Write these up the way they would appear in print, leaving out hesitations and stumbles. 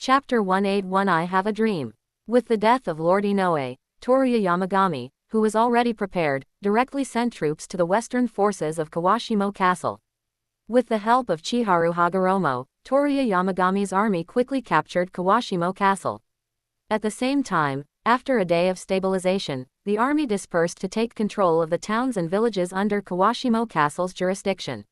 Chapter 181 I Have a Dream. With the death of Lord Inoue, Toruya Yamagami, who was already prepared, directly sent troops to the western forces of Kawashimo Castle. With the help of Chiharu Hagoromo, Toruya Yamagami's army quickly captured Kawashimo Castle. At the same time, after a day of stabilization, the army dispersed to take control of the towns and villages under Kawashimo Castle's jurisdiction.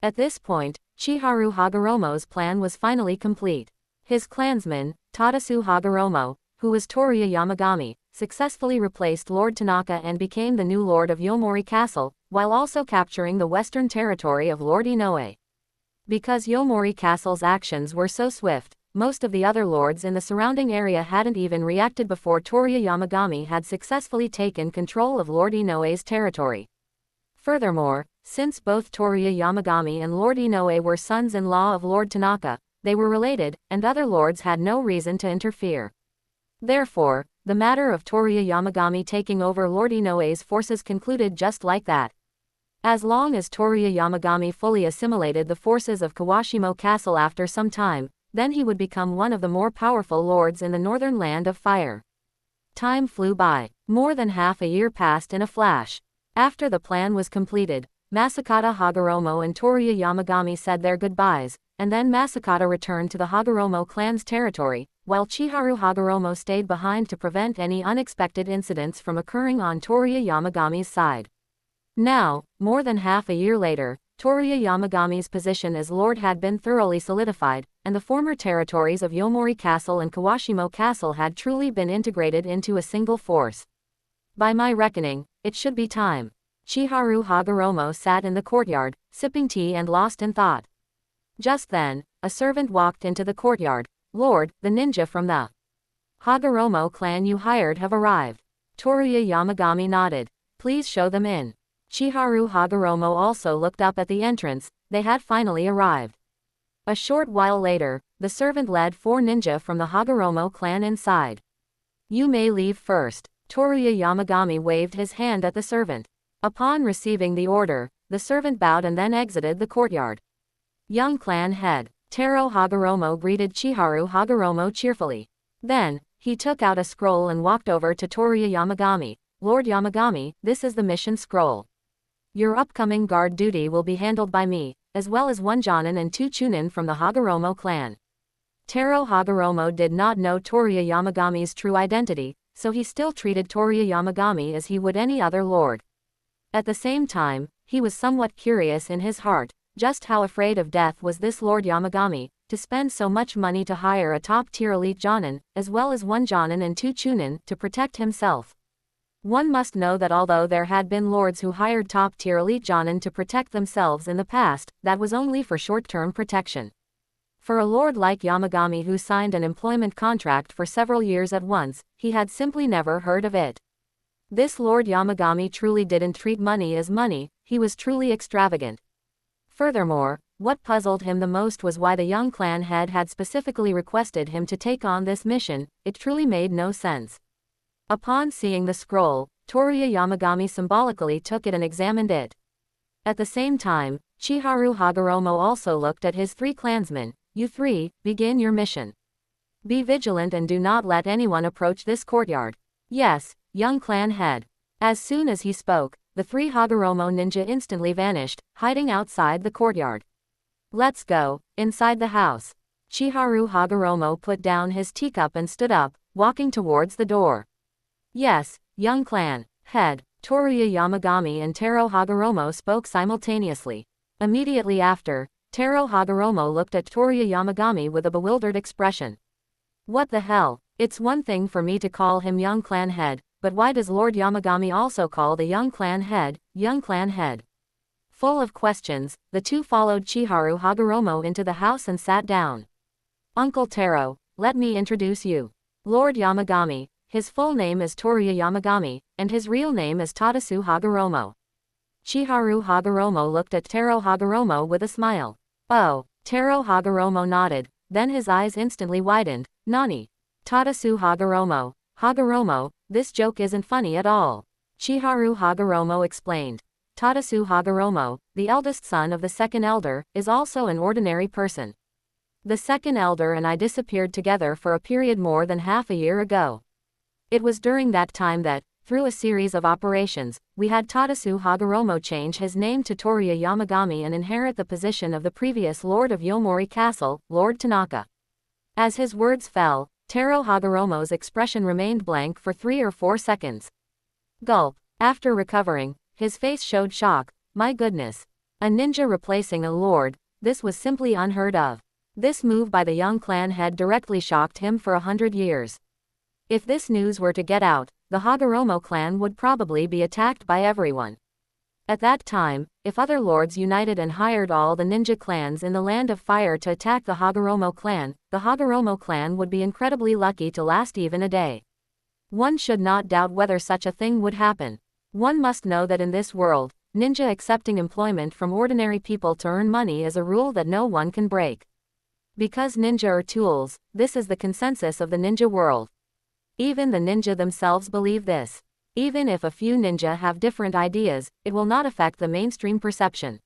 At this point, Chiharu Hagoromo's plan was finally complete. His clansman, Tadasu Hagoromo, who was Toruya Yamagami, successfully replaced Lord Tanaka and became the new lord of Yomori Castle, while also capturing the western territory of Lord Inoue. Because Yomori Castle's actions were so swift, most of the other lords in the surrounding area hadn't even reacted before Toruya Yamagami had successfully taken control of Lord Inoue's territory. Furthermore, since both Toruya Yamagami and Lord Inoue were sons-in-law of Lord Tanaka, they were related, and other lords had no reason to interfere. Therefore, the matter of Toruya Yamagami taking over Lord Inoue's forces concluded just like that. As long as Toruya Yamagami fully assimilated the forces of Kawashimo Castle after some time, then he would become one of the more powerful lords in the northern land of fire. Time flew by. More than half a year passed in a flash. After the plan was completed, Masakata Hagoromo and Toruya Yamagami said their goodbyes, and then Masakata returned to the Hagoromo clan's territory, while Chiharu Hagoromo stayed behind to prevent any unexpected incidents from occurring on Toruya Yamagami's side. Now, more than half a year later, Toruya Yamagami's position as lord had been thoroughly solidified, and the former territories of Yomori Castle and Kawashimo Castle had truly been integrated into a single force. By my reckoning, it should be time. Chiharu Hagoromo sat in the courtyard, sipping tea and lost in thought. Just then, a servant walked into the courtyard. "Lord, the ninja from the Hagoromo clan you hired have arrived." Toruya Yamagami nodded. "Please show them in." Chiharu Hagoromo also looked up at the entrance. They had finally arrived. A short while later, the servant led 4 ninja from the Hagoromo clan inside. "You may leave first." Toruya Yamagami waved his hand at the servant. Upon receiving the order, the servant bowed and then exited the courtyard. Young clan head, Taro Hagoromo greeted Chiharu Hagoromo cheerfully. Then, he took out a scroll and walked over to Toruya Yamagami. "Lord Yamagami, this is the mission scroll. Your upcoming guard duty will be handled by me, as well as 1 Jonin and 2 Chunin from the Hagoromo clan." Taro Hagoromo did not know Toruya Yamagami's true identity, so he still treated Toruya Yamagami as he would any other lord. At the same time, he was somewhat curious in his heart. Just how afraid of death was this Lord Yamagami, to spend so much money to hire a top-tier elite Jonin, as well as 1 Jonin and 2 Chunin, to protect himself? One must know that although there had been lords who hired top-tier elite Jonin to protect themselves in the past, that was only for short-term protection. For a lord like Yamagami who signed an employment contract for several years at once, he had simply never heard of it. This Lord Yamagami truly didn't treat money as money, he was truly extravagant. Furthermore, what puzzled him the most was why the young clan head had specifically requested him to take on this mission. It truly made no sense. Upon seeing the scroll, Toruya Yamagami symbolically took it and examined it. At the same time, Chiharu Hagoromo also looked at his 3 clansmen. "You 3, begin your mission. Be vigilant and do not let anyone approach this courtyard." "Yes, young clan head." As soon as he spoke, the 3 Hagoromo ninja instantly vanished, hiding outside the courtyard. "Let's go, inside the house." Chiharu Hagoromo put down his teacup and stood up, walking towards the door. "Yes, young clan head." Toruya Yamagami and Taro Hagoromo spoke simultaneously. Immediately after, Taro Hagoromo looked at Toruya Yamagami with a bewildered expression. "What the hell? It's one thing for me to call him young clan head, but why does Lord Yamagami also call the young clan head, young clan head?" Full of questions, the 2 followed Chiharu Hagoromo into the house and sat down. "Uncle Taro, let me introduce you. Lord Yamagami. His full name is Toruya Yamagami, and his real name is Tadasu Hagoromo." Chiharu Hagoromo looked at Taro Hagoromo with a smile. "Oh." Taro Hagoromo nodded, then his eyes instantly widened. "Nani?" Tadasu Hagoromo. "Hagoromo, this joke isn't funny at all." Chiharu Hagoromo explained. Tadasu Hagoromo, the eldest son of the second elder, is also an ordinary person. The second elder and I disappeared together for a period more than half a year ago. It was during that time that, through a series of operations, we had Tadasu Hagoromo change his name to Toriya Yamagami and inherit the position of the previous Lord of Yomori Castle, Lord Tanaka. As his words fell, Taro Hagoromo's expression remained blank for 3 or 4 seconds. Gulp. After recovering, his face showed shock. My goodness. A ninja replacing a lord, this was simply unheard of. This move by the young clan had directly shocked him for 100 years. If this news were to get out, the Hagoromo clan would probably be attacked by everyone. At that time, if other lords united and hired all the ninja clans in the Land of Fire to attack the Hagoromo clan would be incredibly lucky to last even a day. One should not doubt whether such a thing would happen. One must know that in this world, ninja accepting employment from ordinary people to earn money is a rule that no one can break. Because ninja are tools, this is the consensus of the ninja world. Even the ninja themselves believe this. Even if a few ninja have different ideas, it will not affect the mainstream perception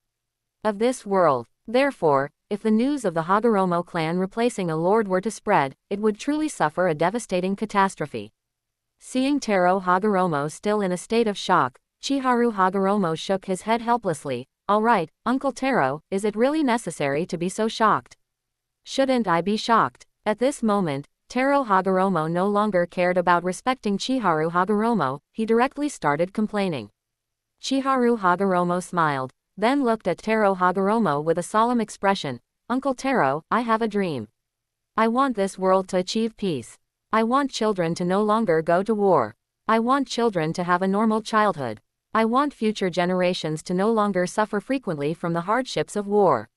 of this world. Therefore, if the news of the Hagoromo clan replacing a lord were to spread, it would truly suffer a devastating catastrophe. Seeing Taro Hagoromo still in a state of shock, Chiharu Hagoromo shook his head helplessly. All right, Uncle Taro, is it really necessary to be so shocked? Shouldn't I be shocked? At this moment, Taro Hagoromo no longer cared about respecting Chiharu Hagoromo, he directly started complaining. Chiharu Hagoromo smiled, then looked at Taro Hagoromo with a solemn expression. Uncle Taro, I have a dream. I want this world to achieve peace. I want children to no longer go to war. I want children to have a normal childhood. I want future generations to no longer suffer frequently from the hardships of war.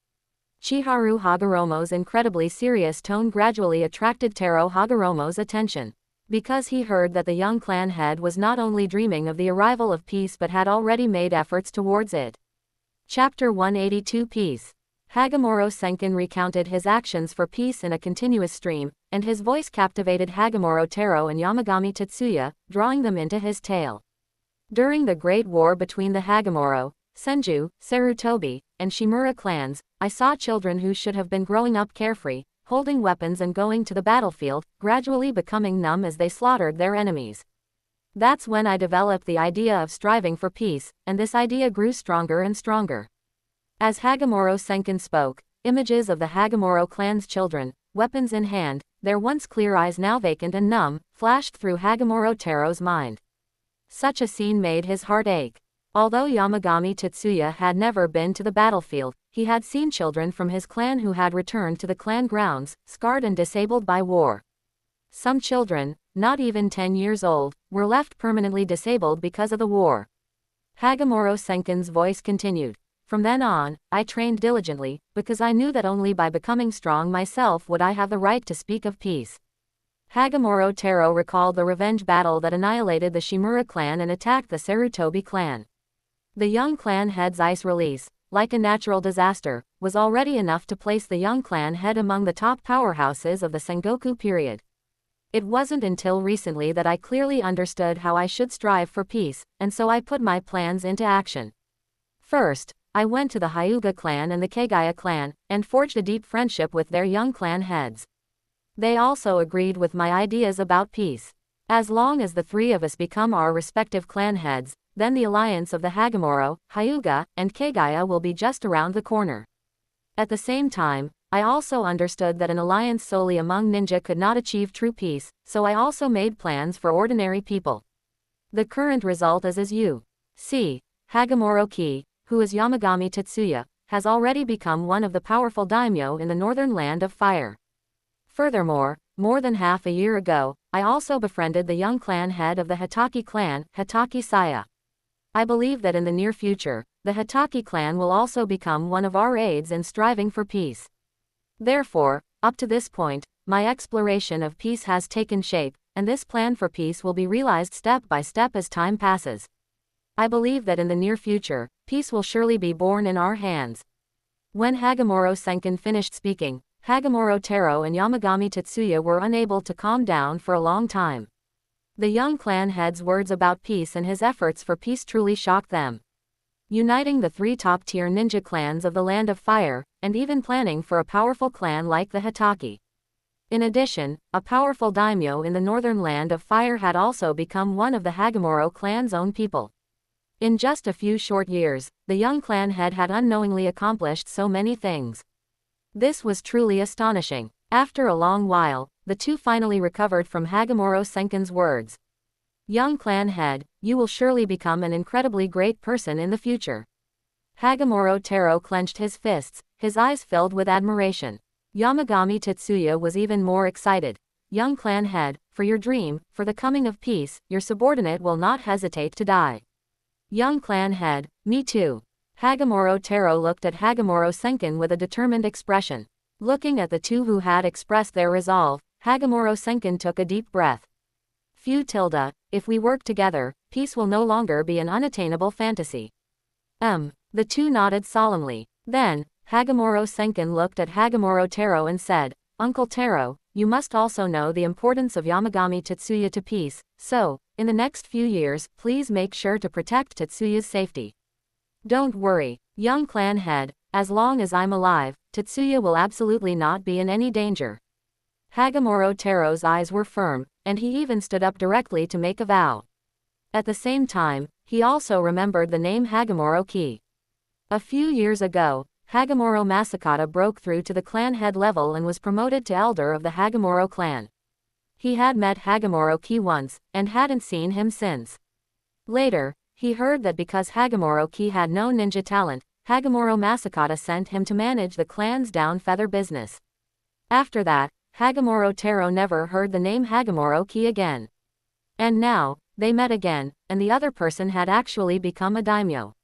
Chiharu Hagoromo's incredibly serious tone gradually attracted Taro Hagoromo's attention. Because he heard that the young clan head was not only dreaming of the arrival of peace but had already made efforts towards it. Chapter 182 Peace. Hagomoro Senkin recounted his actions for peace in a continuous stream, and his voice captivated Hagomoro Taro and Yamagami Tetsuya, drawing them into his tale. During the Great War between the Hagomoro, Sanju, Sarutobi, and Shimura clans, I saw children who should have been growing up carefree, holding weapons and going to the battlefield, gradually becoming numb as they slaughtered their enemies. That's when I developed the idea of striving for peace, and this idea grew stronger and stronger. As Hagomoro Senkin spoke, images of the Hagomoro clan's children, weapons in hand, their once clear eyes now vacant and numb, flashed through Hagomoro Taro's mind. Such a scene made his heart ache. Although Yamagami Tetsuya had never been to the battlefield, he had seen children from his clan who had returned to the clan grounds, scarred and disabled by war. Some children, not even 10 years old, were left permanently disabled because of the war. Hagomoro Senkin's voice continued. From then on, I trained diligently, because I knew that only by becoming strong myself would I have the right to speak of peace. Hagomoro Taro recalled the revenge battle that annihilated the Shimura clan and attacked the Sarutobi clan. The young clan head's ice release, like a natural disaster, was already enough to place the young clan head among the top powerhouses of the Sengoku period. It wasn't until recently that I clearly understood how I should strive for peace, and so I put my plans into action. First, I went to the Hyuga clan and the Kagaya clan, and forged a deep friendship with their young clan heads. They also agreed with my ideas about peace. As long as the three of us become our respective clan heads, then the alliance of the Hagomoro, Hyuga, and Kagaya will be just around the corner. At the same time, I also understood that an alliance solely among ninja could not achieve true peace, so I also made plans for ordinary people. The current result is as you see. Hagomoro Ki, who is Yamagami Tetsuya, has already become one of the powerful daimyo in the northern land of fire. Furthermore, more than half a year ago, I also befriended the young clan head of the Hitaki clan, Hitaki Saya. I believe that in the near future, the Hitaki clan will also become one of our aides in striving for peace. Therefore, up to this point, my exploration of peace has taken shape, and this plan for peace will be realized step by step as time passes. I believe that in the near future, peace will surely be born in our hands. When Hagomoro Senkin finished speaking, Hagomoro Taro and Yamagami Tetsuya were unable to calm down for a long time. The young clan head's words about peace and his efforts for peace truly shocked them. uniting the 3 top-tier ninja clans of the Land of Fire, and even planning for a powerful clan like the Hokage. In addition, a powerful daimyo in the northern Land of Fire had also become one of the Hagomoro clan's own people. In just a few short years, the young clan head had unknowingly accomplished so many things. This was truly astonishing. After a long while, the two finally recovered from Hagomoro Senkin's words. Young clan head, you will surely become an incredibly great person in the future. Hagomoro Taro clenched his fists, his eyes filled with admiration. Yamagami Tetsuya was even more excited. Young clan head, for your dream, for the coming of peace, your subordinate will not hesitate to die. Young clan head, me too. Hagomoro Taro looked at Hagomoro Senkin with a determined expression. Looking at the two who had expressed their resolve, Hagomoro Senkin took a deep breath. Phew tilde, if we work together, peace will no longer be an unattainable fantasy. The two nodded solemnly. Then, Hagomoro Senkin looked at Hagomoro Taro and said, Uncle Taro, you must also know the importance of Yamagami Tetsuya to peace, so, in the next few years, please make sure to protect Tetsuya's safety. Don't worry, young clan head, as long as I'm alive, Tetsuya will absolutely not be in any danger. Hagomoro Taro's eyes were firm, and he even stood up directly to make a vow. At the same time, he also remembered the name Hagomoro Ki. A few years ago, Hagomoro Masakata broke through to the clan head level and was promoted to elder of the Hagomoro clan. He had met Hagomoro Ki once, and hadn't seen him since. Later, he heard that because Hagomoro Ki had no ninja talent, Hagomoro Masakata sent him to manage the clan's down feather business. After that, Hagomoro Taro never heard the name Hagomoro Ki again. And now, they met again, and the other person had actually become a daimyo.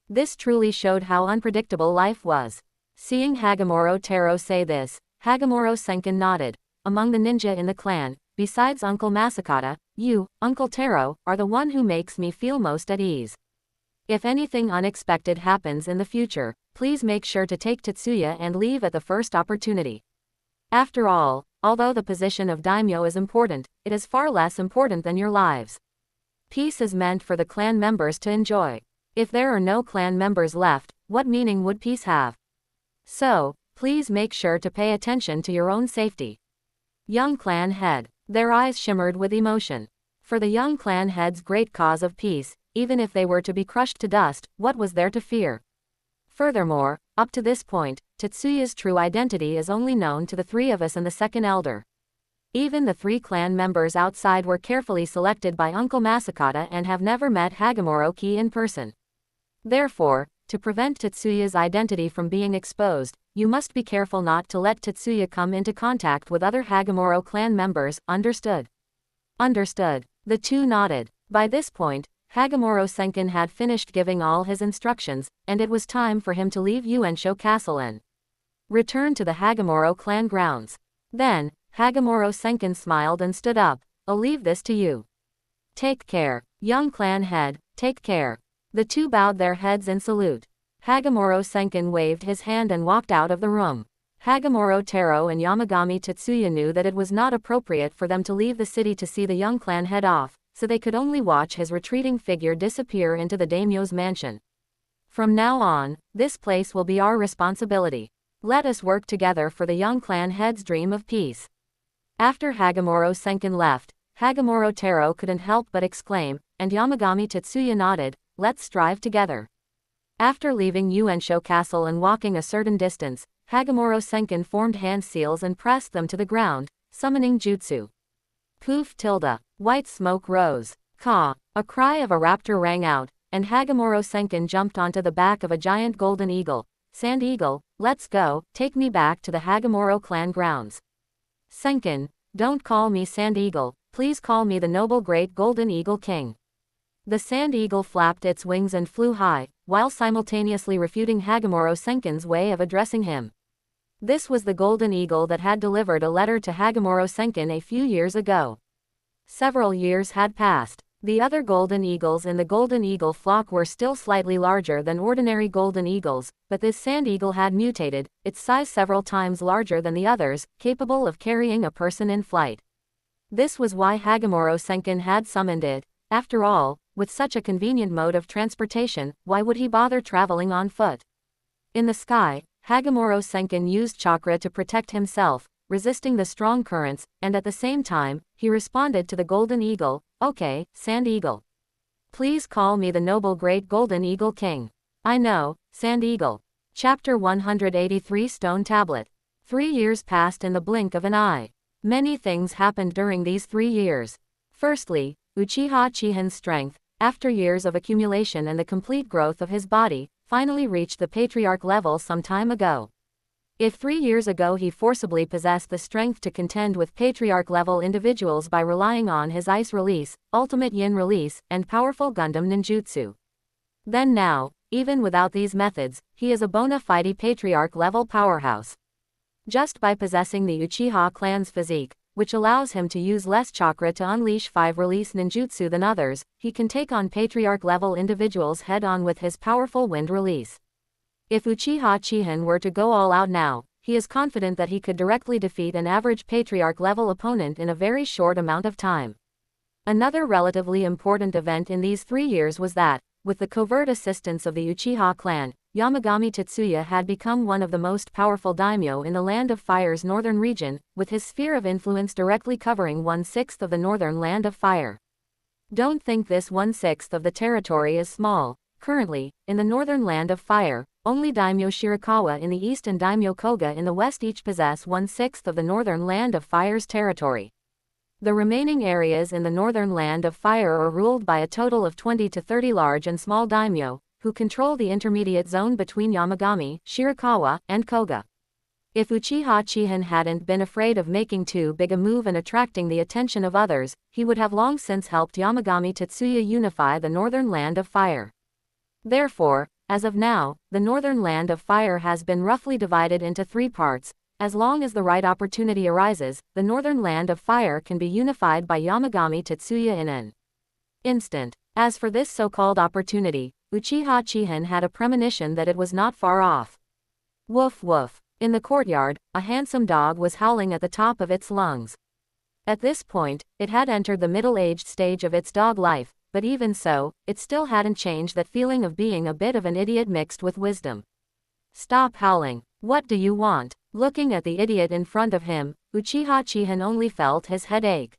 This truly showed how unpredictable life was. Seeing Hagomoro Taro say this, Hagomoro Senkin nodded. Among the ninja in the clan, besides Uncle Masakata, you, Uncle Taro, are the one who makes me feel most at ease. If anything unexpected happens in the future, please make sure to take Tetsuya and leave at the first opportunity. After all, although the position of daimyo is important, it is far less important than your lives. Peace is meant for the clan members to enjoy. If there are no clan members left, what meaning would peace have? So, please make sure to pay attention to your own safety. Young clan head. Their eyes shimmered with emotion. For the young clan head's great cause of peace, even if they were to be crushed to dust, what was there to fear? Furthermore, up to this point, Tetsuya's true identity is only known to the three of us and the second elder. Even the 3 clan members outside were carefully selected by Uncle Masakata and have never met Hagomoro Ki in person. Therefore, to prevent Tetsuya's identity from being exposed, you must be careful not to let Tetsuya come into contact with other Hagomoro clan members, understood? Understood. The two nodded. By this point, Hagomoro Senkin had finished giving all his instructions, and it was time for him to leave Uensho Castle and return to the Hagomoro clan grounds. Then, Hagomoro Senkin smiled and stood up. I'll leave this to you. Take care, young clan head, take care. The two bowed their heads in salute. Hagomoro Senkin waved his hand and walked out of the room. Hagomoro Taro and Yamagami Tetsuya knew that it was not appropriate for them to leave the city to see the young clan head off, so they could only watch his retreating figure disappear into the daimyo's mansion. From now on, this place will be our responsibility. Let us work together for the young clan head's dream of peace. After Hagomoro Senkin left, Hagomoro Taro couldn't help but exclaim, and Yamagami Tetsuya nodded, let's strive together. After leaving Uensho Castle and walking a certain distance, Hagomoro Senkin formed hand seals and pressed them to the ground, summoning jutsu. Poof tilde. White smoke rose. Caw. A cry of a raptor rang out, and Hagomoro Senkin jumped onto the back of a giant golden eagle. Sand Eagle, let's go, take me back to the Hagomoro clan grounds. Senkin, don't call me Sand Eagle, please call me the noble great golden eagle king. The Sand Eagle flapped its wings and flew high, while simultaneously refuting Hagomoro Senkin's way of addressing him. This was the golden eagle that had delivered a letter to Hagomoro Senkin a few years ago. Several years had passed. The other golden eagles in the golden eagle flock were still slightly larger than ordinary golden eagles, but this sand eagle had mutated, its size several times larger than the others, capable of carrying a person in flight. This was why Hagomoro Senkin had summoned it. After all, with such a convenient mode of transportation, why would he bother traveling on foot? In the sky, Hagamoro Senkin used chakra to protect himself, resisting the strong currents, and at the same time, he responded to the Golden Eagle, "Okay, Sand Eagle. Please call me the noble great Golden Eagle King." "I know, Sand Eagle." Chapter 183 Stone Tablet. 3 years passed in the blink of an eye. Many things happened during these 3 years. Firstly, Uchiha Chihin's strength, after years of accumulation and the complete growth of his body, finally reached the patriarch level some time ago. If 3 years ago he forcibly possessed the strength to contend with patriarch-level individuals by relying on his ice release, ultimate yin release, and powerful Gundam ninjutsu, then now, even without these methods, he is a bona fide patriarch-level powerhouse. Just by possessing the Uchiha clan's physique, which allows him to use less chakra to unleash 5-release ninjutsu than others, he can take on patriarch-level individuals head-on with his powerful wind release. If Uchiha Chihin were to go all out now, he is confident that he could directly defeat an average patriarch-level opponent in a very short amount of time. Another relatively important event in these 3 years was that, with the covert assistance of the Uchiha clan, Yamagami Tetsuya had become one of the most powerful daimyo in the Land of Fire's northern region, with his sphere of influence directly covering 1/6 of the northern Land of Fire. Don't think this 1/6 of the territory is small. Currently, in the northern Land of Fire, only Daimyo Shirakawa in the east and Daimyo Koga in the west each possess 1/6 of the northern Land of Fire's territory. The remaining areas in the northern Land of Fire are ruled by a total of 20 to 30 large and small daimyo, who control the intermediate zone between Yamagami, Shirakawa, and Koga. If Uchiha Chihin hadn't been afraid of making too big a move and attracting the attention of others, he would have long since helped Yamagami Tetsuya unify the northern Land of Fire. Therefore, as of now, the northern Land of Fire has been roughly divided into 3 parts. As long as the right opportunity arises, the northern Land of Fire can be unified by Yamagami Tetsuya in an instant. As for this so-called opportunity, Uchiha Chihin had a premonition that it was not far off. Woof woof. In the courtyard, a handsome dog was howling at the top of its lungs. At this point, it had entered the middle-aged stage of its dog life, but even so, it still hadn't changed that feeling of being a bit of an idiot mixed with wisdom. "Stop howling. What do you want?" Looking at the idiot in front of him, Uchiha Chihin only felt his head ache.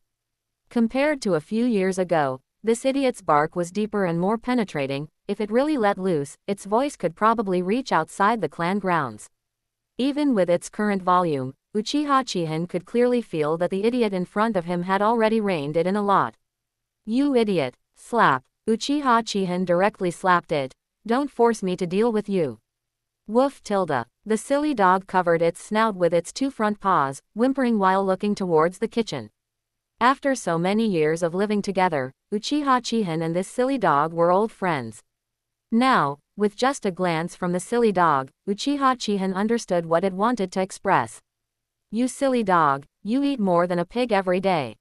Compared to a few years ago, this idiot's bark was deeper and more penetrating. If it really let loose, its voice could probably reach outside the clan grounds. Even with its current volume, Uchiha Chihin could clearly feel that the idiot in front of him had already reined it in a lot. "You idiot." Slap. Uchiha Chihin directly slapped it. "Don't force me to deal with you." Woof tilde. The silly dog covered its snout with its 2 front paws, whimpering while looking towards the kitchen. After so many years of living together, Uchiha Chihin and this silly dog were old friends. Now, with just a glance from the silly dog, Uchiha Chihin understood what it wanted to express. "You silly dog, you eat more than a pig every day.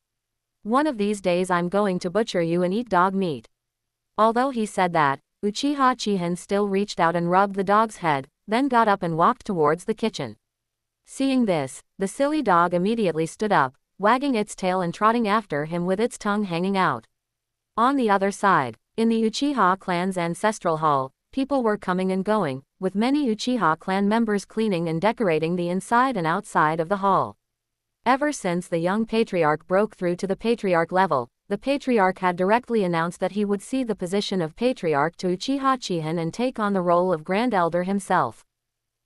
One of these days I'm going to butcher you and eat dog meat." Although he said that, Uchiha Chihin still reached out and rubbed the dog's head, then got up and walked towards the kitchen. Seeing this, the silly dog immediately stood up, wagging its tail and trotting after him with its tongue hanging out. On the other side, in the Uchiha clan's ancestral hall, people were coming and going, with many Uchiha clan members cleaning and decorating the inside and outside of the hall. Ever since the young patriarch broke through to the patriarch level, the patriarch had directly announced that he would cede the position of patriarch to Uchiha Chihin and take on the role of Grand Elder himself.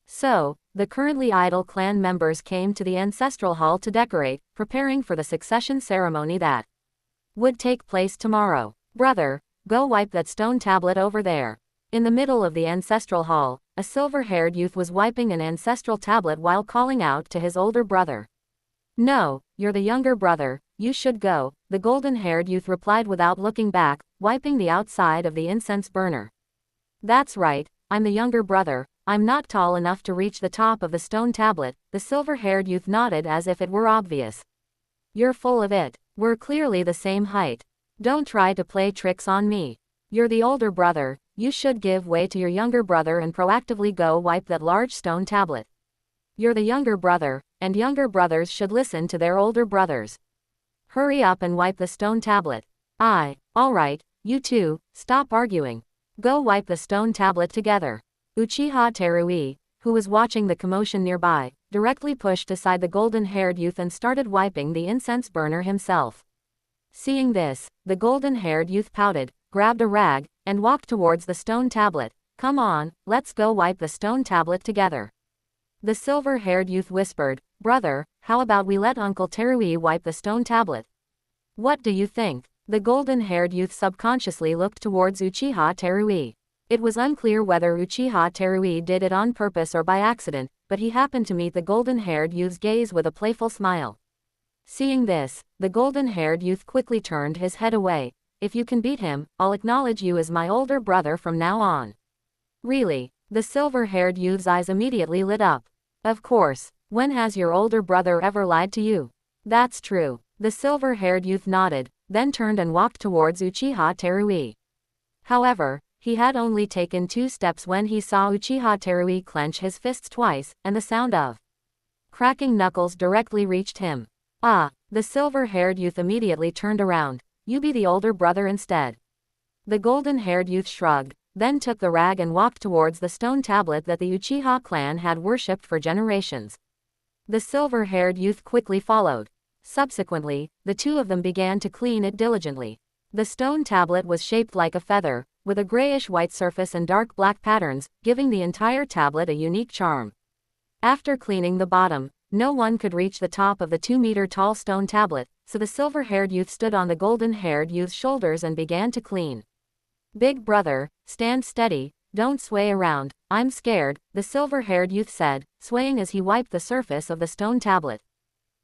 So, the currently idle clan members came to the ancestral hall to decorate, preparing for the succession ceremony that would take place tomorrow. "Brother, go wipe that stone tablet over there." In the middle of the ancestral hall, a silver-haired youth was wiping an ancestral tablet while calling out to his older brother. "No, you're the younger brother, you should go," the golden-haired youth replied without looking back, wiping the outside of the incense burner. "That's right, I'm the younger brother. I'm not tall enough to reach the top of the stone tablet," the silver-haired youth nodded as if it were obvious. "You're full of it. We're clearly the same height. Don't try to play tricks on me. You're the older brother, you should give way to your younger brother and proactively go wipe that large stone tablet. You're the younger brother, and younger brothers should listen to their older brothers. Hurry up and wipe the stone tablet." "All right, You two, stop arguing. Go wipe the stone tablet together. Uchiha Terui, who was watching the commotion nearby, directly pushed aside the golden-haired youth and started wiping the incense burner himself. Seeing this, the golden-haired youth pouted, grabbed a rag, and walked towards the stone tablet. Come on, let's go wipe the stone tablet together. The silver-haired youth whispered, Brother, how about we let Uncle Terui wipe the stone tablet? What do you think? The golden-haired youth subconsciously looked towards Uchiha Terui. It was unclear whether Uchiha Terui did it on purpose or by accident, but he happened to meet the golden-haired youth's gaze with a playful smile. Seeing this, the golden-haired youth quickly turned his head away. If you can beat him, I'll acknowledge you as my older brother from now on. Really? The silver-haired youth's eyes immediately lit up. Of course. When has your older brother ever lied to you? That's true. The silver-haired youth nodded, then turned and walked towards Uchiha Terui. However, he had only taken 2 steps when he saw Uchiha Terui clench his fists twice, and the sound of cracking knuckles directly reached him. Ah, the silver-haired youth immediately turned around. You be the older brother instead. The golden-haired youth shrugged, then took the rag and walked towards the stone tablet that the Uchiha clan had worshipped for generations. The silver-haired youth quickly followed. Subsequently, the two of them began to clean it diligently. The stone tablet was shaped like a feather, with a grayish-white surface and dark black patterns, giving the entire tablet a unique charm. After cleaning the bottom, no one could reach the top of the 2-meter-tall stone tablet, so the silver-haired youth stood on the golden-haired youth's shoulders and began to clean. Big brother, stand steady, don't sway around, I'm scared, the silver-haired youth said, swaying as he wiped the surface of the stone tablet.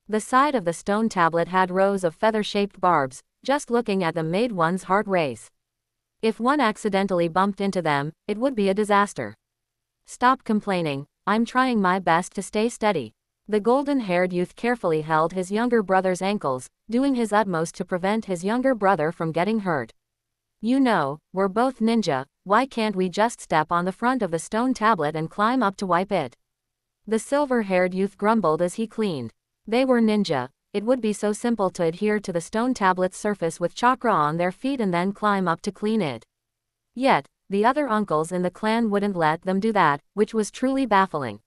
The side of the stone tablet had rows of feather-shaped barbs, just looking at them made one's heart race. If one accidentally bumped into them, it would be a disaster. Stop complaining, I'm trying my best to stay steady. The golden-haired youth carefully held his younger brother's ankles, doing his utmost to prevent his younger brother from getting hurt. You know, we're both ninja, why can't we just step on the front of the stone tablet and climb up to wipe it? The silver-haired youth grumbled as he cleaned. They were ninja. It would be so simple to adhere to the stone tablet's surface with chakra on their feet and then climb up to clean it. Yet, the other uncles in the clan wouldn't let them do that, which was truly baffling.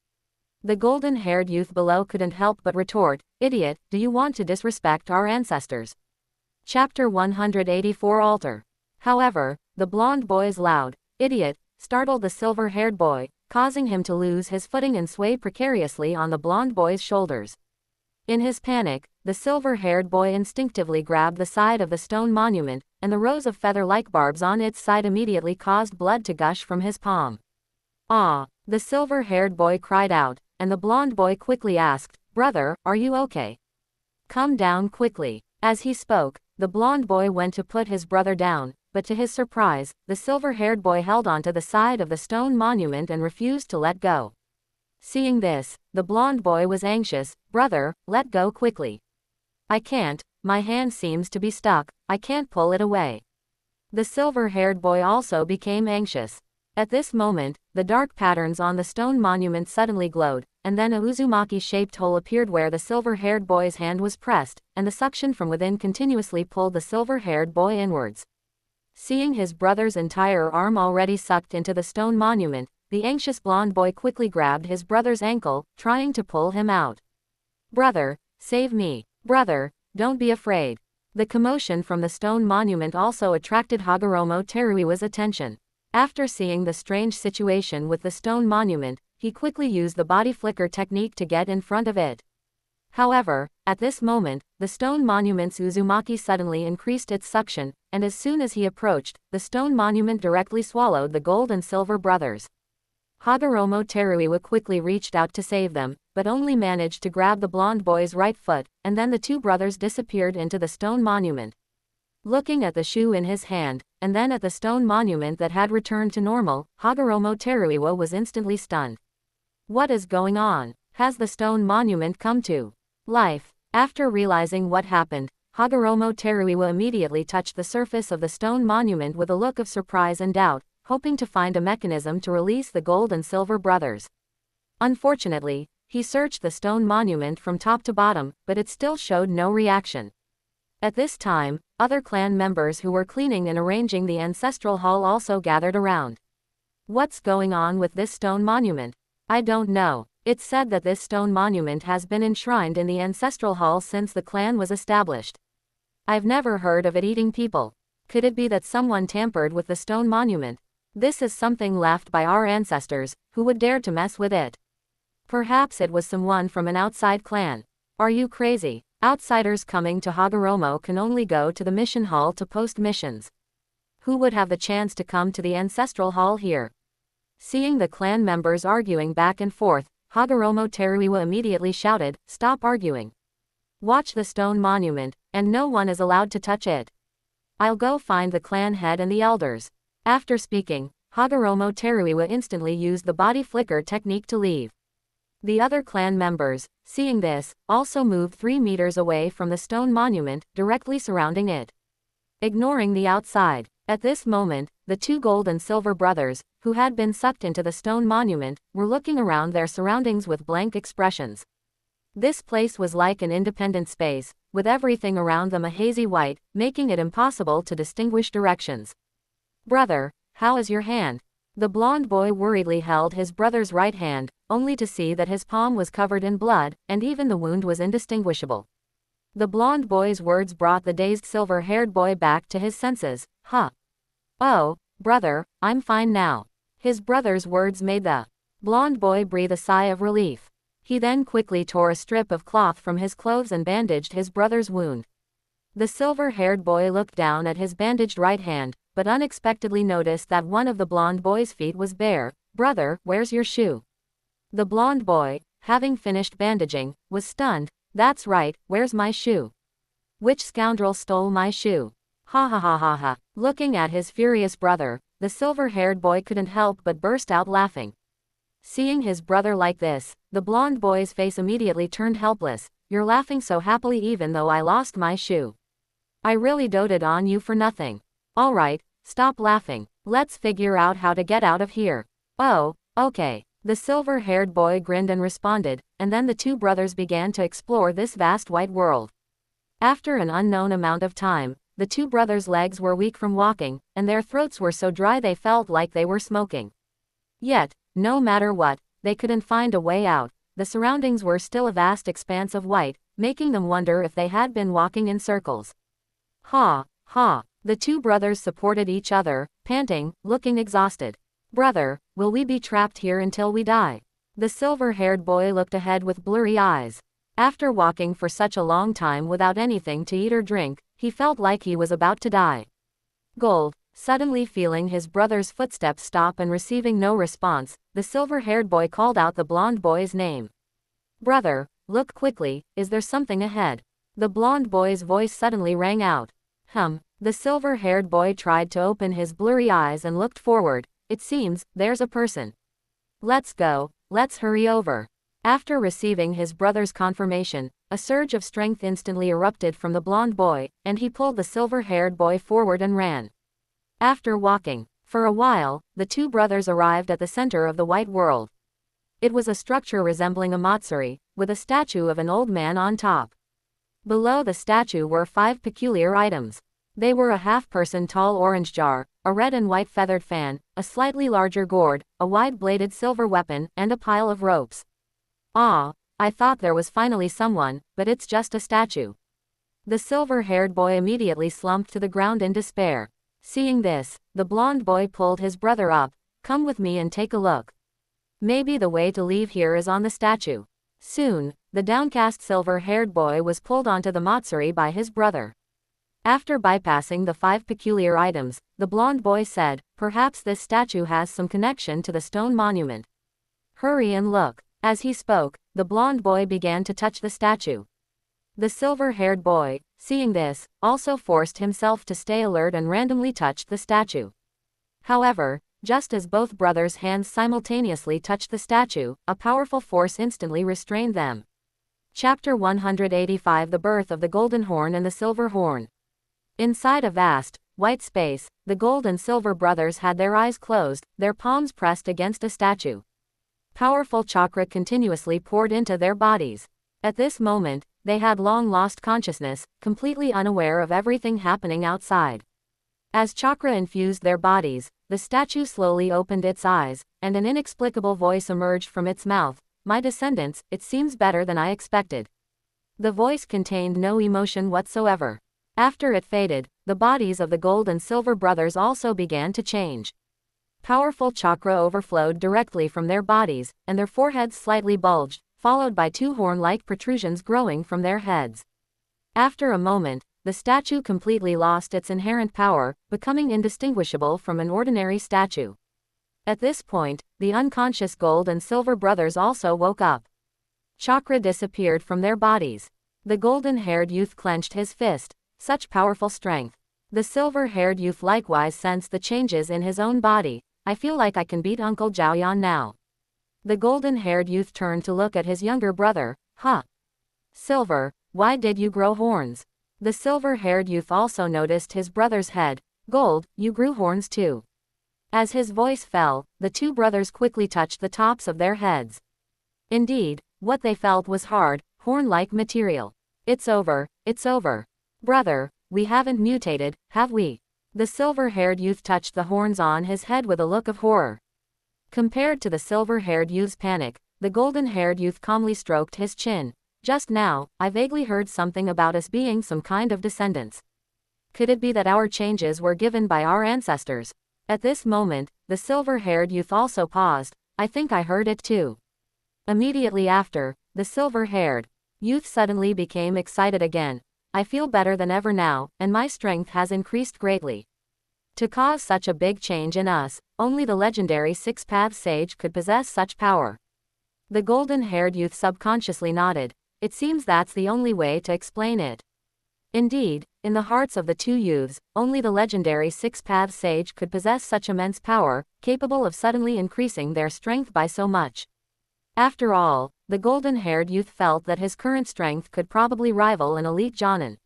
The golden-haired youth below couldn't help but retort, Idiot, do you want to disrespect our ancestors? Chapter 184 Altar. However, the blonde boy's loud, Idiot, startled the silver-haired boy, causing him to lose his footing and sway precariously on the blonde boy's shoulders. In his panic, the silver-haired boy instinctively grabbed the side of the stone monument, and the rows of feather-like barbs on its side immediately caused blood to gush from his palm. Ah! The silver-haired boy cried out, and the blonde boy quickly asked, Brother, are you okay? Come down quickly. As he spoke, the blonde boy went to put his brother down, but to his surprise, the silver-haired boy held onto the side of the stone monument and refused to let go. Seeing this, the blonde boy was anxious, Brother, let go quickly. I can't, my hand seems to be stuck, I can't pull it away. The silver-haired boy also became anxious. At this moment, the dark patterns on the stone monument suddenly glowed, and then a Uzumaki-shaped hole appeared where the silver-haired boy's hand was pressed, and the suction from within continuously pulled the silver-haired boy inwards. Seeing his brother's entire arm already sucked into the stone monument, the anxious blonde boy quickly grabbed his brother's ankle, trying to pull him out. Brother, save me. Brother, don't be afraid. The commotion from the stone monument also attracted Hagoromo Teruiwa's attention. After seeing the strange situation with the stone monument, he quickly used the body flicker technique to get in front of it. However, at this moment, the stone monument's Uzumaki suddenly increased its suction, and as soon as he approached, the stone monument directly swallowed the gold and silver brothers. Hagoromo Teruiwa quickly reached out to save them, but only managed to grab the blonde boy's right foot, and then the two brothers disappeared into the stone monument. Looking at the shoe in his hand, and then at the stone monument that had returned to normal, Hagoromo Teruiwa was instantly stunned. What is going on? Has the stone monument come to life? After realizing what happened, Hagoromo Teruiwa immediately touched the surface of the stone monument with a look of surprise and doubt, hoping to find a mechanism to release the gold and silver brothers. Unfortunately, he searched the stone monument from top to bottom, but it still showed no reaction. At this time, other clan members who were cleaning and arranging the ancestral hall also gathered around. What's going on with this stone monument? I don't know. It's said that this stone monument has been enshrined in the ancestral hall since the clan was established. I've never heard of it eating people. Could it be that someone tampered with the stone monument? This is something left by our ancestors, who would dare to mess with it. Perhaps it was someone from an outside clan. Are you crazy? Outsiders coming to Hagoromo can only go to the mission hall to post missions. Who would have the chance to come to the ancestral hall here? Seeing the clan members arguing back and forth, Hagoromo Teruiwa immediately shouted, "Stop arguing. Watch the stone monument, and no one is allowed to touch it. I'll go find the clan head and the elders." After speaking, Hagoromo Teruiwa instantly used the body flicker technique to leave. The other clan members, seeing this, also moved 3 meters away from the stone monument, directly surrounding it. Ignoring the outside. At this moment, the 2 gold and silver brothers, who had been sucked into the stone monument, were looking around their surroundings with blank expressions. This place was like an independent space, with everything around them a hazy white, making it impossible to distinguish directions. "Brother, how is your hand?" The blonde boy worriedly held his brother's right hand, only to see that his palm was covered in blood, and even the wound was indistinguishable. The blonde boy's words brought the dazed silver-haired boy back to his senses. "Huh. Oh, brother, I'm fine now." His brother's words made the blonde boy breathe a sigh of relief. He then quickly tore a strip of cloth from his clothes and bandaged his brother's wound. The silver-haired boy looked down at his bandaged right hand, but unexpectedly noticed that one of the blonde boy's feet was bare. "Brother, where's your shoe?" The blonde boy, having finished bandaging, was stunned. "That's right, where's my shoe? Which scoundrel stole my shoe? Ha ha ha ha ha." Looking at his furious brother, the silver-haired boy couldn't help but burst out laughing. Seeing his brother like this, the blonde boy's face immediately turned helpless. "You're laughing so happily even though I lost my shoe. I really doted on you for nothing. Alright, stop laughing. Let's figure out how to get out of here." "Oh, okay." The silver-haired boy grinned and responded, and then the 2 brothers began to explore this vast white world. After an unknown amount of time, the 2 brothers' legs were weak from walking, and their throats were so dry they felt like they were smoking. Yet, no matter what, they couldn't find a way out. The surroundings were still a vast expanse of white, making them wonder if they had been walking in circles. Ha, ha. The 2 brothers supported each other, panting, looking exhausted. "Brother, will we be trapped here until we die?" The silver-haired boy looked ahead with blurry eyes. After walking for such a long time without anything to eat or drink, he felt like he was about to die. Gold, suddenly feeling his brother's footsteps stop and receiving no response, the silver-haired boy called out the blonde boy's name. "Brother, look quickly, is there something ahead?" The blonde boy's voice suddenly rang out. The silver-haired boy tried to open his blurry eyes and looked forward. "It seems, there's a person. Let's go, let's hurry over." After receiving his brother's confirmation, a surge of strength instantly erupted from the blonde boy, and he pulled the silver-haired boy forward and ran. After walking for a while, the 2 brothers arrived at the center of the white world. It was a structure resembling a matsuri, with a statue of an old man on top. Below the statue were 5 peculiar items. They were a half-person tall orange jar, a red and white feathered fan, a slightly larger gourd, a wide-bladed silver weapon, and a pile of ropes. "Ah, I thought there was finally someone, but it's just a statue." The silver-haired boy immediately slumped to the ground in despair. Seeing this, the blonde boy pulled his brother up. "Come with me and take a look. Maybe the way to leave here is on the statue." Soon, the downcast silver-haired boy was pulled onto the matsuri by his brother. After bypassing the 5 peculiar items, the blonde boy said, "Perhaps this statue has some connection to the stone monument. Hurry and look." As he spoke, the blonde boy began to touch the statue. The silver-haired boy, seeing this, also forced himself to stay alert and randomly touched the statue. However, just as both brothers' hands simultaneously touched the statue, a powerful force instantly restrained them. Chapter 185: The Birth of the Golden Horn and the Silver Horn. Inside a vast, white space, the gold and silver brothers had their eyes closed, their palms pressed against a statue. Powerful chakra continuously poured into their bodies. At this moment, they had long lost consciousness, completely unaware of everything happening outside. As chakra infused their bodies, the statue slowly opened its eyes, and an inexplicable voice emerged from its mouth. My descendants, it seems better than I expected. The voice contained no emotion whatsoever. After it faded, the bodies of the gold and silver brothers also began to change. Powerful chakra overflowed directly from their bodies, and their foreheads slightly bulged, followed by two horn-like protrusions growing from their heads. After a moment, the statue completely lost its inherent power, becoming indistinguishable from an ordinary statue. At this point, the unconscious gold and silver brothers also woke up. Chakra disappeared from their bodies. The golden-haired youth clenched his fist. Such powerful strength. The silver-haired youth likewise sensed the changes in his own body. I feel like I can beat Uncle Zhaoyan now. The golden-haired youth turned to look at his younger brother. Huh. Silver, why did you grow horns? The silver-haired youth also noticed his brother's head. Gold, you grew horns too. As his voice fell, the two brothers quickly touched the tops of their heads. Indeed, what they felt was hard, horn-like material. It's over, it's over. Brother, we haven't mutated, have we? The silver-haired youth touched the horns on his head with a look of horror. Compared to the silver-haired youth's panic, the golden-haired youth calmly stroked his chin. Just now, I vaguely heard something about us being some kind of descendants. Could it be that our changes were given by our ancestors? At this moment, the silver-haired youth also paused. I think I heard it too. Immediately after, the silver-haired youth suddenly became excited again. I feel better than ever now, and my strength has increased greatly. To cause such a big change in us, only the legendary six-path sage could possess such power. The golden-haired youth subconsciously nodded. It seems that's the only way to explain it. Indeed, in the hearts of the two youths, only the legendary six-path sage could possess such immense power, capable of suddenly increasing their strength by so much. After all, the golden-haired youth felt that his current strength could probably rival an elite Jonin.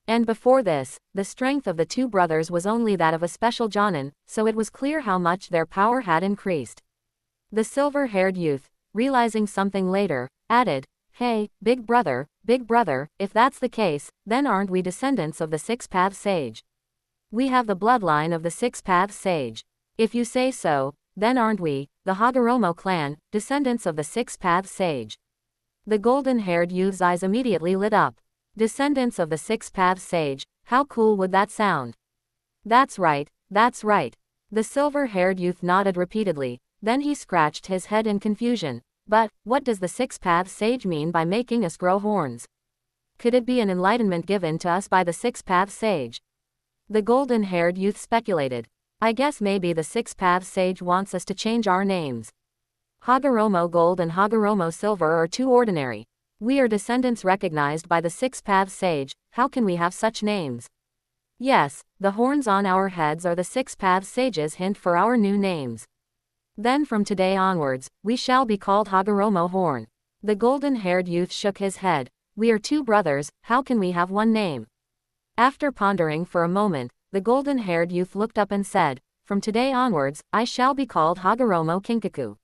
And before this, the strength of the two brothers was only that of a special Jonin, so it was clear how much their power had increased. The silver-haired youth, realizing something later, added, Hey, big brother, if that's the case, then aren't we descendants of the six-path sage? We have the bloodline of the six-path sage. If you say so, then aren't we, the Hagoromo clan, descendants of the six-path sage? The golden-haired youth's eyes immediately lit up. Descendants of the six-path sage, how cool would that sound? That's right, that's right. The silver-haired youth nodded repeatedly, then he scratched his head in confusion. But, what does the six-path sage mean by making us grow horns? Could it be an enlightenment given to us by the six-path sage? The golden-haired youth speculated. I guess maybe the six-path sage wants us to change our names. Hagoromo Gold and Hagoromo Silver are too ordinary. We are descendants recognized by the six-path sage, how can we have such names? Yes, the horns on our heads are the six-path sage's hint for our new names. Then from today onwards, we shall be called Hagoromo Horn. The golden-haired youth shook his head. We are two brothers, how can we have one name? After pondering for a moment, the golden-haired youth looked up and said, From today onwards, I shall be called Hagoromo Kinkaku.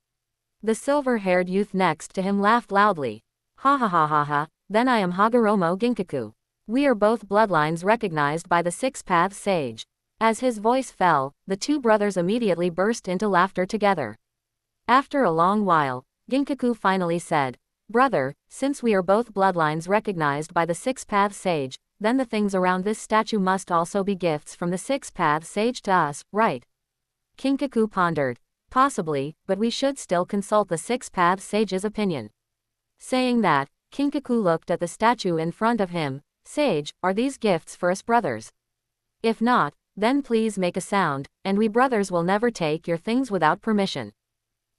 The silver-haired youth next to him laughed loudly. Ha ha ha ha ha, then I am Hagoromo Ginkaku. We are both bloodlines recognized by the six-path sage. As his voice fell, the two brothers immediately burst into laughter together. After a long while, Ginkaku finally said, Brother, since we are both bloodlines recognized by the six-path sage, then the things around this statue must also be gifts from the six-path sage to us, right? Kinkaku pondered. Possibly, but we should still consult the six-path sage's opinion. Saying that, Kinkaku looked at the statue in front of him. Sage, are these gifts for us brothers? If not, then please make a sound, and we brothers will never take your things without permission.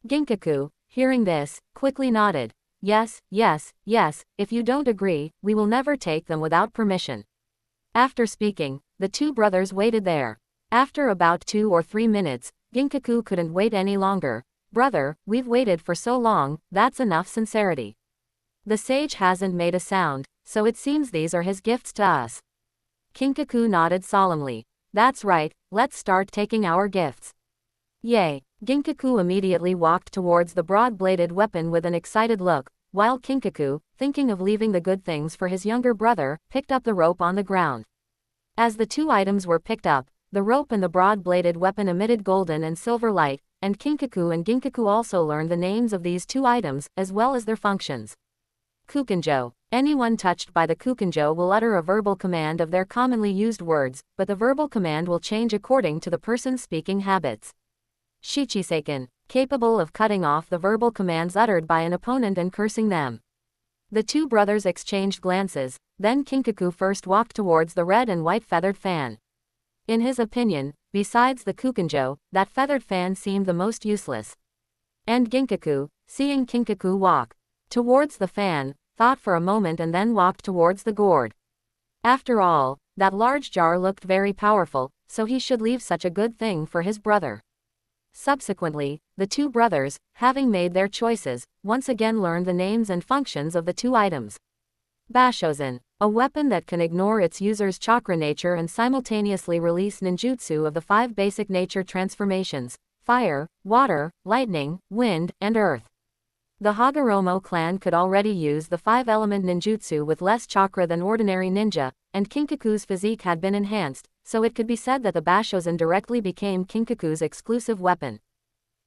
Ginkaku, hearing this, quickly nodded. Yes, yes, yes, if you don't agree, we will never take them without permission. After speaking, the two brothers waited there. After about 2 or 3 minutes, Ginkaku couldn't wait any longer. Brother, we've waited for so long, that's enough sincerity. The sage hasn't made a sound, so it seems these are his gifts to us. Kinkaku nodded solemnly. That's right, let's start taking our gifts. Yay! Ginkaku immediately walked towards the broad-bladed weapon with an excited look. while Kinkaku, thinking of leaving the good things for his younger brother, picked up the rope on the ground. As the two items were picked up, the rope and the broad-bladed weapon emitted golden and silver light, and Kinkaku and Ginkaku also learned the names of these two items, as well as their functions. Kukenjo. Anyone touched by the Kukenjo will utter a verbal command of their commonly used words, but the verbal command will change according to the person's speaking habits. Shichiseiken. Capable of cutting off the verbal commands uttered by an opponent and cursing them. The two brothers exchanged glances, then Kinkaku first walked towards the red and white feathered fan. In his opinion, besides the Kukenjo, that feathered fan seemed the most useless. And Ginkaku, seeing Kinkaku walk towards the fan, thought for a moment and then walked towards the gourd. After all, that large jar looked very powerful, so he should leave such a good thing for his brother. Subsequently, the two brothers, having made their choices, once again learned the names and functions of the two items. Bashozen. A weapon that can ignore its user's chakra nature and simultaneously release ninjutsu of the 5 basic nature transformations: fire, water, lightning, wind, and earth. The Hagoromo clan could already use the 5-element ninjutsu with less chakra than ordinary ninja, and Kinkaku's physique had been enhanced, so it could be said that the Bashozen directly became Kinkaku's exclusive weapon.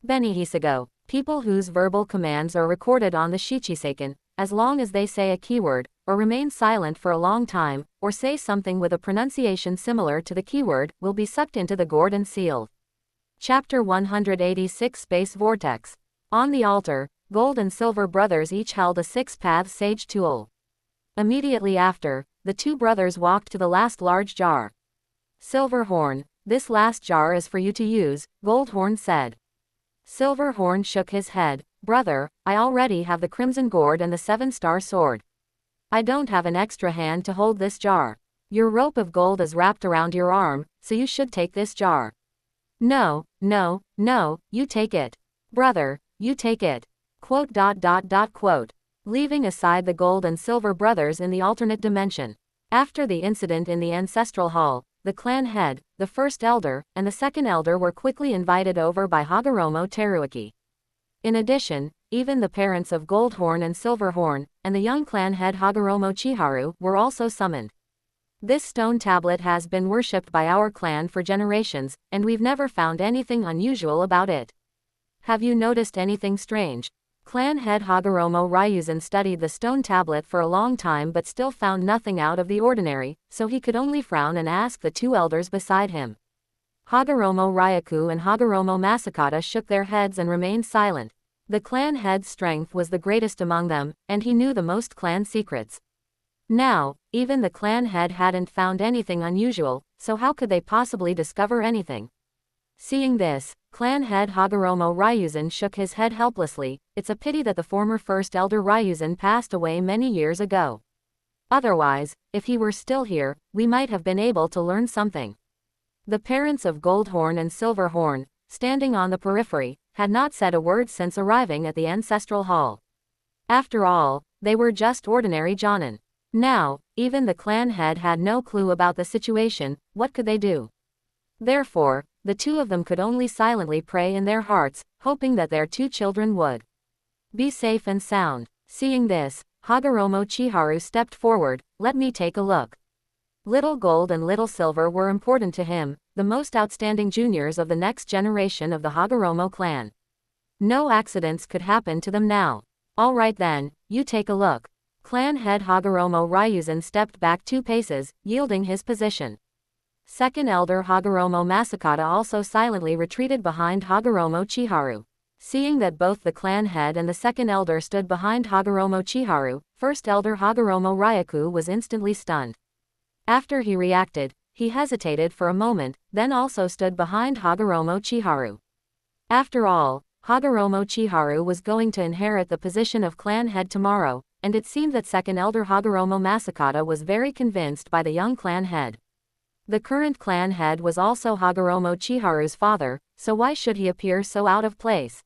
Benihisago. People whose verbal commands are recorded on the Shichiseiken, as long as they say a keyword, or remain silent for a long time, or say something with a pronunciation similar to the keyword, will be sucked into the gourd and sealed. Chapter 186 Space Vortex. On the altar, Gold and Silver brothers each held a 6-path sage tool. Immediately after, the two brothers walked to the last large jar. Silverhorn. This last jar is for you to use, Goldhorn said. Silverhorn shook his head. Brother, I already have the crimson gourd and the 7-star sword. I don't have an extra hand to hold this jar. Your rope of gold is wrapped around your arm, so you should take this jar. No, you take it. Brother, you take it. Quote. Leaving aside the Gold and Silver brothers in the alternate dimension. After the incident in the ancestral hall, the clan head, the first elder, and the second elder were quickly invited over by Hagoromo Teruaki. In addition, even the parents of Goldhorn and Silverhorn, and the young clan head Hagoromo Chiharu, were also summoned. This stone tablet has been worshipped by our clan for generations, and we've never found anything unusual about it. Have you noticed anything strange? Clan head Hagoromo Ryuzen studied the stone tablet for a long time but still found nothing out of the ordinary, so he could only frown and ask the two elders beside him. Hagoromo Ryaku and Hagoromo Masakata shook their heads and remained silent. The clan head's strength was the greatest among them, and he knew the most clan secrets. Now, even the clan head hadn't found anything unusual, so how could they possibly discover anything? Seeing this, clan head Hagoromo Ryuzen shook his head helplessly. It's a pity that the former first elder Ryuzen passed away many years ago. Otherwise, if he were still here, we might have been able to learn something. The parents of Goldhorn and Silverhorn, standing on the periphery, had not said a word since arriving at the ancestral hall. After all, they were just ordinary jonin. Now, even the clan head had no clue about the situation. What could they do? Therefore, the two of them could only silently pray in their hearts, hoping that their two children would be safe and sound. Seeing this, Hagoromo Chiharu stepped forward. Let me take a look. Little Gold and Little Silver were important to him, the most outstanding juniors of the next generation of the Hagoromo clan. No accidents could happen to them now. All right then, you take a look. Clan head Hagoromo Ryuzen stepped back 2 paces, yielding his position. Second elder Hagoromo Masakata also silently retreated behind Hagoromo Chiharu. Seeing that both the clan head and the second elder stood behind Hagoromo Chiharu, first elder Hagoromo Ryaku was instantly stunned. After he reacted, he hesitated for a moment, then also stood behind Hagoromo Chiharu. After all, Hagoromo Chiharu was going to inherit the position of clan head tomorrow, and it seemed that second elder Hagoromo Masakata was very convinced by the young clan head. The current clan head was also Hagoromo Chiharu's father, so why should he appear so out of place?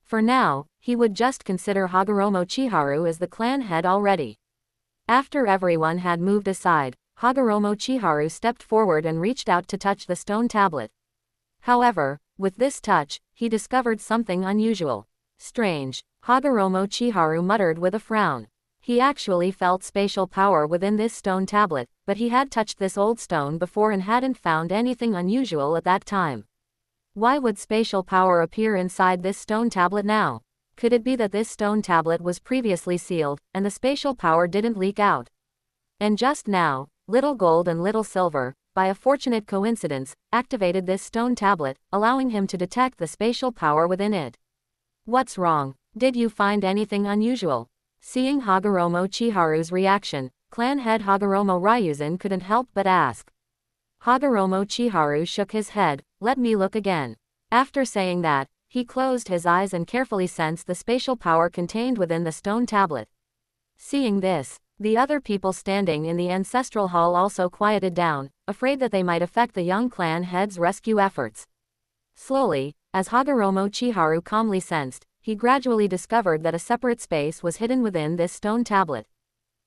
For now, he would just consider Hagoromo Chiharu as the clan head already. After everyone had moved aside, Hagoromo Chiharu stepped forward and reached out to touch the stone tablet. However, with this touch, he discovered something unusual. Strange. Hagoromo Chiharu muttered with a frown. He actually felt spatial power within this stone tablet, but he had touched this old stone before and hadn't found anything unusual at that time. Why would spatial power appear inside this stone tablet now? Could it be that this stone tablet was previously sealed, and the spatial power didn't leak out? And just now, Little Gold and Little Silver, by a fortunate coincidence, activated this stone tablet, allowing him to detect the spatial power within it. What's wrong? Did you find anything unusual? Seeing Hagoromo Chiharu's reaction, clan head Hagoromo Ryuzen couldn't help but ask. Hagoromo Chiharu shook his head. Let me look again. After saying that, he closed his eyes and carefully sensed the spatial power contained within the stone tablet. Seeing this, the other people standing in the ancestral hall also quieted down, afraid that they might affect the young clan head's rescue efforts. Slowly, as Hagoromo Chiharu calmly sensed, he gradually discovered that a separate space was hidden within this stone tablet.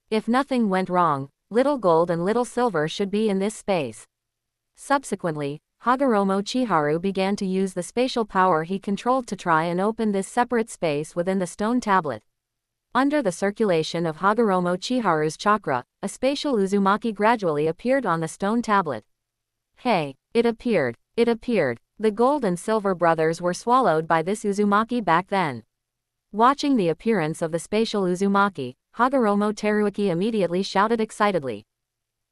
If nothing went wrong, Little Gold and Little Silver should be in this space. Subsequently, Hagoromo Chiharu began to use the spatial power he controlled to try and open this separate space within the stone tablet. Under the circulation of Hagoromo Chiharu's chakra, a spatial Uzumaki gradually appeared on the stone tablet. Hey, it appeared. It appeared. The Gold and Silver brothers were swallowed by this Uzumaki back then. Watching the appearance of the spatial Uzumaki, Hagoromo Teruaki immediately shouted excitedly.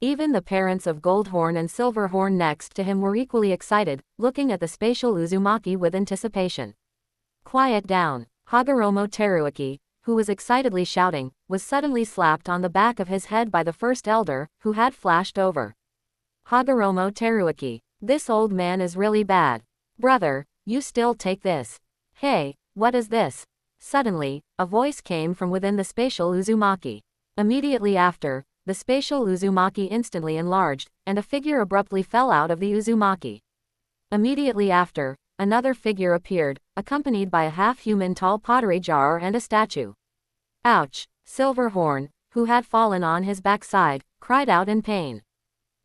Even the parents of Goldhorn and Silverhorn next to him were equally excited, looking at the spatial Uzumaki with anticipation. Quiet down. Hagoromo Teruaki, who was excitedly shouting, was suddenly slapped on the back of his head by the first elder, who had flashed over. Hagoromo Teruaki. This old man is really bad. Brother, you still take this. Hey, what is this? Suddenly, a voice came from within the spatial Uzumaki. Immediately after, the spatial Uzumaki instantly enlarged, and a figure abruptly fell out of the Uzumaki. Immediately after, another figure appeared, accompanied by a half-human tall pottery jar and a statue. Ouch! Silverhorn, who had fallen on his backside, cried out in pain.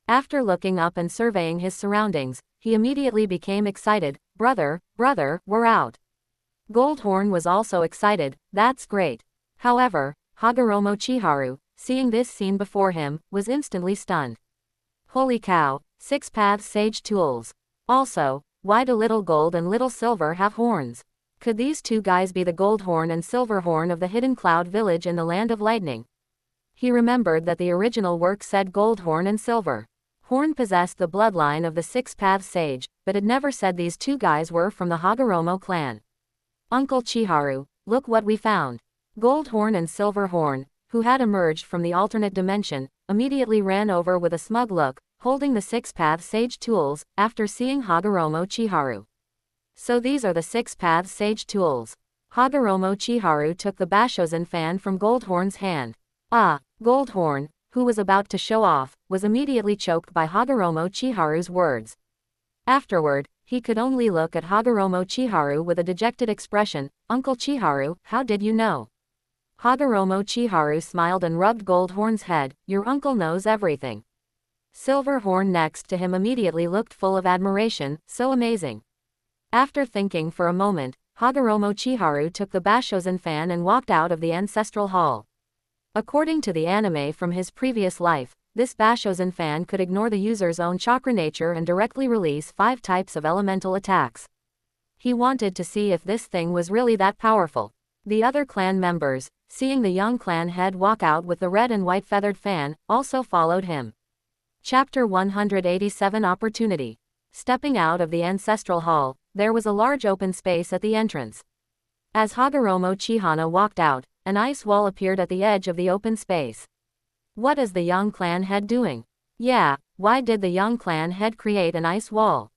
After looking up and surveying his surroundings, he immediately became excited. Brother, we're out. Goldhorn was also excited. That's great. However, Hagoromo Chiharu, seeing this scene before him, was instantly stunned. Holy cow, 6 paths sage tools. Also, why do Little Gold and Little Silver have horns? Could these two guys be the Goldhorn and Silverhorn of the Hidden Cloud Village in the Land of Lightning? He remembered that the original work said Goldhorn and Silver. Horn possessed the bloodline of the 6 paths sage, but it never said these two guys were from the Hagoromo clan. Uncle Chiharu, look what we found. Goldhorn and Silverhorn, who had emerged from the alternate dimension, immediately ran over with a smug look, holding the 6 paths sage tools, after seeing Hagoromo Chiharu. So these are the 6 paths sage tools. Hagoromo Chiharu took the Bashozen fan from Goldhorn's hand. Goldhorn, who was about to show off, was immediately choked by Hagoromo Chiharu's words. Afterward, he could only look at Hagoromo Chiharu with a dejected expression. Uncle Chiharu, how did you know? Hagoromo Chiharu smiled and rubbed Goldhorn's head. Your uncle knows everything. Silverhorn next to him immediately looked full of admiration. So amazing. After thinking for a moment, Hagoromo Chiharu took the Bashozen fan and walked out of the ancestral hall. According to the anime from his previous life, this Bashozen fan could ignore the user's own chakra nature and directly release 5 types of elemental attacks. He wanted to see if this thing was really that powerful. The other clan members, seeing the young clan head walk out with the red and white feathered fan, also followed him. Chapter 187 Opportunity. Stepping out of the ancestral hall, there was a large open space at the entrance. As Hagoromo Chihana walked out, an ice wall appeared at the edge of the open space. What is the young clan head doing? Yeah, why did the young clan head create an ice wall?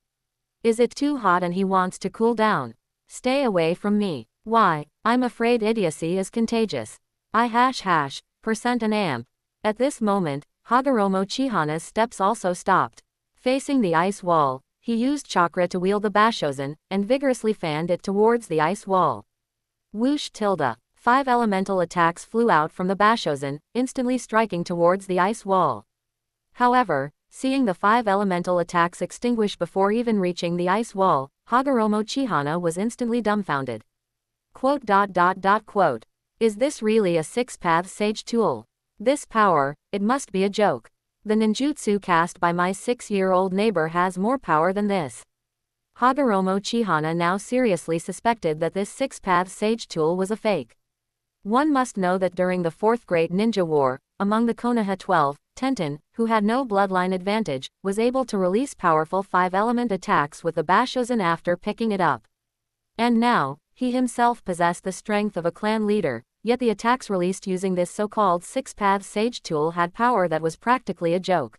Is it too hot and he wants to cool down? Stay away from me. Why, I'm afraid idiocy is contagious. I % an amp. At this moment, Hagoromo Chihana's steps also stopped. Facing the ice wall, he used chakra to wield the Bashozen, and vigorously fanned it towards the ice wall. Whoosh tilde. 5 elemental attacks flew out from the Bashozen, instantly striking towards the ice wall. However, seeing the 5 elemental attacks extinguish before even reaching the ice wall, Hagoromo Chihana was instantly dumbfounded. Quote. Is this really a six-path sage tool? This power, it must be a joke. The ninjutsu cast by my 6-year-old neighbor has more power than this. Hagoromo Chihana now seriously suspected that this six-path sage tool was a fake. One must know that during the Fourth Great Ninja War, among the Konoha 12, Tenten, who had no bloodline advantage, was able to release powerful 5-element attacks with the Bashozen after picking it up. And now, he himself possessed the strength of a clan leader, yet the attacks released using this so-called six-path sage tool had power that was practically a joke.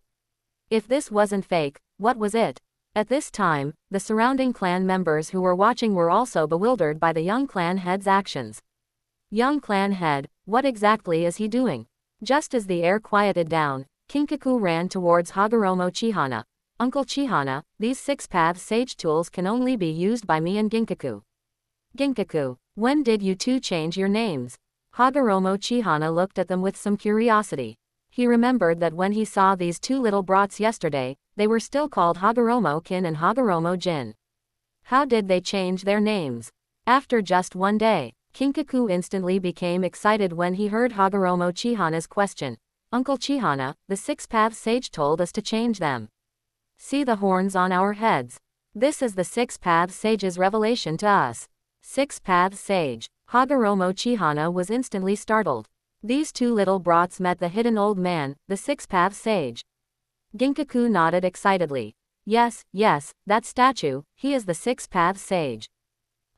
If this wasn't fake, what was it? At this time, the surrounding clan members who were watching were also bewildered by the young clan head's actions. Young clan head, what exactly is he doing? Just as the air quieted down, Kinkaku ran towards Hagoromo Chihana. Uncle Chihana, these six-path sage tools can only be used by me and Ginkaku. Ginkaku, when did you two change your names? Hagoromo Chihana looked at them with some curiosity. He remembered that when he saw these two little brats yesterday, they were still called Hagoromo-kin and Hagoromo-jin. How did they change their names? After just one day, Kinkaku instantly became excited when he heard Hagoromo Chihana's question. Uncle Chihana, the six-path sage told us to change them. See the horns on our heads. This is the six-path sage's revelation to us. Six-path sage. Hagoromo Chihana was instantly startled. These two little brats met the hidden old man, the six-path sage. Ginkaku nodded excitedly. Yes, that statue, he is the six-path sage.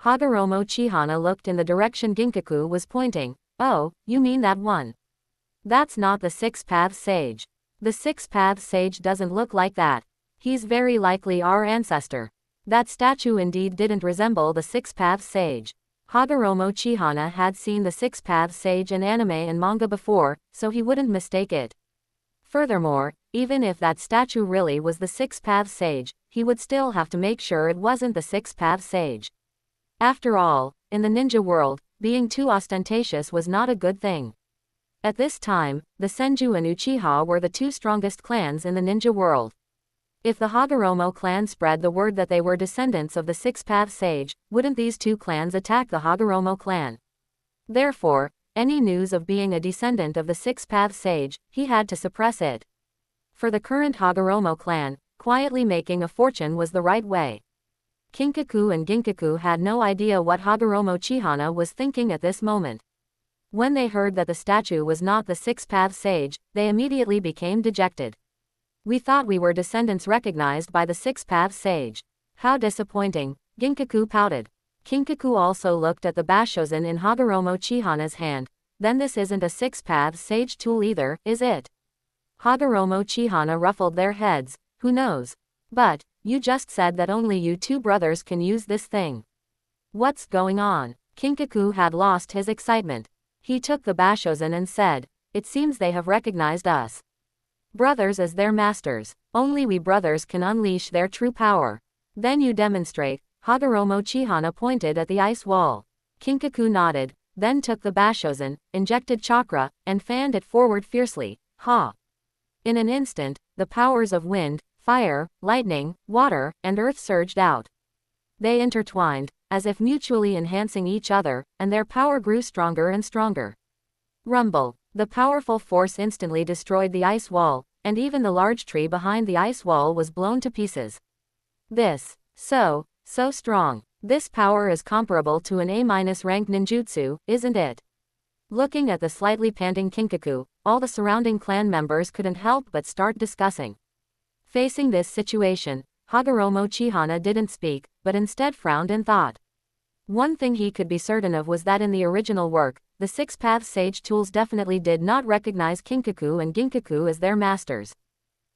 Hagoromo Chihana looked in the direction Ginkaku was pointing. Oh, you mean that one? That's not the six-path sage. The six-path sage doesn't look like that. He's very likely our ancestor. That statue indeed didn't resemble the six-path sage. Hagoromo Chihana had seen the six-path sage in anime and manga before, so he wouldn't mistake it. Furthermore, even if that statue really was the six-path sage, he would still have to make sure it wasn't the six-path sage. After all, in the ninja world, being too ostentatious was not a good thing. At this time, the Senju and Uchiha were the two strongest clans in the ninja world. If the Hagoromo clan spread the word that they were descendants of the six-path sage, wouldn't these two clans attack the Hagoromo clan? Therefore, any news of being a descendant of the six-path sage, he had to suppress it. For the current Hagoromo clan, quietly making a fortune was the right way. Kinkaku and Ginkaku had no idea what Hagoromo Chihana was thinking at this moment. When they heard that the statue was not the six-path sage, they immediately became dejected. We thought we were descendants recognized by the six-path sage. How disappointing, Ginkaku pouted. Kinkaku also looked at the Bashozen in Hagoromo Chihana's hand. Then this isn't a six-path sage tool either, is it? Hagoromo Chihana ruffled their heads. Who knows? But, you just said that only you two brothers can use this thing. What's going on? Kinkaku had lost his excitement. He took the Bashozen and said, it seems they have recognized us. Brothers as their masters. Only we brothers can unleash their true power. Then you demonstrate. Hagoromo Chihana pointed at the ice wall. Kinkaku nodded, then took the Bashozen, injected chakra, and fanned it forward fiercely. Ha! In an instant, the powers of wind, fire, lightning, water, and earth surged out. They intertwined, as if mutually enhancing each other, and their power grew stronger and stronger. Rumble. The powerful force instantly destroyed the ice wall, and even the large tree behind the ice wall was blown to pieces. This. So strong. This power is comparable to an A-ranked ninjutsu, isn't it? Looking at the slightly panting Kinkaku, all the surrounding clan members couldn't help but start discussing. Facing this situation, Hagoromo Chihana didn't speak, but instead frowned in thought. One thing he could be certain of was that in the original work, the six-path sage tools definitely did not recognize Kinkaku and Ginkaku as their masters.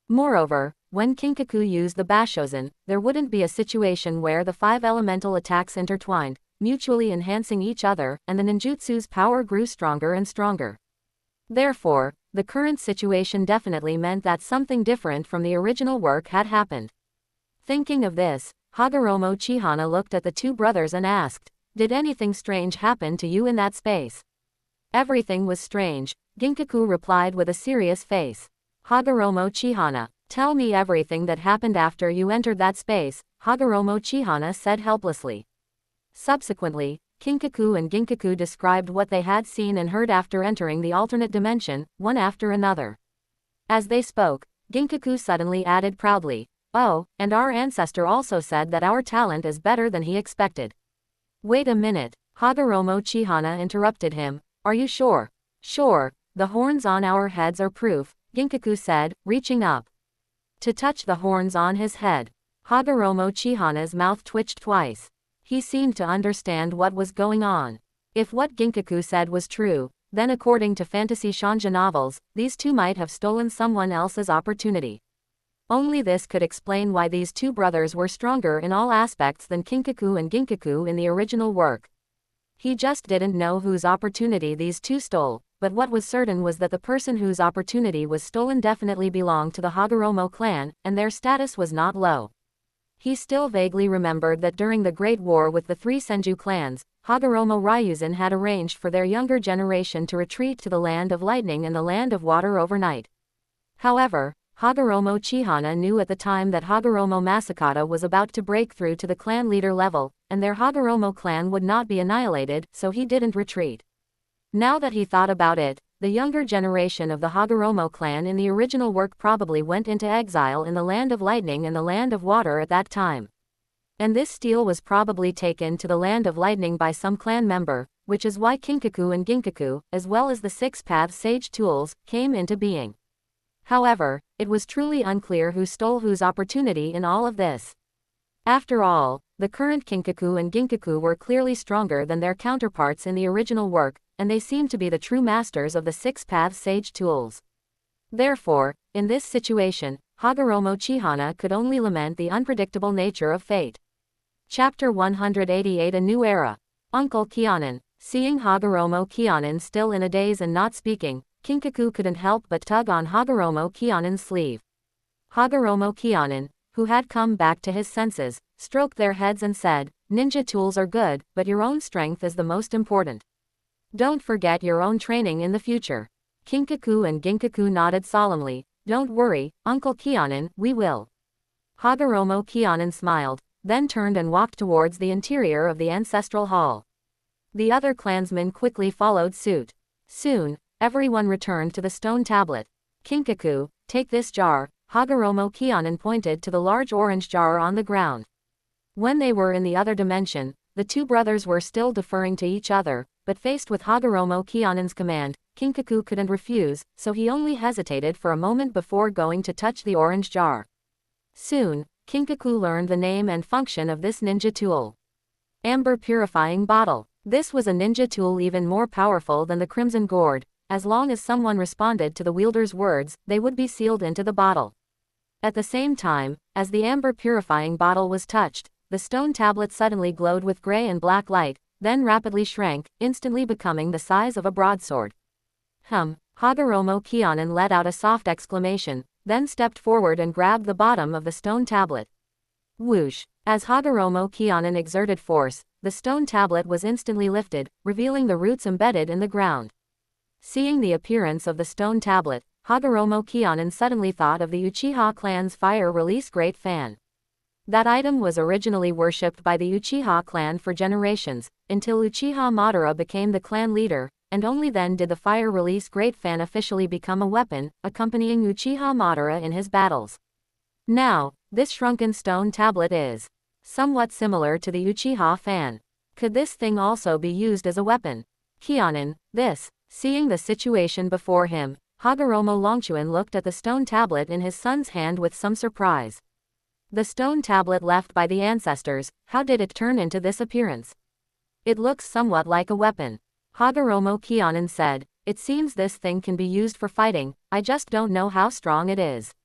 Moreover, when Kinkaku used the Bashozen, there wouldn't be a situation where the 5 elemental attacks intertwined, mutually enhancing each other, and the ninjutsu's power grew stronger and stronger. Therefore, the current situation definitely meant that something different from the original work had happened. Thinking of this, Hagoromo Chihana looked at the two brothers and asked, did anything strange happen to you in that space? Everything was strange, Ginkaku replied with a serious face. Hagoromo Chihana, tell me everything that happened after you entered that space, Hagoromo Chihana said helplessly. Subsequently, Kinkaku and Ginkaku described what they had seen and heard after entering the alternate dimension, one after another. As they spoke, Ginkaku suddenly added proudly, "Oh, and our ancestor also said that our talent is better than he expected." "Wait a minute," Hagoromo Chihana interrupted him. "Are you sure?" "Sure, the horns on our heads are proof," Ginkaku said, reaching up to touch the horns on his head. Hagoromo Chihana's mouth twitched twice. He seemed to understand what was going on. If what Ginkaku said was true, then according to fantasy shoujo novels, these two might have stolen someone else's opportunity. Only this could explain why these two brothers were stronger in all aspects than Kinkaku and Ginkaku in the original work. He just didn't know whose opportunity these two stole, but what was certain was that the person whose opportunity was stolen definitely belonged to the Hagoromo clan, and their status was not low. He still vaguely remembered that during the Great War with the three Senju clans, Hagoromo Ryuzen had arranged for their younger generation to retreat to the Land of Lightning and the Land of Water overnight. However, Hagoromo Chihana knew at the time that Hagoromo Masakata was about to break through to the clan leader level, and their Hagoromo clan would not be annihilated, so he didn't retreat. Now that he thought about it, the younger generation of the Hagoromo clan in the original work probably went into exile in the Land of Lightning and the Land of Water at that time. And this steel was probably taken to the Land of Lightning by some clan member, which is why Kinkaku and Ginkaku, as well as the six-path sage tools, came into being. However, it was truly unclear who stole whose opportunity in all of this. After all, the current Kinkaku and Ginkaku were clearly stronger than their counterparts in the original work, and they seemed to be the true masters of the six-path sage tools. Therefore, in this situation, Hagoromo Chihana could only lament the unpredictable nature of fate. Chapter 188 A New Era. Uncle Kyonin. Seeing Hagoromo Kyonin still in a daze and not speaking, Kinkaku couldn't help but tug on Hagoromo Kyonin's sleeve. Hagoromo Kyonin, who had come back to his senses, stroked their heads and said, "Ninja tools are good, but your own strength is the most important. Don't forget your own training in the future." Kinkaku and Ginkaku nodded solemnly. "Don't worry, Uncle Kyonin, we will." Hagoromo Kyonin smiled, then turned and walked towards the interior of the ancestral hall. The other clansmen quickly followed suit. Soon, everyone returned to the stone tablet. "Kinkaku, take this jar." Hagoromo Kyonin pointed to the large orange jar on the ground. When they were in the other dimension, the two brothers were still deferring to each other, but faced with Hagoromo Kyonin's command, Kinkaku couldn't refuse, so he only hesitated for a moment before going to touch the orange jar. Soon, Kinkaku learned the name and function of this ninja tool. Amber Purifying Bottle. This was a ninja tool even more powerful than the Crimson Gourd. As long as someone responded to the wielder's words, they would be sealed into the bottle. At the same time, as the amber purifying bottle was touched, the stone tablet suddenly glowed with gray and black light, then rapidly shrank, instantly becoming the size of a broadsword. Hagoromo Kyonin let out a soft exclamation, then stepped forward and grabbed the bottom of the stone tablet. Whoosh! As Hagoromo Kyonin exerted force, the stone tablet was instantly lifted, revealing the roots embedded in the ground. Seeing the appearance of the stone tablet, Hagoromo Kyonin suddenly thought of the Uchiha clan's fire release great fan. That item was originally worshipped by the Uchiha clan for generations, until Uchiha Madara became the clan leader, and only then did the fire release great fan officially become a weapon, accompanying Uchiha Madara in his battles. Now, this shrunken stone tablet is somewhat similar to the Uchiha fan. Could this thing also be used as a weapon? Kyonin, this. Seeing the situation before him, Hagoromo Longchuan looked at the stone tablet in his son's hand with some surprise. The stone tablet left by the ancestors, how did it turn into this appearance? It looks somewhat like a weapon. Hagoromo Kyonin said, "It seems this thing can be used for fighting, I just don't know how strong it is."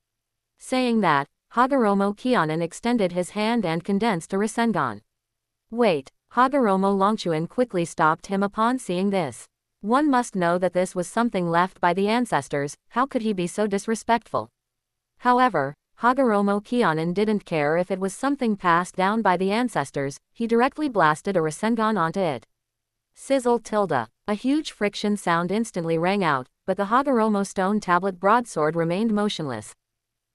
Saying that, Hagoromo Kyonin extended his hand and condensed a Rasengan. Wait, Hagoromo Longchuan quickly stopped him upon seeing this. One must know that this was something left by the ancestors, how could he be so disrespectful? However, Hagoromo Kyonin didn't care if it was something passed down by the ancestors, he directly blasted a Rasengan onto it. Sizzle tilde. A huge friction sound instantly rang out, but the Hagoromo stone tablet broadsword remained motionless.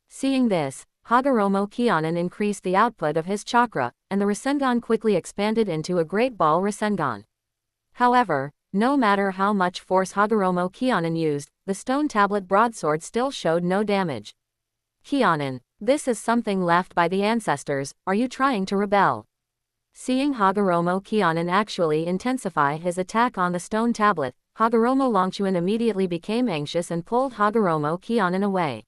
Seeing this, Hagoromo Kyonin increased the output of his chakra, and the Rasengan quickly expanded into a great ball Rasengan. However, no matter how much force Hagoromo Kyonin used, the stone tablet broadsword still showed no damage. Kyonin, this is something left by the ancestors, are you trying to rebel? Seeing Hagoromo Kyonin actually intensify his attack on the stone tablet, Hagoromo Longchuan immediately became anxious and pulled Hagoromo Kyonin away.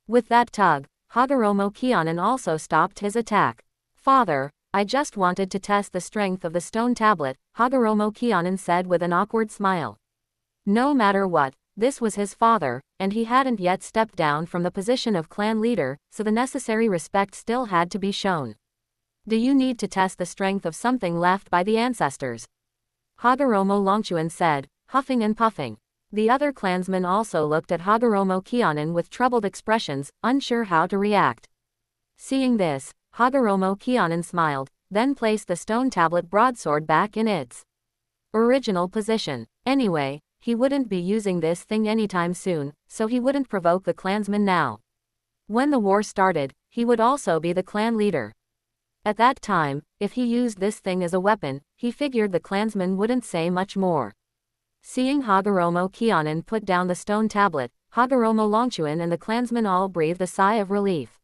With that tug, Hagoromo Kyonin also stopped his attack. Father, I just wanted to test the strength of the stone tablet, Hagoromo Kyonin said with an awkward smile. No matter what, this was his father, and he hadn't yet stepped down from the position of clan leader, so the necessary respect still had to be shown. Do you need to test the strength of something left by the ancestors? Hagoromo Longchuan said, huffing and puffing. The other clansmen also looked at Hagoromo Kyonin with troubled expressions, unsure how to react. Seeing this, Hagoromo Kyonin smiled, then placed the stone tablet broadsword back in its original position. Anyway, he wouldn't be using this thing anytime soon, so he wouldn't provoke the clansmen now. When the war started, he would also be the clan leader. At that time, if he used this thing as a weapon, he figured the clansmen wouldn't say much more. Seeing Hagoromo Kyonin put down the stone tablet, Hagoromo Longchuan and the clansmen all breathed a sigh of relief.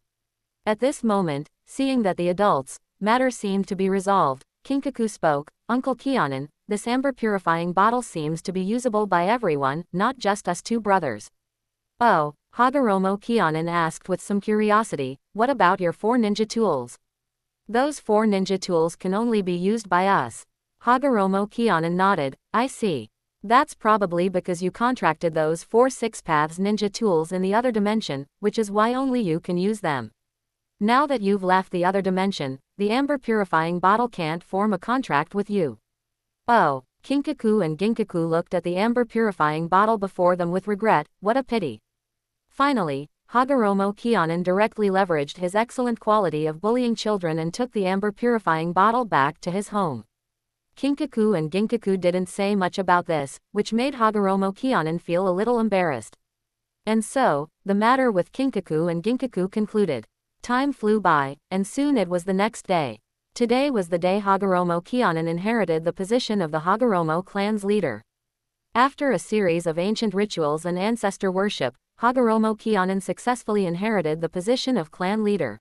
At this moment, seeing that the adults' matter seemed to be resolved, Kinkaku spoke, Uncle Kyonin, this amber purifying bottle seems to be usable by everyone, not just us two brothers. Oh, Hagoromo Kyonin asked with some curiosity, what about your 4 ninja tools? Those 4 ninja tools can only be used by us. Hagoromo Kyonin nodded, I see. That's probably because you contracted those 4 Six Paths ninja tools in the other dimension, which is why only you can use them. Now that you've left the other dimension, the amber purifying bottle can't form a contract with you. Oh, Kinkaku and Ginkaku looked at the amber purifying bottle before them with regret, what a pity. Finally, Hagoromo Kyonin directly leveraged his excellent quality of bullying children and took the amber purifying bottle back to his home. Kinkaku and Ginkaku didn't say much about this, which made Hagoromo Kyonin feel a little embarrassed. And so, the matter with Kinkaku and Ginkaku concluded. Time flew by, and soon it was the next day. Today was the day Hagoromo Kyonin inherited the position of the Hagoromo clan's leader. After a series of ancient rituals and ancestor worship, Hagoromo Kyonin successfully inherited the position of clan leader.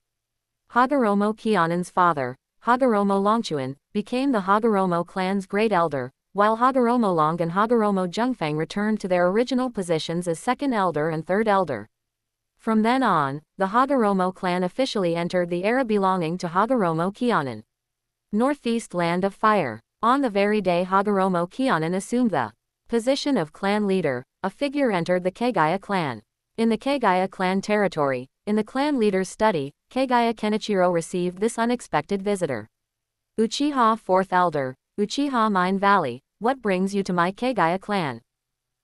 Hagoromo Kyonin's father, Hagoromo Longchuan, became the Hagoromo clan's great elder, while Hagoromo Long and Hagoromo Jungfang returned to their original positions as second elder and third elder. From then on, the Hagoromo clan officially entered the era belonging to Hagoromo Kyonin. Northeast Land of Fire. On the very day Hagoromo Kyonin assumed the position of clan leader, a figure entered the Kagaya clan. In the Kagaya clan territory, in the clan leader's study, Kagaya Kenichiro received this unexpected visitor. Uchiha 4th Elder, Uchiha Mine Valley, what brings you to my Kagaya clan?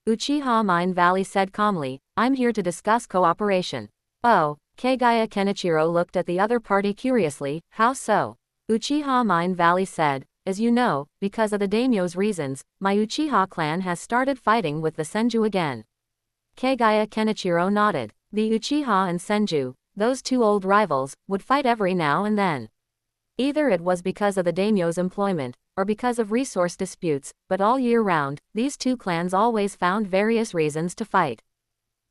Uchiha Mine Valley said calmly, I'm here to discuss cooperation. Oh, Kagaya Kenichiro looked at the other party curiously, how so? Uchiha Mine Valley said, as you know, because of the daimyo's reasons, my Uchiha clan has started fighting with the Senju again. Kagaya Kenichiro nodded. The Uchiha and Senju, those two old rivals, would fight every now and then. Either it was because of the daimyo's employment, or because of resource disputes, but all year round, these two clans always found various reasons to fight.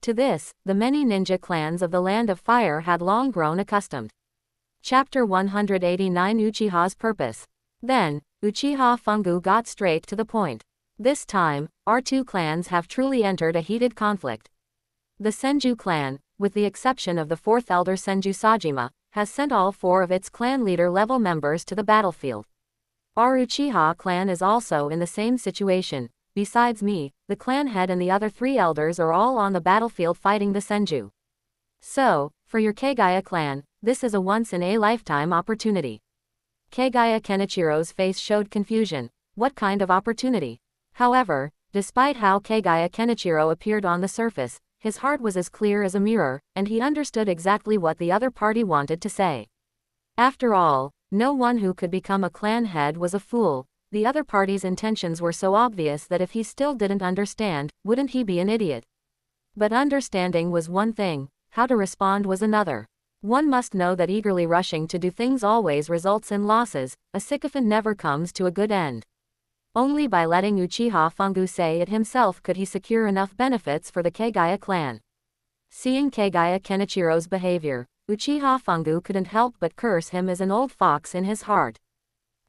To this, the many ninja clans of the Land of Fire had long grown accustomed. Chapter 189 Uchiha's Purpose. Then, Uchiha Fungu got straight to the point. This time, our two clans have truly entered a heated conflict. The Senju clan, with the exception of the 4th elder Senju Sajima, has sent all 4 of its clan leader-level members to the battlefield. Our Uchiha clan is also in the same situation. Besides me, the clan head and the other 3 elders are all on the battlefield fighting the Senju. So, for your Kagaya clan, this is a once-in-a-lifetime opportunity. Kagaya Kenichiro's face showed confusion. What kind of opportunity? However, despite how Kagaya Kenichiro appeared on the surface, his heart was as clear as a mirror, and he understood exactly what the other party wanted to say. After all, no one who could become a clan head was a fool. The other party's intentions were so obvious that if he still didn't understand, wouldn't he be an idiot? But understanding was one thing, how to respond was another. One must know that eagerly rushing to do things always results in losses, a sycophant never comes to a good end. Only by letting Uchiha Fungu say it himself could he secure enough benefits for the Kagaya clan. Seeing Kagaya Kenichiro's behavior, Uchiha Fungu couldn't help but curse him as an old fox in his heart.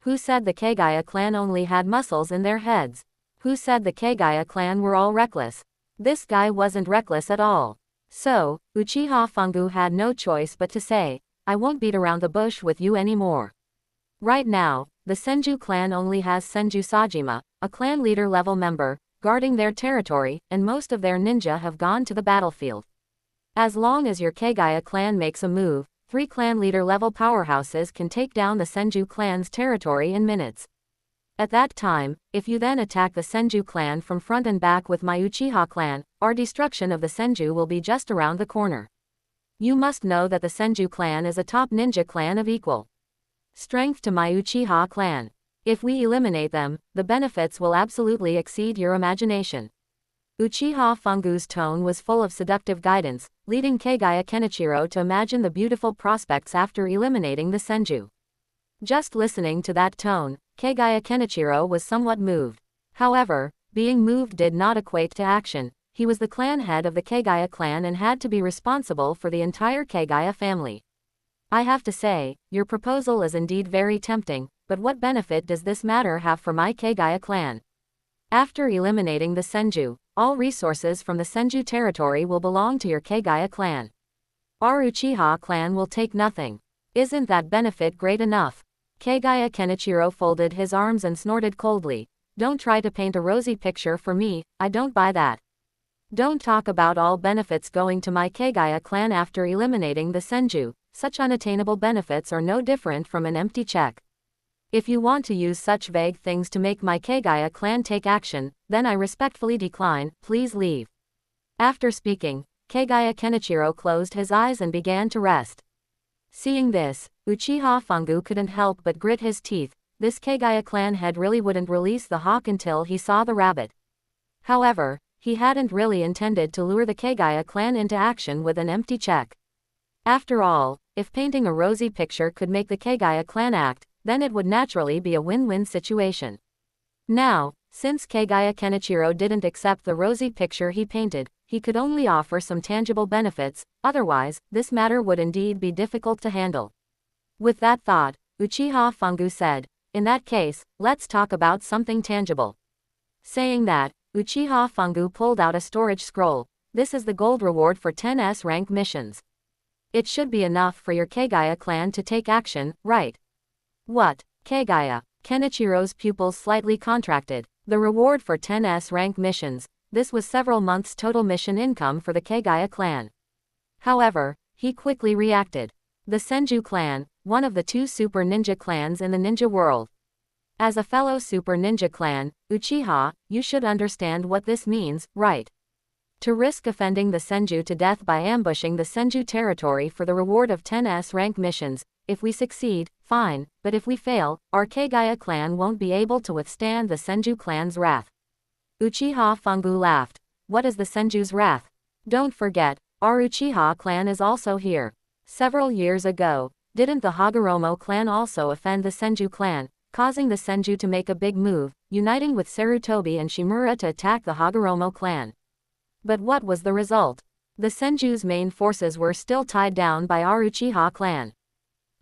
Who said the Kagaya clan only had muscles in their heads? Who said the Kagaya clan were all reckless? This guy wasn't reckless at all. So, Uchiha Fungu had no choice but to say, I won't beat around the bush with you anymore. Right now, the Senju clan only has Senju Sajima, a clan leader level member, guarding their territory, and most of their ninja have gone to the battlefield. As long as your Kagaya clan makes a move, 3 clan leader level powerhouses can take down the Senju clan's territory in minutes. At that time, if you then attack the Senju clan from front and back with my Uchiha clan, our destruction of the Senju will be just around the corner. You must know that the Senju clan is a top ninja clan of equal strength to my Uchiha clan. If we eliminate them, the benefits will absolutely exceed your imagination. Uchiha Fungu's tone was full of seductive guidance, leading Kagaya Kenichiro to imagine the beautiful prospects after eliminating the Senju. Just listening to that tone, Kagaya Kenichiro was somewhat moved. However, being moved did not equate to action. He was the clan head of the Kagaya clan and had to be responsible for the entire Kagaya family. I have to say, your proposal is indeed very tempting, but what benefit does this matter have for my Kagaya clan? After eliminating the Senju, all resources from the Senju territory will belong to your Kagaya clan. Our Uchiha clan will take nothing. Isn't that benefit great enough? Kagaya Kenichiro folded his arms and snorted coldly. Don't try to paint a rosy picture for me, I don't buy that. Don't talk about all benefits going to my Kagaya clan after eliminating the Senju. Such unattainable benefits are no different from an empty check. If you want to use such vague things to make my Kagaya clan take action, then I respectfully decline, please leave. After speaking, Kagaya Kenichiro closed his eyes and began to rest. Seeing this, Uchiha Fungu couldn't help but grit his teeth. This Kagaya clan head really wouldn't release the hawk until he saw the rabbit. However, he hadn't really intended to lure the Kagaya clan into action with an empty check. After all, if painting a rosy picture could make the Kagaya clan act, then it would naturally be a win-win situation. Now, since Kagaya Kenichiro didn't accept the rosy picture he painted, he could only offer some tangible benefits, otherwise, this matter would indeed be difficult to handle. With that thought, Uchiha Fungu said, in that case, let's talk about something tangible. Saying that, Uchiha Fungu pulled out a storage scroll. This is the gold reward for 10S rank missions. It should be enough for your Kagaya clan to take action, right? What? Kagaya? Kenichiro's pupils slightly contracted. The reward for 10S rank missions. This was several months' total mission income for the Kagaya clan. However, he quickly reacted. The Senju clan, one of the 2 super ninja clans in the ninja world. As a fellow super ninja clan, Uchiha, you should understand what this means, right? To risk offending the Senju to death by ambushing the Senju territory for the reward of 10S rank missions. If we succeed, fine, but if we fail, our Kagaya clan won't be able to withstand the Senju clan's wrath. Uchiha Fungu laughed. What is the Senju's wrath? Don't forget, our Uchiha clan is also here. Several years ago, didn't the Hagoromo clan also offend the Senju clan, causing the Senju to make a big move, uniting with Sarutobi and Shimura to attack the Hagoromo clan? But what was the result? The Senju's main forces were still tied down by our Uchiha clan.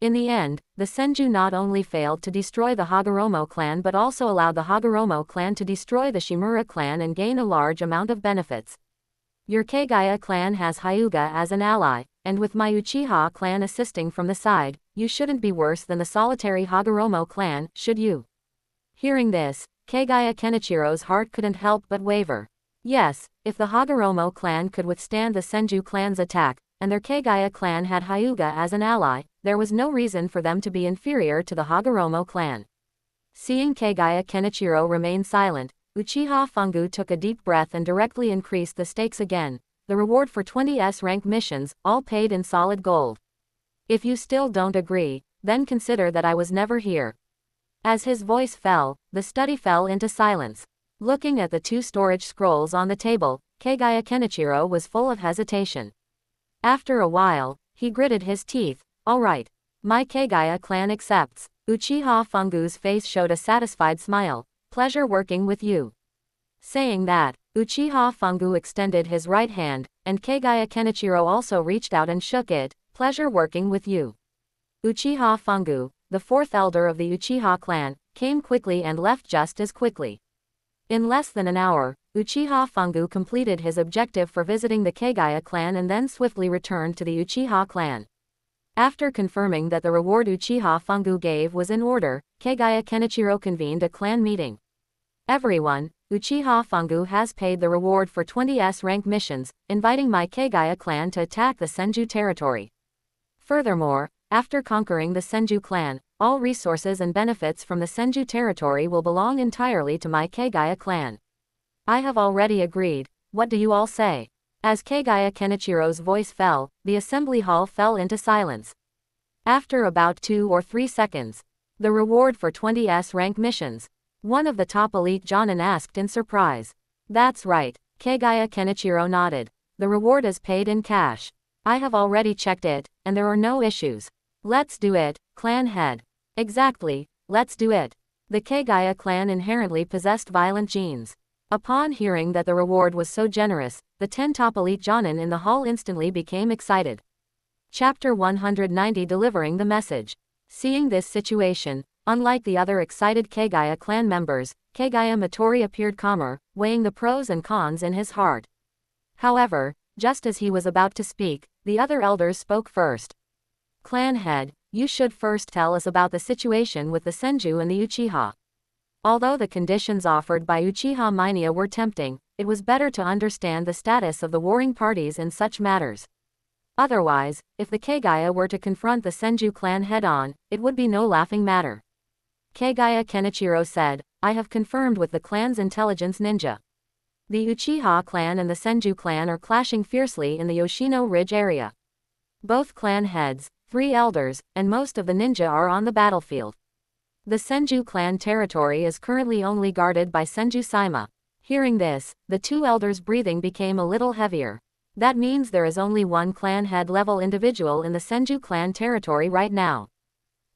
In the end, the Senju not only failed to destroy the Hagoromo clan but also allowed the Hagoromo clan to destroy the Shimura clan and gain a large amount of benefits. Your Kagaya clan has Hyuga as an ally, and with my Uchiha clan assisting from the side, you shouldn't be worse than the solitary Hagoromo clan, should you? Hearing this, Kagaya Kenichiro's heart couldn't help but waver. Yes, if the Hagoromo clan could withstand the Senju clan's attack, and their Kagaya clan had Hyuga as an ally, there was no reason for them to be inferior to the Hagoromo clan. Seeing Kagaya Kenichiro remain silent, Uchiha Fungu took a deep breath and directly increased the stakes again. The reward for 20S rank missions, all paid in solid gold. If you still don't agree, then consider that I was never here. As his voice fell, the study fell into silence. Looking at the 2 storage scrolls on the table, Kagaya Kenichiro was full of hesitation. After a while, he gritted his teeth. All right. My Kagaya clan accepts. Uchiha Fungu's face showed a satisfied smile. pleasure working with you. Saying that, Uchiha Fungu extended his right hand, and Kagaya Kenichiro also reached out and shook it, pleasure working with you. Uchiha Fungu, the fourth elder of the Uchiha clan, came quickly and left just as quickly. In less than an hour, Uchiha Fungu completed his objective for visiting the Kagaya clan and then swiftly returned to the Uchiha clan. After confirming that the reward Uchiha Fungu gave was in order, Kagaya Kenichiro convened a clan meeting. Everyone, Uchiha Fungu has paid the reward for 20s rank missions, inviting my Kagaya clan to attack the Senju territory. Furthermore, after conquering the Senju clan, all resources and benefits from the Senju territory will belong entirely to my Kagaya clan. I have already agreed, what do you all say? As Kagaya Kenichiro's voice fell, the assembly hall fell into silence. After about 2 or 3 seconds, the reward for 20s rank missions, one of the top elite Jonin asked in surprise. That's right, Kagaya Kenichiro nodded. The reward is paid in cash. I have already checked it, and there are no issues. Let's do it, clan head. Exactly, let's do it. The Kagaya clan inherently possessed violent genes. Upon hearing that the reward was so generous, the 10 top elite Jonin in the hall instantly became excited. Chapter 190 Delivering the Message. Seeing this situation, unlike the other excited Kagaya clan members, Kagaya Matori appeared calmer, weighing the pros and cons in his heart. However, just as he was about to speak, the other elders spoke first. Clan head, you should first tell us about the situation with the Senju and the Uchiha. Although the conditions offered by Uchiha Minya were tempting, it was better to understand the status of the warring parties in such matters. Otherwise, if the Kagaya were to confront the Senju clan head-on, it would be no laughing matter. Kagaya Kenichiro said, I have confirmed with the clan's intelligence ninja. The Uchiha clan and the Senju clan are clashing fiercely in the Yoshino Ridge area. Both clan heads, 3 elders, and most of the ninja are on the battlefield. The Senju clan territory is currently only guarded by Senju Saima. Hearing this, the 2 elders' breathing became a little heavier. That means there is only one clan head level individual in the Senju clan territory right now.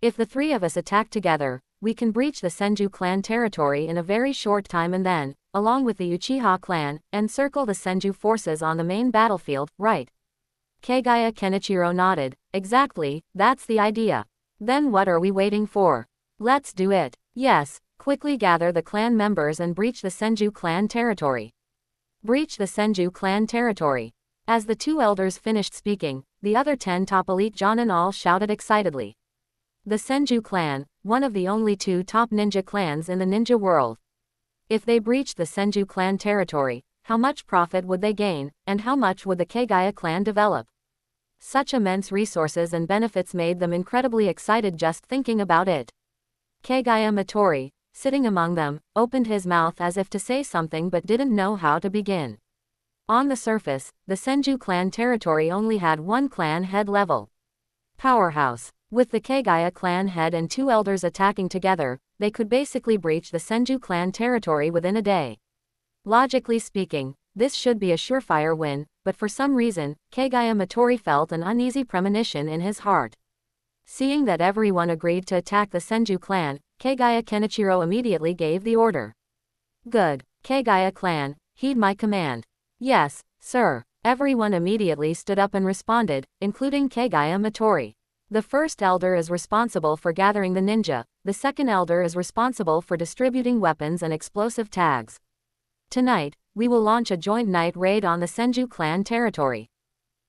If the 3 of us attack together, we can breach the Senju clan territory in a very short time and then, along with the Uchiha clan, encircle the Senju forces on the main battlefield, right? Kagaya Kenichiro nodded. Exactly, that's the idea. Then what are we waiting for? Let's do it. Yes, quickly gather the clan members and breach the Senju clan territory. Breach the Senju clan territory. As the 2 elders finished speaking, the other 10 top elite Jonin all shouted excitedly. The Senju clan, one of the only 2 top ninja clans in the ninja world. If they breached the Senju clan territory, how much profit would they gain, and how much would the Kagaya clan develop? Such immense resources and benefits made them incredibly excited just thinking about it. Kagaya Matori, sitting among them, opened his mouth as if to say something but didn't know how to begin. On the surface, the Senju clan territory only had 1 clan head level powerhouse. With the Kagaya clan head and 2 elders attacking together, they could basically breach the Senju clan territory within a day. Logically speaking, this should be a surefire win, but for some reason, Kagaya Matori felt an uneasy premonition in his heart. Seeing that everyone agreed to attack the Senju clan, Kagaya Kenichiro immediately gave the order. Good, Kagaya clan, heed my command. Yes, sir. Everyone immediately stood up and responded, including Kagaya Matori. The first elder is responsible for gathering the ninja, the second elder is responsible for distributing weapons and explosive tags. Tonight, we will launch a joint night raid on the Senju clan territory.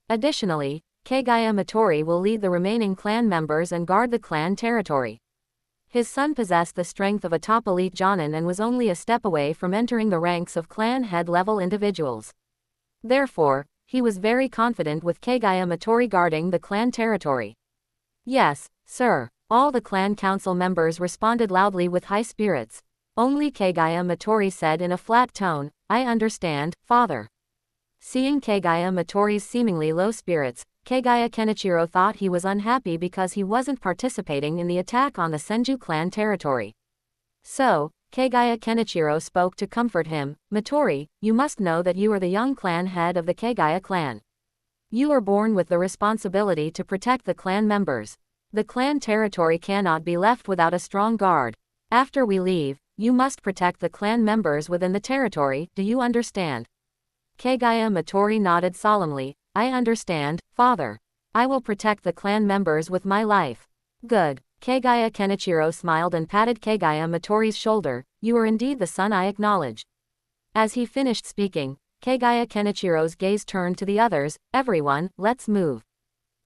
Additionally, Kagaya Matori will lead the remaining clan members and guard the clan territory. His son possessed the strength of a top elite Jonin and was only a step away from entering the ranks of clan head level individuals. Therefore, he was very confident with Kagaya Matori guarding the clan territory. Yes, sir. All the clan council members responded loudly with high spirits. Only Kagaya Matori said in a flat tone, I understand, father. Seeing Kagaya Matori's seemingly low spirits, Kagaya Kenichiro thought he was unhappy because he wasn't participating in the attack on the Senju clan territory. So, Kagaya Kenichiro spoke to comfort him. Matori, you must know that you are the young clan head of the Kagaya clan. You are born with the responsibility to protect the clan members. The clan territory cannot be left without a strong guard. After we leave, you must protect the clan members within the territory, do you understand? Kagaya Matori nodded solemnly. I understand, father. I will protect the clan members with my life. Good. Kagaya Kenichiro smiled and patted Kagaya Matori's shoulder. You are indeed the son I acknowledge. As he finished speaking, Kagaya Kenichiro's gaze turned to the others. Everyone, let's move.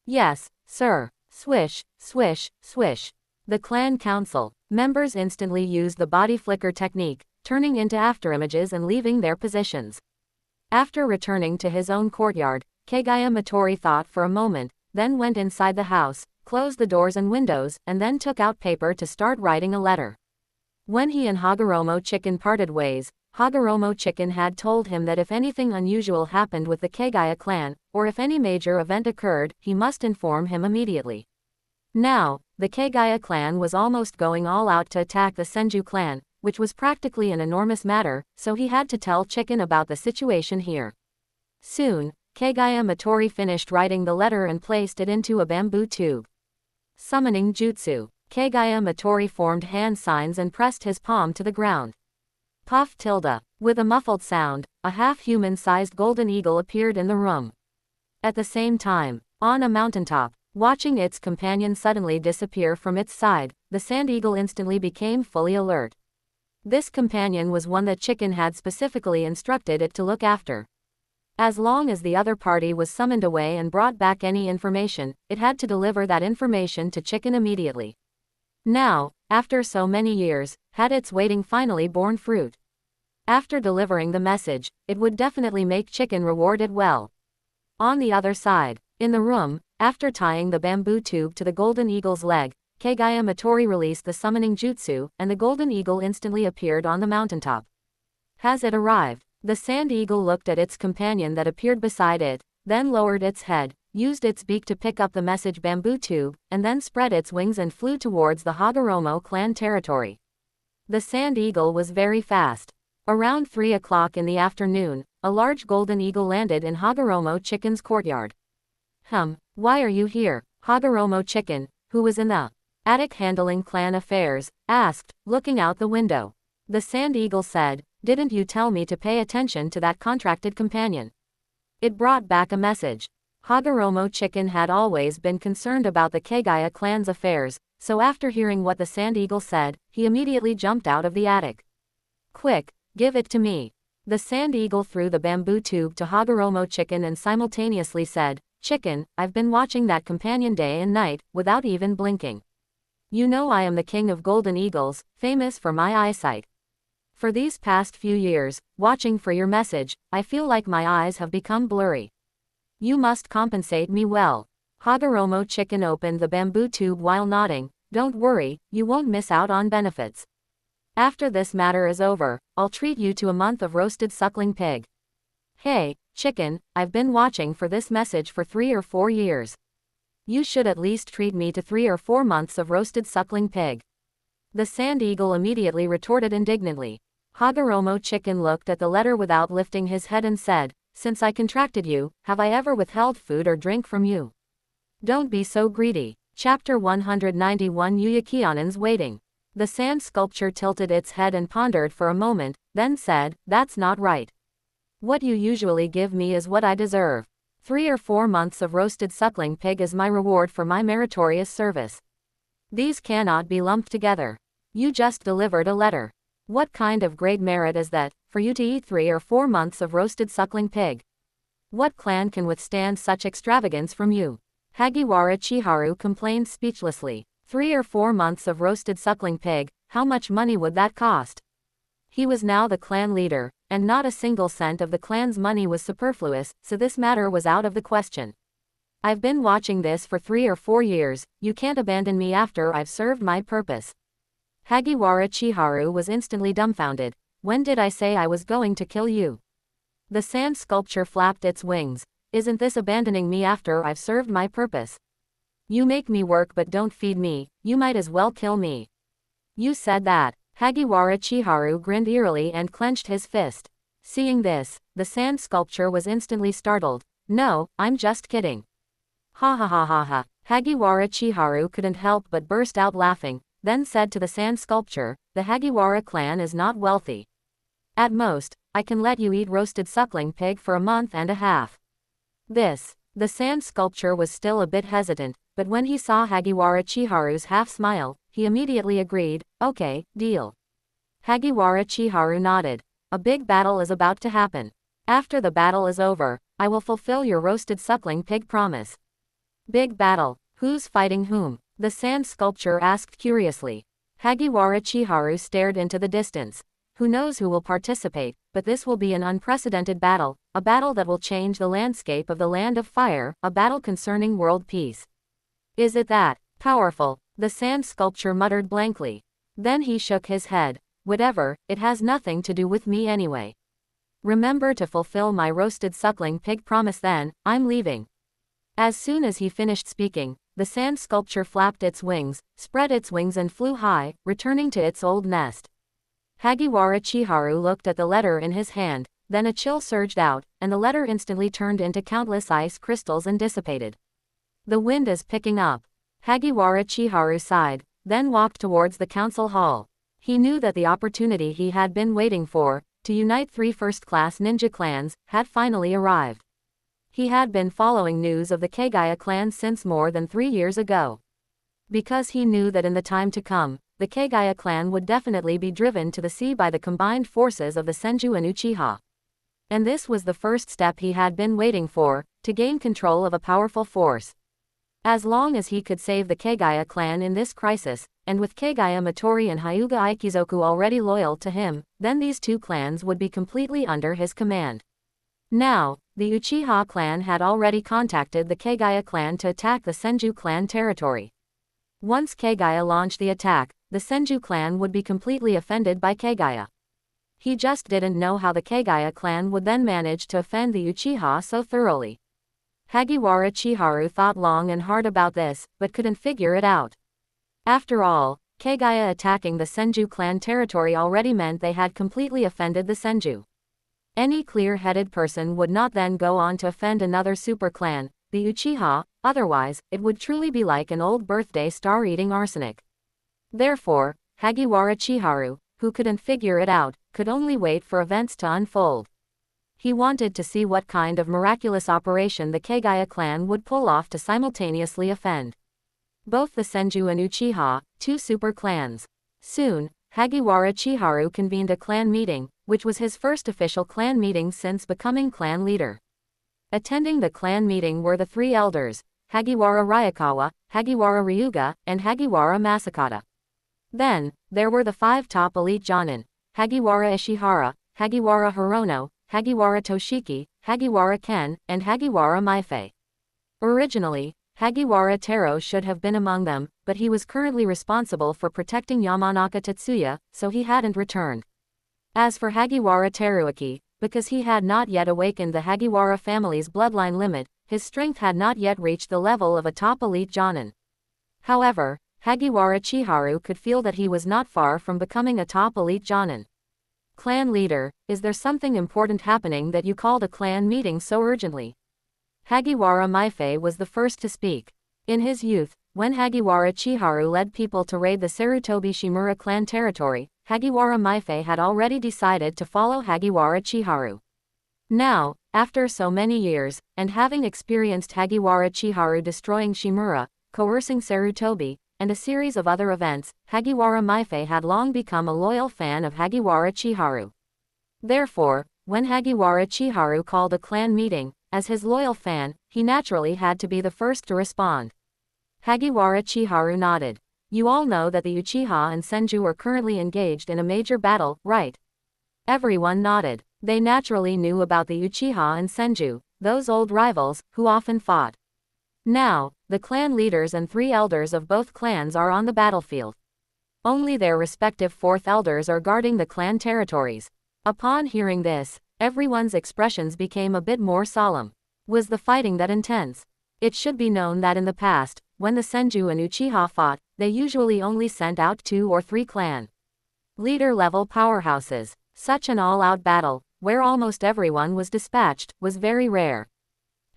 Yes, sir. Swish, swish, swish. The clan council members instantly used the body flicker technique, turning into afterimages and leaving their positions. After returning to his own courtyard, Kagaya Matori thought for a moment, then went inside the house, closed the doors and windows, and then took out paper to start writing a letter. When he and Hagoromo Chicken parted ways, Hagoromo Chicken had told him that if anything unusual happened with the Kagaya clan, or if any major event occurred, he must inform him immediately. Now, the Kagaya clan was almost going all out to attack the Senju clan, which was practically an enormous matter, so he had to tell Chicken about the situation here. Soon, Kagaya Matori finished writing the letter and placed it into a bamboo tube. Summoning Jutsu. Kagaya Matori formed hand signs and pressed his palm to the ground. Puff tilde. With a muffled sound, a half-human-sized golden eagle appeared in the room. At the same time, on a mountaintop, watching its companion suddenly disappear from its side, the sand eagle instantly became fully alert. This companion was one that Chicken had specifically instructed it to look after. As long as the other party was summoned away and brought back any information, it had to deliver that information to Chicken immediately. Now, after so many years, had its waiting finally borne fruit. After delivering the message, it would definitely make Chicken reward it well. On the other side, in the room, after tying the bamboo tube to the golden eagle's leg, Kagaya Matori released the summoning jutsu, and the golden eagle instantly appeared on the mountaintop. Has it arrived? The sand eagle looked at its companion that appeared beside it, then lowered its head, used its beak to pick up the message bamboo tube, and then spread its wings and flew towards the Hagoromo clan territory. The sand eagle was very fast. Around 3 o'clock in the afternoon, a large golden eagle landed in Hagoromo Chicken's courtyard. Why are you here? Hagoromo Chicken, who was in the attic handling clan affairs, asked, looking out the window. The sand eagle said, didn't you tell me to pay attention to that contracted companion? It brought back a message. Hagoromo Chicken had always been concerned about the Kagaya clan's affairs, so after hearing what the sand eagle said, he immediately jumped out of the attic. Quick, give it to me. The sand eagle threw the bamboo tube to Hagoromo Chicken and simultaneously said, Chicken, I've been watching that companion day and night, without even blinking. You know I am the king of golden eagles, famous for my eyesight. For these past few years, watching for your message, I feel like my eyes have become blurry. You must compensate me well. Hagoromo Chicken opened the bamboo tube while nodding. Don't worry, you won't miss out on benefits. After this matter is over, I'll treat you to a month of roasted suckling pig. Hey, Chicken, I've been watching for this message for 3 or 4 years. You should at least treat me to 3 or 4 months of roasted suckling pig. The sand eagle immediately retorted indignantly. Hagoromo Chicken looked at the letter without lifting his head and said, Since I contracted you, have I ever withheld food or drink from you? Don't be so greedy. Chapter 191 Yuukionan's Waiting. The sand sculpture tilted its head and pondered for a moment, then said, That's not right. What you usually give me is what I deserve. 3 or 4 months of roasted suckling pig is my reward for my meritorious service. These cannot be lumped together. You just delivered a letter. What kind of great merit is that, for you to eat 3 or 4 months of roasted suckling pig? What clan can withstand such extravagance from you? Hagiwara Chiharu complained speechlessly. 3 or 4 months of roasted suckling pig, how much money would that cost? He was now the clan leader, and not a single cent of the clan's money was superfluous, so this matter was out of the question. I've been watching this for 3 or 4 years, you can't abandon me after I've served my purpose. Hagiwara Chiharu was instantly dumbfounded. When did I say I was going to kill you? The sand sculpture flapped its wings. Isn't this abandoning me after I've served my purpose? You make me work but don't feed me, you might as well kill me. You said that. Hagiwara Chiharu grinned eerily and clenched his fist. Seeing this, the sand sculpture was instantly startled. No, I'm just kidding. Ha ha ha ha ha. Hagiwara Chiharu couldn't help but burst out laughing. then said to the sand sculpture, "The Hagiwara clan is not wealthy. At most, I can let you eat roasted suckling pig for a month and a half." The sand sculpture was still a bit hesitant, but when he saw Hagiwara Chiharu's half-smile, he immediately agreed, "Okay, deal." Hagiwara Chiharu nodded. "A big battle is about to happen. After the battle is over, I will fulfill your roasted suckling pig promise." "Big battle? Who's fighting whom?" the sand sculpture asked curiously. Hagiwara Chiharu stared into the distance. "Who knows who will participate, but this will be an unprecedented battle, a battle that will change the landscape of the Land of Fire, a battle concerning world peace." "Is it that powerful?" the sand sculpture muttered blankly. Then he shook his head. "Whatever, it has nothing to do with me anyway. Remember to fulfill my roasted suckling pig promise then, I'm leaving." As soon as he finished speaking, the sand sculpture flapped its wings, spread its wings and flew high, returning to its old nest. Hagiwara Chiharu looked at the letter in his hand, then a chill surged out, and the letter instantly turned into countless ice crystals and dissipated. "The wind is picking up." Hagiwara Chiharu sighed, then walked towards the council hall. He knew that the opportunity he had been waiting for, to unite 3 first-class ninja clans, had finally arrived. He had been following news of the Kagaya clan since more than 3 years ago. Because he knew that in the time to come, the Kagaya clan would definitely be driven to the sea by the combined forces of the Senju and Uchiha. And this was the first step he had been waiting for, to gain control of a powerful force. As long as he could save the Kagaya clan in this crisis, and with Kagaya Motori and Hyuga Aikizoku already loyal to him, then these 2 clans would be completely under his command. Now, the Uchiha clan had already contacted the Kagaya clan to attack the Senju clan territory. Once Kagaya launched the attack, the Senju clan would be completely offended by Kagaya. He just didn't know how the Kagaya clan would then manage to offend the Uchiha so thoroughly. Hagiwara Chiharu thought long and hard about this, but couldn't figure it out. After all, Kagaya attacking the Senju clan territory already meant they had completely offended the Senju. Any clear-headed person would not then go on to offend another super clan, the Uchiha, otherwise, it would truly be like an old birthday star eating arsenic. Therefore, Hagiwara Chiharu, who couldn't figure it out, could only wait for events to unfold. He wanted to see what kind of miraculous operation the Kagaya clan would pull off to simultaneously offend both the Senju and Uchiha, 2 super clans. Soon, Hagiwara Chiharu convened a clan meeting, which was his first official clan meeting since becoming clan leader. Attending the clan meeting were the 3 elders, Hagiwara Ryakawa, Hagiwara Ryuga, and Hagiwara Masakata. Then, there were the 5 top elite jonin, Hagiwara Ishihara, Hagiwara Hirono, Hagiwara Toshiki, Hagiwara Ken, and Hagiwara Maifei. Originally, Hagiwara Taro should have been among them, but he was currently responsible for protecting Yamanaka Tetsuya, so he hadn't returned. As for Hagiwara Teruaki, because he had not yet awakened the Hagiwara family's bloodline limit, his strength had not yet reached the level of a top elite jonin. However, Hagiwara Chiharu could feel that he was not far from becoming a top elite jonin. "Clan leader, is there something important happening that you called a clan meeting so urgently?" Hagiwara Maifei was the first to speak. In his youth, when Hagiwara Chiharu led people to raid the Sarutobi Shimura clan territory, Hagiwara Maifei had already decided to follow Hagiwara Chiharu. Now, after so many years, and having experienced Hagiwara Chiharu destroying Shimura, coercing Sarutobi, and a series of other events, Hagiwara Maifei had long become a loyal fan of Hagiwara Chiharu. Therefore, when Hagiwara Chiharu called a clan meeting, as his loyal fan, he naturally had to be the first to respond. Hagiwara Chiharu nodded. "You all know that the Uchiha and Senju are currently engaged in a major battle, right?" Everyone nodded. They naturally knew about the Uchiha and Senju, those old rivals, who often fought. Now, the clan leaders and 3 elders of both clans are on the battlefield. Only their respective 4th elders are guarding the clan territories. Upon hearing this, everyone's expressions became a bit more solemn. Was the fighting that intense? It should be known that in the past, when the Senju and Uchiha fought, they usually only sent out 2 or 3 clan leader-level powerhouses. Such an all-out battle, where almost everyone was dispatched, was very rare.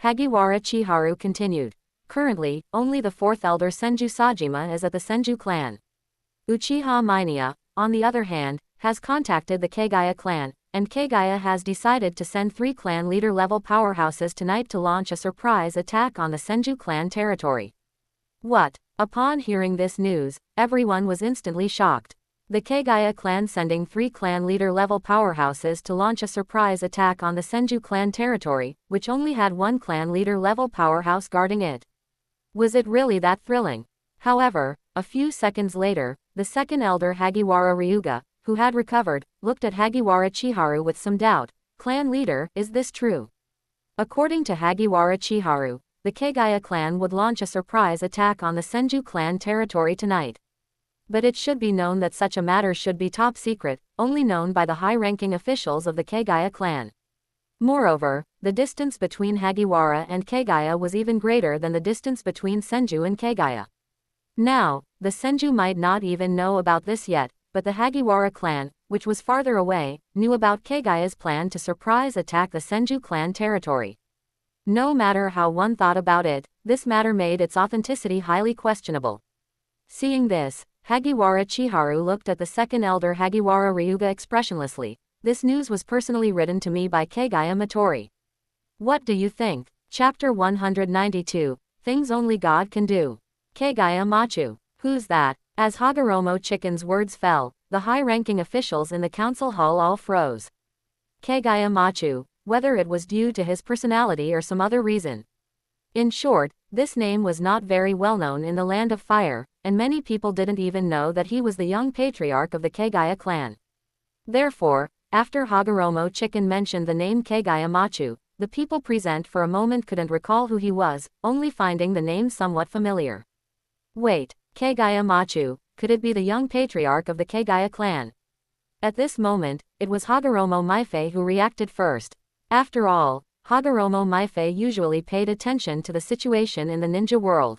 Hagiwara Chiharu continued. Currently, only the 4th elder Senju Sajima is at the Senju clan. Uchiha Minya, on the other hand, has contacted the Kagaya clan, and Kagaya has decided to send 3 clan leader level powerhouses tonight to launch a surprise attack on the Senju clan territory. What? Upon hearing this news, everyone was instantly shocked. The Kagaya clan sending 3 clan leader level powerhouses to launch a surprise attack on the Senju clan territory, which only had 1 clan leader level powerhouse guarding it. Was it really that thrilling? However, a few seconds later, the second elder Hagiwara Ryuga, who had recovered, looked at Hagiwara Chiharu with some doubt. Clan leader, is this true? According to Hagiwara Chiharu, the Kagaya clan would launch a surprise attack on the Senju clan territory tonight. But it should be known that such a matter should be top secret, only known by the high-ranking officials of the Kagaya clan. Moreover, the distance between Hagiwara and Kagaya was even greater than the distance between Senju and Kagaya. Now, the Senju might not even know about this yet, but the Hagiwara clan, which was farther away, knew about Kagaya's plan to surprise attack the Senju clan territory. No matter how one thought about it, this matter made its authenticity highly questionable. Seeing this, Hagiwara Chiharu looked at the second elder Hagiwara Ryuga expressionlessly. This news was personally written to me by Kagaya Motori. What do you think? Chapter 192, Things Only God Can Do. Kagaya Machu. Who's that? As Hagoromo Chicken's words fell, the high-ranking officials in the council hall all froze. Kagaya Machu, whether it was due to his personality or some other reason. In short, this name was not very well known in the Land of Fire, and many people didn't even know that he was the young patriarch of the Kagaya clan. Therefore, after Hagoromo Chicken mentioned the name Kagaya Machu, the people present for a moment couldn't recall who he was, only finding the name somewhat familiar. Wait, Kagaya Machu, could it be the young patriarch of the Kagaya clan? At this moment, it was Hagoromo Maifei who reacted first. After all, Hagoromo Maifei usually paid attention to the situation in the ninja world.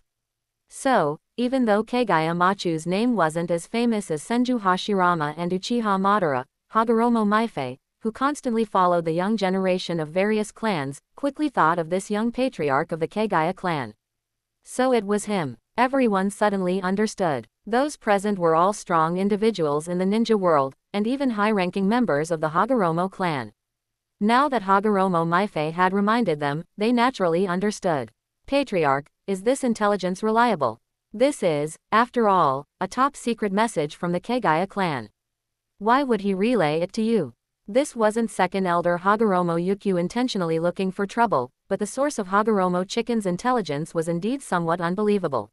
So, even though Kagaya Machu's name wasn't as famous as Senju Hashirama and Uchiha Madara, Hagoromo Maifei, who constantly followed the young generation of various clans, quickly thought of this young patriarch of the Kagaya clan. So it was him. Everyone suddenly understood. Those present were all strong individuals in the ninja world, and even high-ranking members of the Hagoromo clan. Now that Hagoromo Maifei had reminded them, they naturally understood. Patriarch, is this intelligence reliable? This is, after all, a top-secret message from the Kagaya clan. Why would he relay it to you? This wasn't second elder Hagoromo Yukyu intentionally looking for trouble, but the source of Hagoromo Chicken's intelligence was indeed somewhat unbelievable.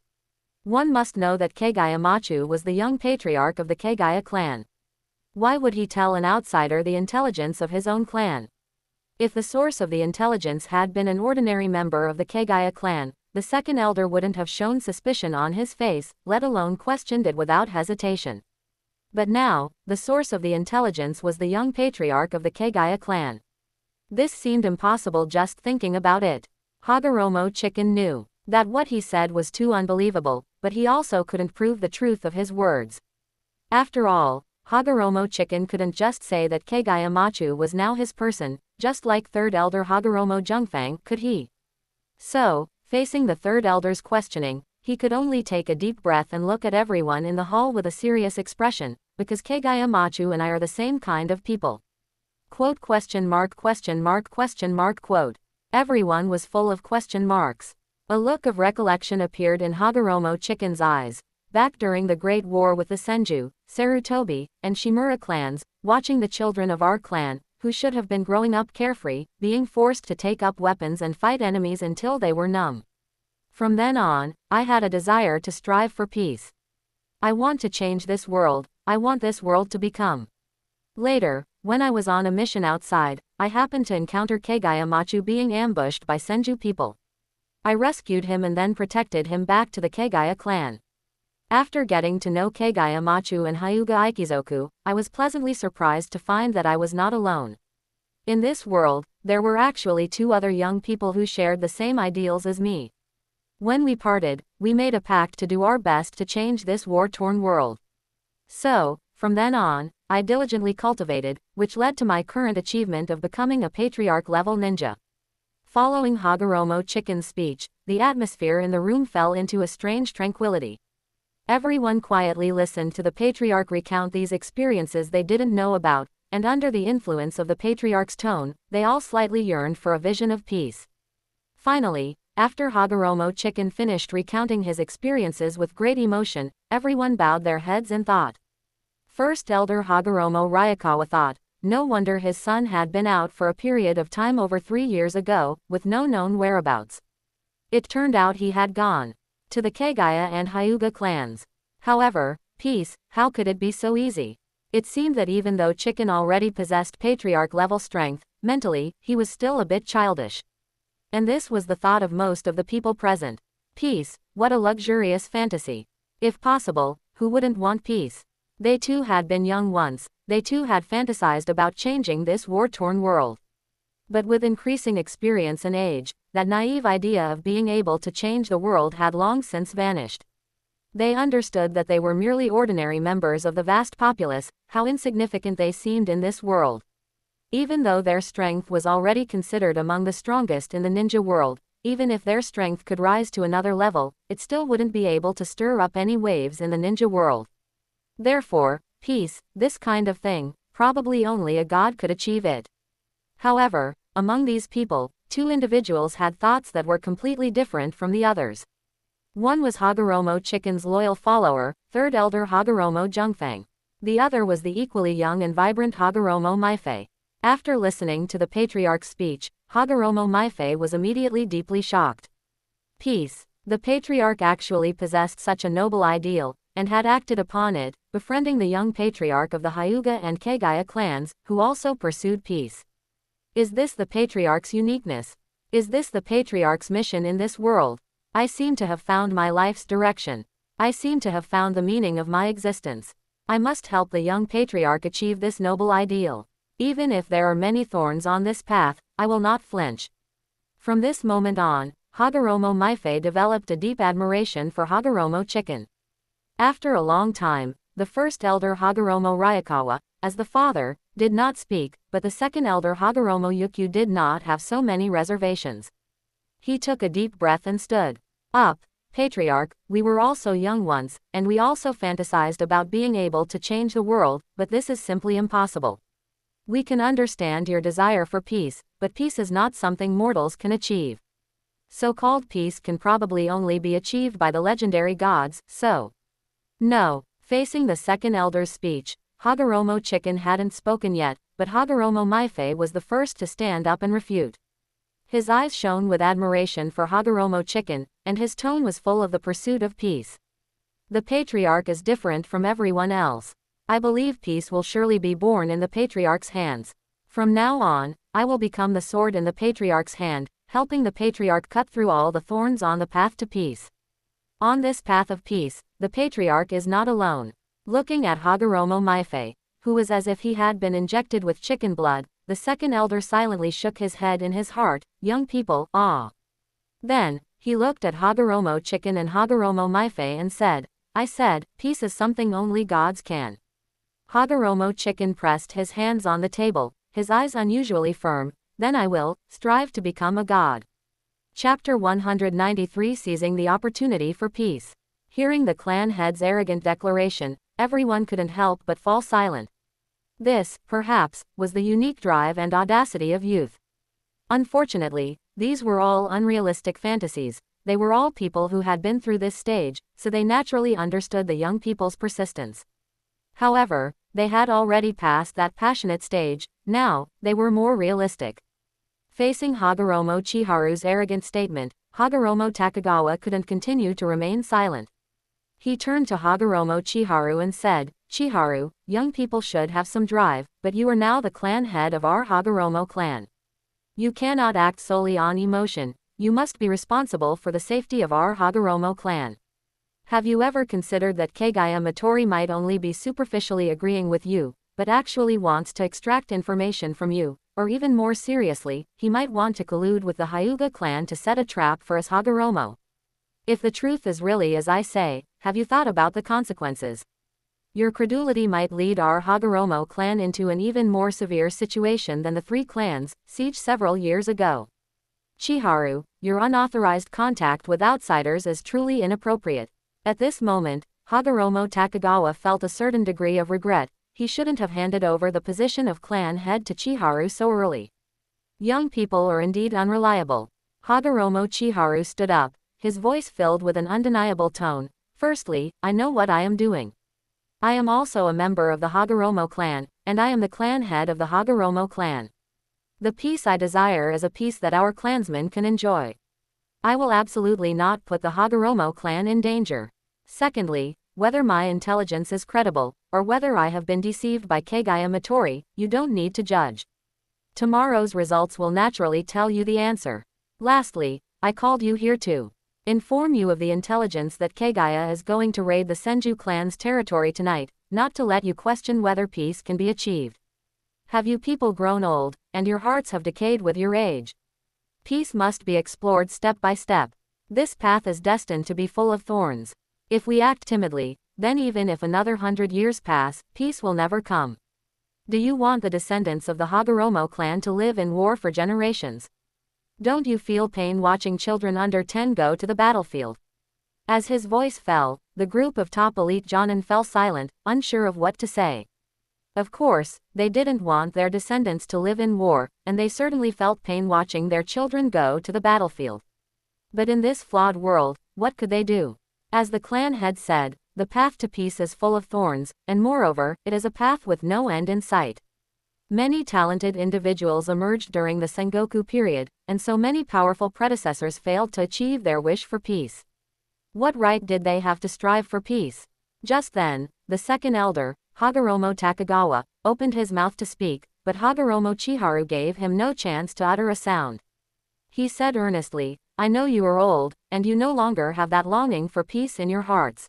One must know that Kagaya Machu was the young patriarch of the Kagaya clan. Why would he tell an outsider the intelligence of his own clan? If the source of the intelligence had been an ordinary member of the Kagaya clan, the second elder wouldn't have shown suspicion on his face, let alone questioned it without hesitation. But now, the source of the intelligence was the young patriarch of the Kagaya clan. This seemed impossible just thinking about it. Hagoromo Chicken knew that what he said was too unbelievable, but he also couldn't prove the truth of his words. After all, Hagoromo Chicken couldn't just say that Kagaya Machu was now his person, just like third elder Hagoromo Jungfang, could he? So, facing the third elder's questioning, he could only take a deep breath and look at everyone in the hall with a serious expression, because Kagaya Machu and I are the same kind of people. Quote question mark question mark question mark quote. Everyone was full of question marks. A look of recollection appeared in Hagoromo Chicken's eyes. Back during the Great War with the Senju, Sarutobi, and Shimura clans, watching the children of our clan, who should have been growing up carefree, being forced to take up weapons and fight enemies until they were numb. From then on, I had a desire to strive for peace. I want to change this world, I want this world to become. Later, when I was on a mission outside, I happened to encounter Kagaya Machu being ambushed by Senju people. I rescued him and then protected him back to the Kagaya clan. After getting to know Kagaya Machu and Hyuga Ikizoku, I was pleasantly surprised to find that I was not alone. In this world, there were actually 2 other young people who shared the same ideals as me. When we parted, we made a pact to do our best to change this war-torn world. So, from then on, I diligently cultivated, which led to my current achievement of becoming a patriarch-level ninja. Following Hagoromo Chicken's speech, the atmosphere in the room fell into a strange tranquility. Everyone quietly listened to the patriarch recount these experiences they didn't know about, and under the influence of the patriarch's tone, they all slightly yearned for a vision of peace. Finally, after Hagoromo Chicken finished recounting his experiences with great emotion, everyone bowed their heads and thought. First Elder Hagoromo Ryakawa thought, no wonder his son had been out for a period of time over 3 years ago, with no known whereabouts. It turned out he had gone to the Kagaya and Hyuga clans. However, peace, how could it be so easy? It seemed that even though Chicken already possessed patriarch-level strength, mentally, he was still a bit childish. And this was the thought of most of the people present. Peace, what a luxurious fantasy. If possible, who wouldn't want peace? They too had been young once, they too had fantasized about changing this war-torn world. But with increasing experience and age, that naive idea of being able to change the world had long since vanished. They understood that they were merely ordinary members of the vast populace, how insignificant they seemed in this world. Even though their strength was already considered among the strongest in the ninja world, even if their strength could rise to another level, it still wouldn't be able to stir up any waves in the ninja world. Therefore, peace, this kind of thing, probably only a god could achieve it. However, among these people, 2 individuals had thoughts that were completely different from the others. One was Hagoromo Chicken's loyal follower, 3rd Elder Hagoromo Jungfang. The other was the equally young and vibrant Hagoromo Maifei. After listening to the patriarch's speech, Hagoromo Maifei was immediately deeply shocked. Peace. The patriarch actually possessed such a noble ideal, and had acted upon it, befriending the young patriarch of the Hyuga and Kagaya clans, who also pursued peace. Is this the patriarch's uniqueness? Is this the patriarch's mission in this world? I seem to have found my life's direction. I seem to have found the meaning of my existence. I must help the young patriarch achieve this noble ideal. Even if there are many thorns on this path, I will not flinch. From this moment on, Hagoromo Maifei developed a deep admiration for Hagoromo Chicken. After a long time, the 1st Elder Hagoromo Ryakawa, as the father, did not speak, but the 2nd Elder Hagoromo Yukyu did not have so many reservations. He took a deep breath and stood up. Patriarch, we were also young once, and we also fantasized about being able to change the world, but this is simply impossible. We can understand your desire for peace, but peace is not something mortals can achieve. So-called peace can probably only be achieved by the legendary gods, so. No. Facing the 2nd Elder's speech, Hagoromo Chicken hadn't spoken yet, but Hagoromo Maifei was the first to stand up and refute. His eyes shone with admiration for Hagoromo Chicken, and his tone was full of the pursuit of peace. The patriarch is different from everyone else. I believe peace will surely be born in the patriarch's hands. From now on, I will become the sword in the patriarch's hand, helping the patriarch cut through all the thorns on the path to peace. On this path of peace, the patriarch is not alone. Looking at Hagoromo Maifei, who was as if he had been injected with chicken blood, the 2nd Elder silently shook his head in his heart, young people, ah. Then, he looked at Hagoromo Chicken and Hagoromo Maifei and said, I said, peace is something only gods can. Hagoromo Chicken pressed his hands on the table, his eyes unusually firm. Then I will strive to become a god. Chapter 193 Seizing the Opportunity for Peace. Hearing the clan head's arrogant declaration, everyone couldn't help but fall silent. This, perhaps, was the unique drive and audacity of youth. Unfortunately, these were all unrealistic fantasies. They were all people who had been through this stage, so they naturally understood the young people's persistence. However, they had already passed that passionate stage. Now, they were more realistic. Facing Hagoromo Chiharu's arrogant statement, Hagoromo Takagawa couldn't continue to remain silent. He turned to Hagoromo Chiharu and said, Chiharu, young people should have some drive, but you are now the clan head of our Hagoromo clan. You cannot act solely on emotion, you must be responsible for the safety of our Hagoromo clan. Have you ever considered that Kagaya Matori might only be superficially agreeing with you, but actually wants to extract information from you, or even more seriously, he might want to collude with the Hyuga clan to set a trap for us Hagoromo? If the truth is really as I say, have you thought about the consequences? Your credulity might lead our Hagoromo clan into an even more severe situation than the 3 clans sieged several years ago. Chiharu, your unauthorized contact with outsiders is truly inappropriate. At this moment, Hagoromo Takagawa felt a certain degree of regret. He shouldn't have handed over the position of clan head to Chiharu so early. Young people are indeed unreliable. Hagoromo Chiharu stood up, his voice filled with an undeniable tone. Firstly, I know what I am doing. I am also a member of the Hagoromo clan, and I am the clan head of the Hagoromo clan. The peace I desire is a peace that our clansmen can enjoy. I will absolutely not put the Hagoromo clan in danger. Secondly, whether my intelligence is credible, or whether I have been deceived by Kagaya Motori, you don't need to judge. Tomorrow's results will naturally tell you the answer. Lastly, I called you here to inform you of the intelligence that Kagaya is going to raid the Senju clan's territory tonight, not to let you question whether peace can be achieved. Have you people grown old, and your hearts have decayed with your age? Peace must be explored step by step. This path is destined to be full of thorns. If we act timidly, then even if another 100 years pass, peace will never come. Do you want the descendants of the Hagoromo clan to live in war for generations? Don't you feel pain watching children under 10 go to the battlefield? As his voice fell, the group of top elite jonin fell silent, unsure of what to say. Of course, they didn't want their descendants to live in war, and they certainly felt pain watching their children go to the battlefield. But in this flawed world, what could they do? As the clan head said, the path to peace is full of thorns, and moreover, it is a path with no end in sight. Many talented individuals emerged during the Sengoku period, and so many powerful predecessors failed to achieve their wish for peace. What right did they have to strive for peace? Just then, the second elder, Hagoromo Takagawa, opened his mouth to speak, but Hagoromo Chiharu gave him no chance to utter a sound. He said earnestly, I know you are old, and you no longer have that longing for peace in your hearts.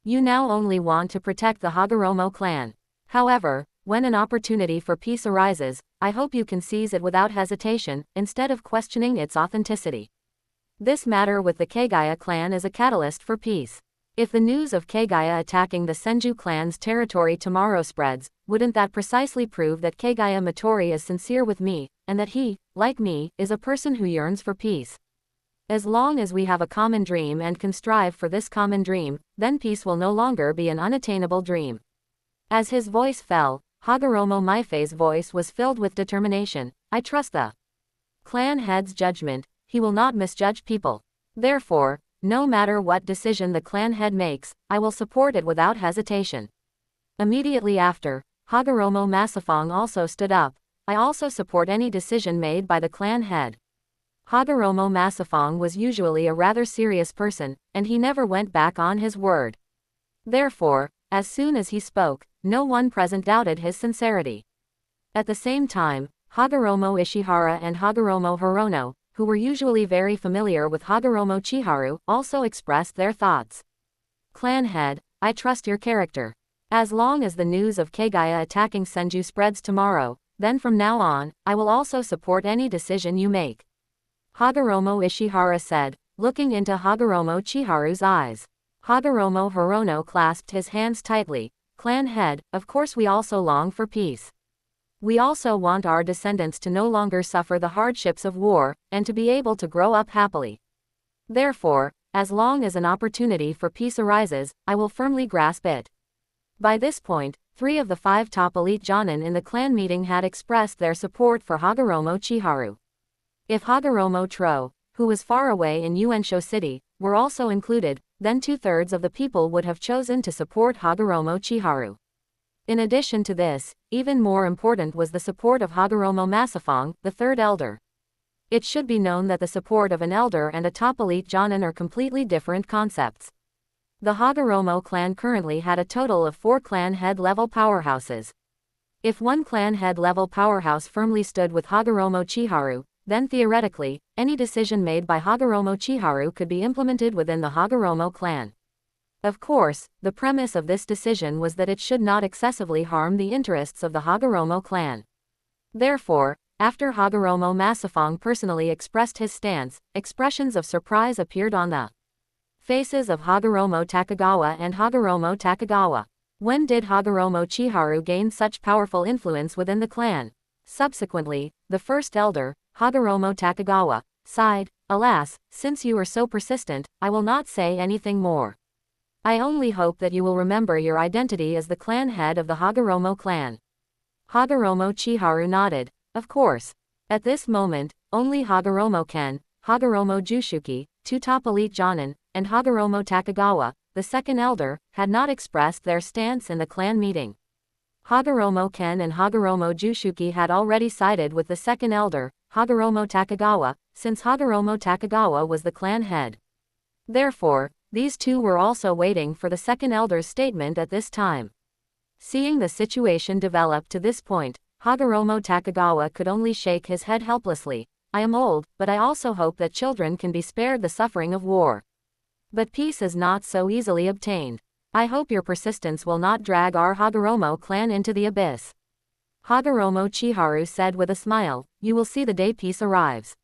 You now only want to protect the Hagoromo clan. However, when an opportunity for peace arises, I hope you can seize it without hesitation, instead of questioning its authenticity. This matter with the Kagaya clan is a catalyst for peace. If the news of Kagaya attacking the Senju clan's territory tomorrow spreads, wouldn't that precisely prove that Kagaya Motori is sincere with me, and that he, like me, is a person who yearns for peace? As long as we have a common dream and can strive for this common dream, then peace will no longer be an unattainable dream. As his voice fell, Hagoromo Maifei's voice was filled with determination. I trust the clan head's judgment. He will not misjudge people. Therefore, no matter what decision the clan head makes, I will support it without hesitation. Immediately after, Hagoromo Masafong also stood up. I also support any decision made by the clan head. Hagoromo Masafong was usually a rather serious person, and he never went back on his word. Therefore, as soon as he spoke, no one present doubted his sincerity. At the same time, Hagoromo Ishihara and Hagoromo Hirono, who were usually very familiar with Hagoromo Chiharu, also expressed their thoughts. Clan head, I trust your character. As long as the news of Kagaya attacking Senju spreads tomorrow, then from now on, I will also support any decision you make. Hagoromo Ishihara said, looking into Hagoromo Chiharu's eyes. Hagoromo Hirono clasped his hands tightly. Clan head, of course we also long for peace. We also want our descendants to no longer suffer the hardships of war, and to be able to grow up happily. Therefore, as long as an opportunity for peace arises, I will firmly grasp it. By this point, 3 of the 5 top elite jonin in the clan meeting had expressed their support for Hagoromo Chiharu. If Hagoromo Tro, who was far away in Uensho City, were also included, then 2/3 of the people would have chosen to support Hagoromo Chiharu. In addition to this, even more important was the support of Hagoromo Masafong, the 3rd elder. It should be known that the support of an elder and a top elite jonin are completely different concepts. The Hagoromo clan currently had a total of 4 clan head level powerhouses. If one clan head level powerhouse firmly stood with Hagoromo Chiharu, then theoretically, any decision made by Hagoromo Chiharu could be implemented within the Hagoromo clan. Of course, the premise of this decision was that it should not excessively harm the interests of the Hagoromo clan. Therefore, after Hagoromo Masafong personally expressed his stance, expressions of surprise appeared on the faces of Hagoromo Takagawa and Hagoromo Takagawa. When did Hagoromo Chiharu gain such powerful influence within the clan? Subsequently, the 1st elder, Hagoromo Takagawa, sighed, alas, since you are so persistent, I will not say anything more. I only hope that you will remember your identity as the clan head of the Hagoromo clan. Hagoromo Chiharu nodded. Of course. At this moment, only Hagoromo Ken, Hagoromo Jushuki, two top elite Jonin, and Hagoromo Takagawa, the second elder, had not expressed their stance in the clan meeting. Hagoromo Ken and Hagoromo Jushuki had already sided with the second elder, Hagoromo Takagawa, since Hagoromo Takagawa was the clan head. Therefore, these two were also waiting for the second elder's statement at this time. Seeing the situation develop to this point, Hagoromo Takagawa could only shake his head helplessly. I am old, but I also hope that children can be spared the suffering of war. But peace is not so easily obtained. I hope your persistence will not drag our Hagoromo clan into the abyss. Hagoromo Chiharu said with a smile, you will see the day peace arrives.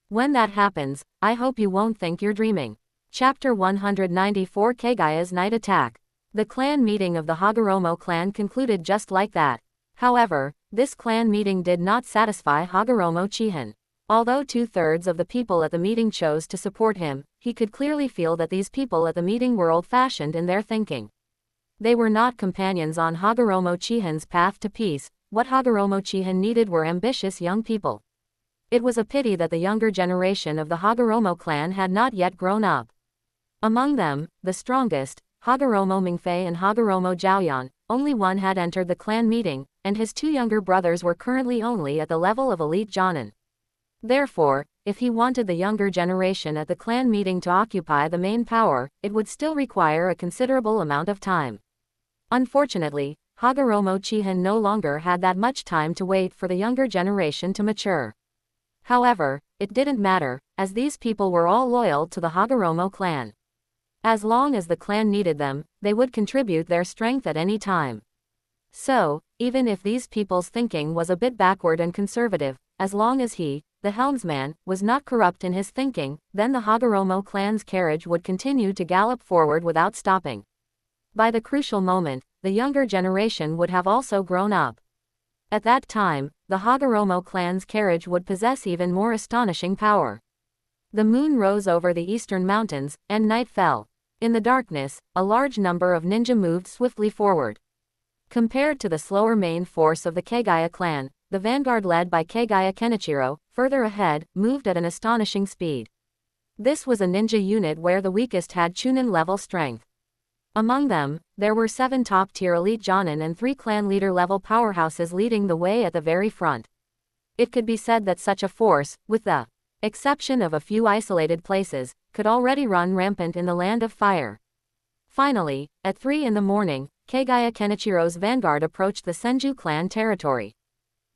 When that happens, I hope you won't think you're dreaming. Chapter 194 Kagaya's Night Attack. The clan meeting of the Hagoromo clan concluded just like that. However, this clan meeting did not satisfy Hagoromo Chihin. Although 2/3 of the people at the meeting chose to support him, he could clearly feel that these people at the meeting were old-fashioned in their thinking. They were not companions on Hagoromo Chihin's path to peace. What Hagoromo Chihin needed were ambitious young people. It was a pity that the younger generation of the Hagoromo clan had not yet grown up. Among them, the strongest, Hagoromo Mingfei and Hagoromo Zhaoyan, only one had entered the clan meeting, and his two younger brothers were currently only at the level of elite Jonin. Therefore, if he wanted the younger generation at the clan meeting to occupy the main power, it would still require a considerable amount of time. Unfortunately, Hagoromo Chihin no longer had that much time to wait for the younger generation to mature. However, it didn't matter, as these people were all loyal to the Hagoromo clan. As long as the clan needed them, they would contribute their strength at any time. So, even if these people's thinking was a bit backward and conservative, as long as he, the helmsman, was not corrupt in his thinking, then the Hagoromo clan's carriage would continue to gallop forward without stopping. By the crucial moment, the younger generation would have also grown up. At that time, the Hagoromo clan's carriage would possess even more astonishing power. The moon rose over the eastern mountains, and night fell. In the darkness, a large number of ninja moved swiftly forward. Compared to the slower main force of the Kagaya clan, the vanguard led by Kagaya Kenichiro, further ahead, moved at an astonishing speed. This was a ninja unit where the weakest had Chunin level strength. Among them, there were 7 top-tier elite Jonin and 3 clan leader level powerhouses leading the way at the very front. It could be said that such a force, with the exception of a few isolated places, could already run rampant in the land of fire. Finally, at 3 in the morning, Kagaya Kenichiro's vanguard approached the Senju clan territory.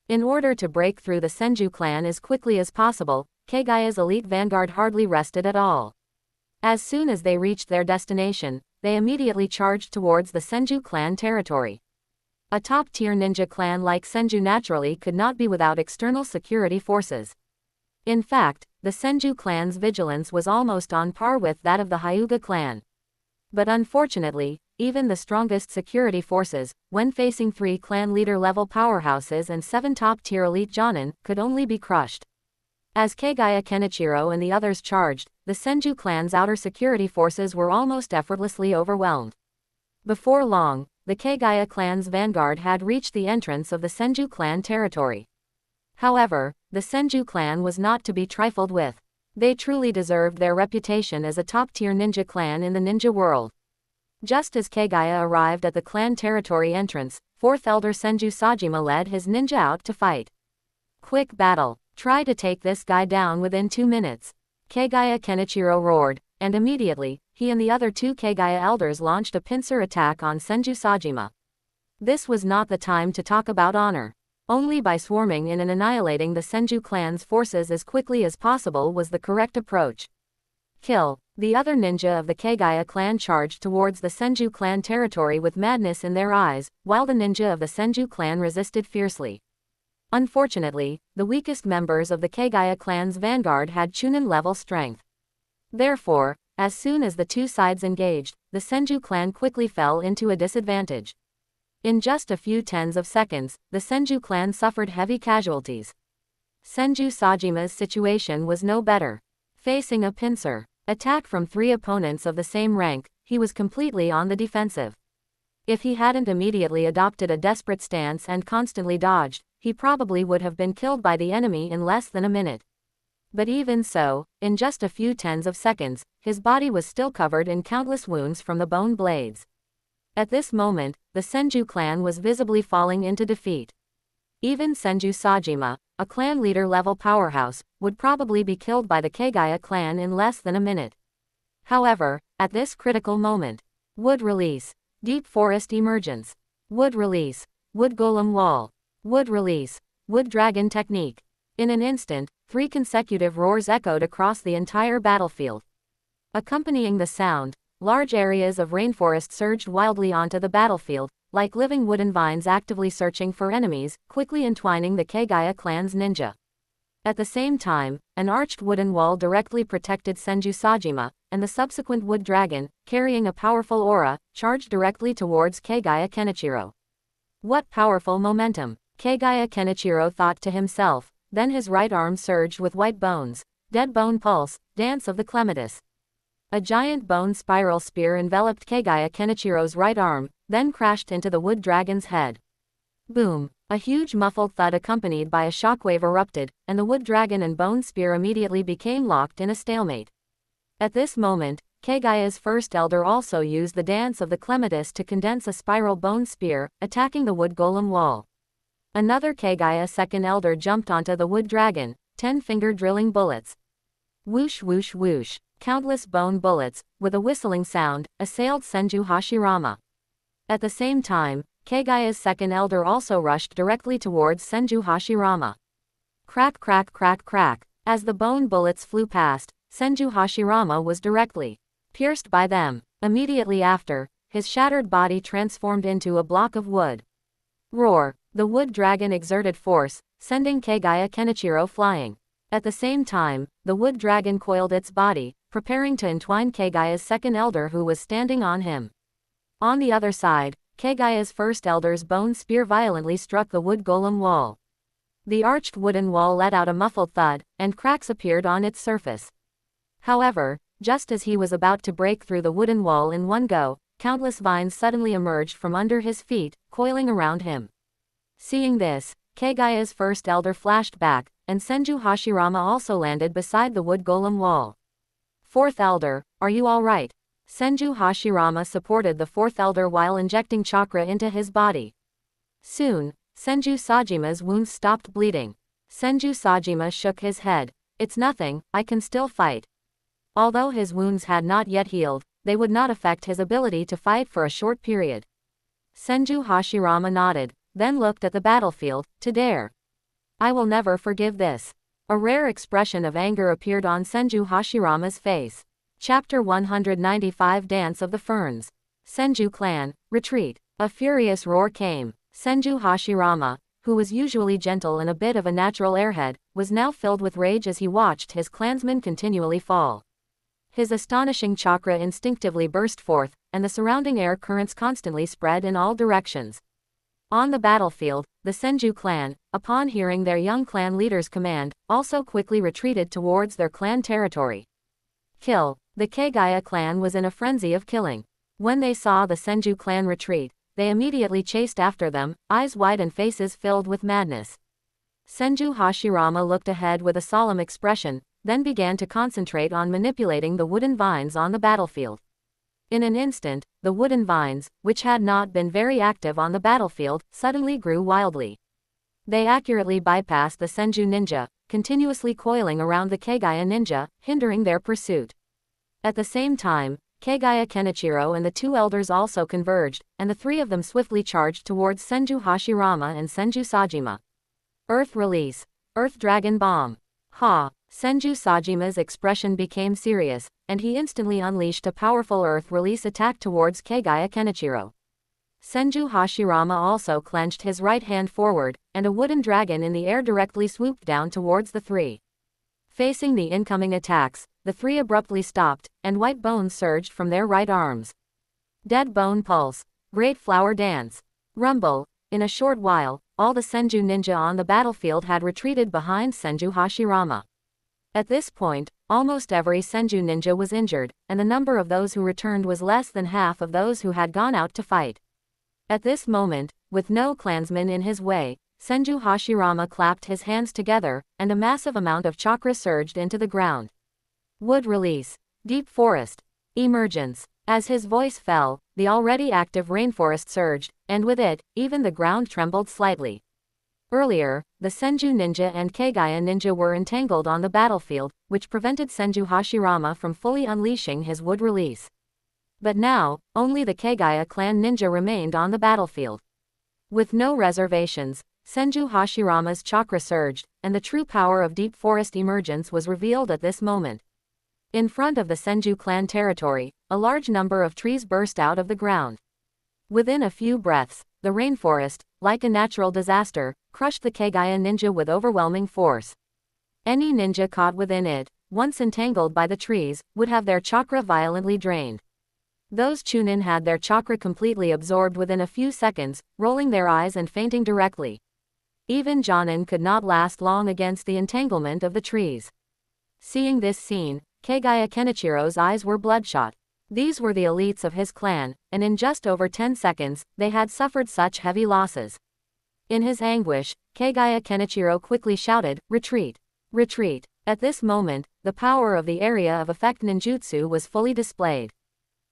In order to break through the Senju clan as quickly as possible, Kagaya's elite vanguard hardly rested at all. As soon as they reached their destination, they immediately charged towards the Senju clan territory. A top-tier ninja clan like Senju naturally could not be without external security forces. In fact, the Senju clan's vigilance was almost on par with that of the Hyuga clan. But unfortunately, even the strongest security forces, when facing 3 clan leader-level powerhouses and 7 top-tier elite Jonin, could only be crushed. As Kagaya Kenichiro and the others charged, the Senju clan's outer security forces were almost effortlessly overwhelmed. Before long, the Kagaya clan's vanguard had reached the entrance of the Senju clan territory. However, the Senju clan was not to be trifled with. They truly deserved their reputation as a top-tier ninja clan in the ninja world. Just as Kagaya arrived at the clan territory entrance, 4th Elder Senju Sajima led his ninja out to fight. Quick battle. Try to take this guy down within 2 minutes. Kagaya Kenichiro roared, and immediately, he and the other 2 Kagaya elders launched a pincer attack on Senju Sajima. This was not the time to talk about honor. Only by swarming in and annihilating the Senju clan's forces as quickly as possible was the correct approach. Kill. The other ninja of the Kagaya clan charged towards the Senju clan territory with madness in their eyes, while the ninja of the Senju clan resisted fiercely. Unfortunately, the weakest members of the Kagaya clan's vanguard had Chunin level strength. Therefore, as soon as the 2 sides engaged, the Senju clan quickly fell into a disadvantage. In just a few tens of seconds, the Senju clan suffered heavy casualties. Senju Sajima's situation was no better. Facing a pincer attack from 3 opponents of the same rank, he was completely on the defensive. If he hadn't immediately adopted a desperate stance and constantly dodged, he probably would have been killed by the enemy in less than a minute. But even so, in just a few tens of seconds, his body was still covered in countless wounds from the bone blades. At this moment, the Senju clan was visibly falling into defeat. Even Senju Sajima, a clan leader-level powerhouse, would probably be killed by the Kagaya clan in less than a minute. However, at this critical moment, wood release, deep forest emergence, wood release, wood golem wall, wood release, wood dragon technique. In an instant, 3 consecutive roars echoed across the entire battlefield. Accompanying the sound, large areas of rainforest surged wildly onto the battlefield, like living wooden vines actively searching for enemies, quickly entwining the Kagaya clan's ninja. At the same time, an arched wooden wall directly protected Senju Sajima, and the subsequent wood dragon, carrying a powerful aura, charged directly towards Kagaya Kenichiro. What powerful momentum! Kagaya Kenichiro thought to himself, then his right arm surged with white bones. Dead bone pulse, dance of the clematis. A giant bone spiral spear enveloped Kagaya Kenichiro's right arm, then crashed into the wood dragon's head. Boom! A huge muffled thud accompanied by a shockwave erupted, and the wood dragon and bone spear immediately became locked in a stalemate. At this moment, Kagaya's first elder also used the dance of the clematis to condense a spiral bone spear, attacking the wood golem wall. Another Kagaya second elder jumped onto the wood dragon, 10-finger drilling bullets. Whoosh whoosh whoosh, countless bone bullets, with a whistling sound, assailed Senju Hashirama. At the same time, Kagaya's second elder also rushed directly towards Senju Hashirama. Crack crack crack crack, as the bone bullets flew past, Senju Hashirama was directly pierced by them. Immediately after, his shattered body transformed into a block of wood. Roar! The wood dragon exerted force, sending Kagaya Kenichiro flying. At the same time, the wood dragon coiled its body, preparing to entwine Kagaya's second elder who was standing on him. On the other side, Kagaya's first elder's bone spear violently struck the wood golem wall. The arched wooden wall let out a muffled thud, and cracks appeared on its surface. However, just as he was about to break through the wooden wall in one go, countless vines suddenly emerged from under his feet, coiling around him. Seeing this, Kagaya's first elder flashed back, and Senju Hashirama also landed beside the wood golem wall. Fourth elder, are you alright? Senju Hashirama supported the fourth elder while injecting chakra into his body. Soon, Senju Sajima's wounds stopped bleeding. Senju Sajima shook his head. It's nothing, I can still fight. Although his wounds had not yet healed, they would not affect his ability to fight for a short period. Senju Hashirama nodded, then looked at the battlefield, to dare. I will never forgive this. A rare expression of anger appeared on Senju Hashirama's face. Chapter 195 Dance of the Ferns. Senju clan, retreat. A furious roar came. Senju Hashirama, who was usually gentle and a bit of a natural airhead, was now filled with rage as he watched his clansmen continually fall. His astonishing chakra instinctively burst forth, and the surrounding air currents constantly spread in all directions. On the battlefield, the Senju clan, upon hearing their young clan leader's command, also quickly retreated towards their clan territory. Kill! The Kagaya clan was in a frenzy of killing. When they saw the Senju clan retreat, they immediately chased after them, eyes wide and faces filled with madness. Senju Hashirama looked ahead with a solemn expression, then began to concentrate on manipulating the wooden vines on the battlefield. In an instant, the wooden vines, which had not been very active on the battlefield, suddenly grew wildly. They accurately bypassed the Senju ninja, continuously coiling around the Kagaya ninja, hindering their pursuit. At the same time, Kagaya Kenichiro and the two elders also converged, and the three of them swiftly charged towards Senju Hashirama and Senju Sajima. Earth release. Earth Dragon Bomb. Ha! Senju Sajima's expression became serious, and he instantly unleashed a powerful earth release attack towards Kagaya Kenichiro. Senju Hashirama also clenched his right hand forward, and a wooden dragon in the air directly swooped down towards the three. Facing the incoming attacks, the three abruptly stopped, and white bones surged from their right arms. Dead bone pulse. Great flower dance. Rumble. In a short while, all the Senju ninja on the battlefield had retreated behind Senju Hashirama. At this point, almost every Senju ninja was injured, and the number of those who returned was less than half of those who had gone out to fight. At this moment, with no clansman in his way, Senju Hashirama clapped his hands together, and a massive amount of chakra surged into the ground. Wood release. Deep forest. Emergence. As his voice fell, the already active rainforest surged, and with it, even the ground trembled slightly. Earlier, the Senju ninja and Kagaya ninja were entangled on the battlefield, which prevented Senju Hashirama from fully unleashing his wood release. But now, only the Kagaya clan ninja remained on the battlefield. With no reservations, Senju Hashirama's chakra surged, and the true power of deep forest emergence was revealed at this moment. In front of the Senju clan territory, a large number of trees burst out of the ground. Within a few breaths, the rainforest, like a natural disaster, crushed the Kagaya ninja with overwhelming force. Any ninja caught within it, once entangled by the trees, would have their chakra violently drained. Those Chunin had their chakra completely absorbed within a few seconds, rolling their eyes and fainting directly. Even Jonin could not last long against the entanglement of the trees. Seeing this scene, Kagaya Kenichiro's eyes were bloodshot. These were the elites of his clan, and in just over 10 seconds, they had suffered such heavy losses. In his anguish, Kagaya Kenichiro quickly shouted, "Retreat! Retreat!" At this moment, the power of the area of effect ninjutsu was fully displayed.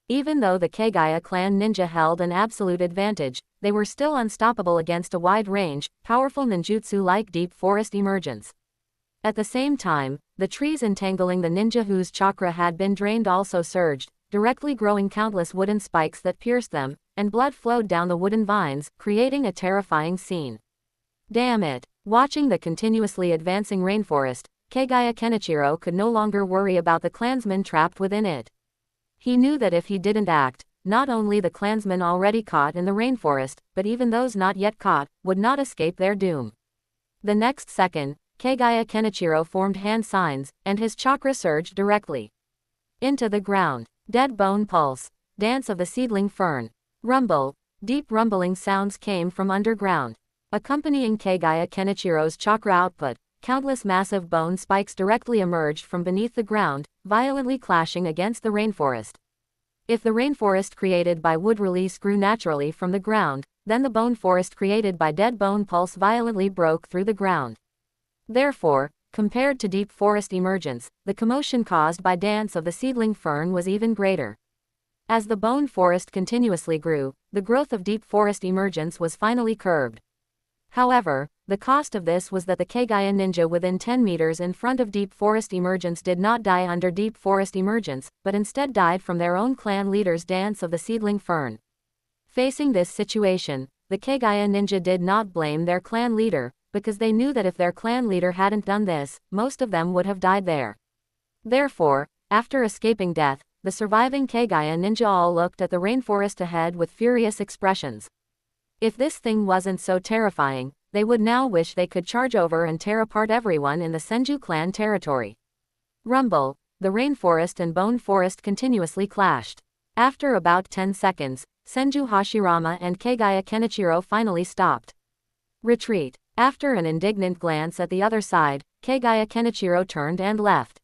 Even though the Kagaya clan ninja held an absolute advantage, they were still unstoppable against a wide-range, powerful ninjutsu like deep forest emergence. At the same time, the trees entangling the ninja whose chakra had been drained also surged, directly growing countless wooden spikes that pierced them, and blood flowed down the wooden vines, creating a terrifying scene. Damn it! Watching the continuously advancing rainforest, Kagaya Kenichiro could no longer worry about the clansmen trapped within it. He knew that if he didn't act, not only the clansmen already caught in the rainforest, but even those not yet caught, would not escape their doom. The next second, Kagaya Kenichiro formed hand signs, and his chakra surged directly into the ground. Dead bone pulse. Dance of the seedling fern. Rumble. Deep rumbling sounds came from underground. Accompanying Kagaya Kenichiro's chakra output, countless massive bone spikes directly emerged from beneath the ground, violently clashing against the rainforest. If the rainforest created by wood release grew naturally from the ground, then the bone forest created by dead bone pulse violently broke through the ground. Therefore, compared to deep forest emergence, the commotion caused by dance of the seedling fern was even greater. As the bone forest continuously grew, the growth of deep forest emergence was finally curbed. However, the cost of this was that the Kagaya ninja within 10 meters in front of deep forest emergence did not die under deep forest emergence, but instead died from their own clan leader's dance of the seedling fern. Facing this situation, the Kagaya ninja did not blame their clan leader, because they knew that if their clan leader hadn't done this, most of them would have died there. Therefore, after escaping death, the surviving Kagaya ninja all looked at the rainforest ahead with furious expressions. If this thing wasn't so terrifying, they would now wish they could charge over and tear apart everyone in the Senju clan territory. Rumble. The rainforest and bone forest continuously clashed. After about 10 seconds, Senju Hashirama and Kagaya Kenichiro finally stopped. Retreat. After an indignant glance at the other side, Kagaya Kenichiro turned and left.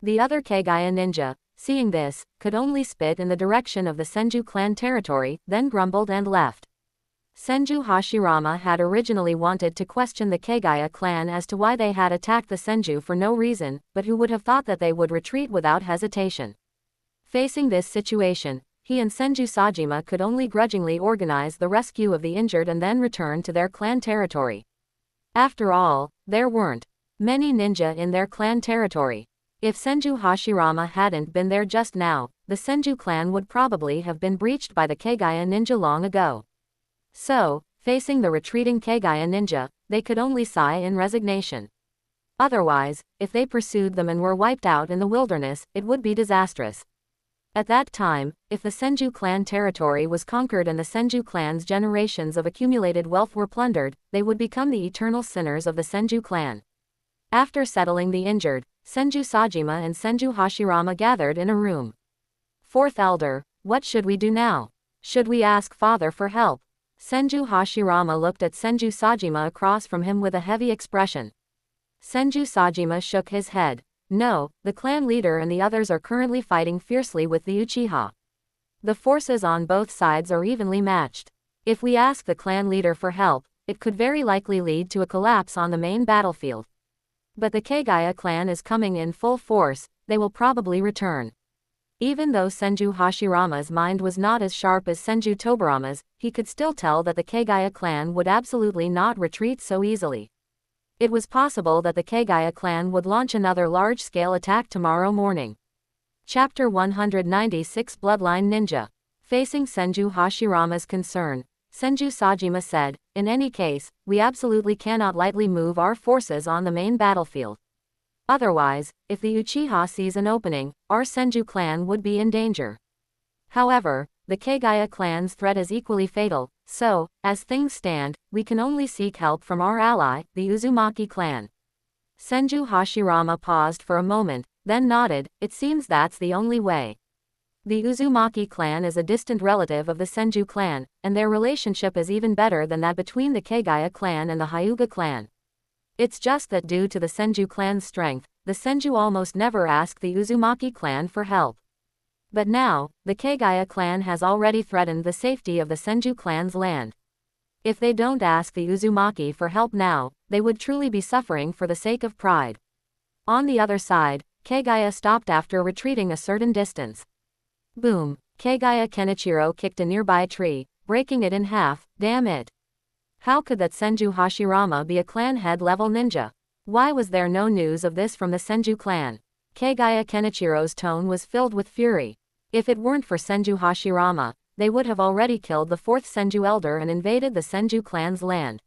The other Kagaya ninja, seeing this, could only spit in the direction of the Senju clan territory, then grumbled and left. Senju Hashirama had originally wanted to question the Kagaya clan as to why they had attacked the Senju for no reason, but who would have thought that they would retreat without hesitation. Facing this situation, he and Senju Sajima could only grudgingly organize the rescue of the injured and then return to their clan territory. After all, there weren't many ninja in their clan territory. If Senju Hashirama hadn't been there just now, the Senju clan would probably have been breached by the Kagaya ninja long ago. So, facing the retreating Kagaya ninja, they could only sigh in resignation. Otherwise, if they pursued them and were wiped out in the wilderness, it would be disastrous. At that time, if the Senju clan territory was conquered and the Senju clan's generations of accumulated wealth were plundered, they would become the eternal sinners of the Senju clan. After settling the injured, Senju Sajima and Senju Hashirama gathered in a room. Fourth Elder, what should we do now? Should we ask Father for help? Senju Hashirama looked at Senju Sajima across from him with a heavy expression. Senju Sajima shook his head. No, the clan leader and the others are currently fighting fiercely with the Uchiha. The forces on both sides are evenly matched. If we ask the clan leader for help, it could very likely lead to a collapse on the main battlefield. But the Kagaya clan is coming in full force, they will probably return. Even though Senju Hashirama's mind was not as sharp as Senju Tobarama's, he could still tell that the Kagaya clan would absolutely not retreat so easily. It was possible that the Kagaya clan would launch another large-scale attack tomorrow morning. Chapter 196 Bloodline Ninja. Facing Senju Hashirama's concern, Senju Sajima said, "In any case, we absolutely cannot lightly move our forces on the main battlefield. Otherwise, if the Uchiha sees an opening, our Senju clan would be in danger. However, the Kagaya clan's threat is equally fatal, so, as things stand, we can only seek help from our ally, the Uzumaki clan." Senju Hashirama paused for a moment, then nodded. "It seems that's the only way. The Uzumaki clan is a distant relative of the Senju clan, and their relationship is even better than that between the Kagaya clan and the Hyuga clan. It's just that due to the Senju clan's strength, the Senju almost never ask the Uzumaki clan for help. But now, the Kagaya clan has already threatened the safety of the Senju clan's land. If they don't ask the Uzumaki for help now, they would truly be suffering for the sake of pride." On the other side, Kagaya stopped after retreating a certain distance. Boom! Kagaya Kenichiro kicked a nearby tree, breaking it in half. Damn it! How could that Senju Hashirama be a clan head level ninja? Why was there no news of this from the Senju clan? Kagaya Kenichiro's tone was filled with fury. If it weren't for Senju Hashirama, they would have already killed the fourth Senju elder and invaded the Senju clan's land.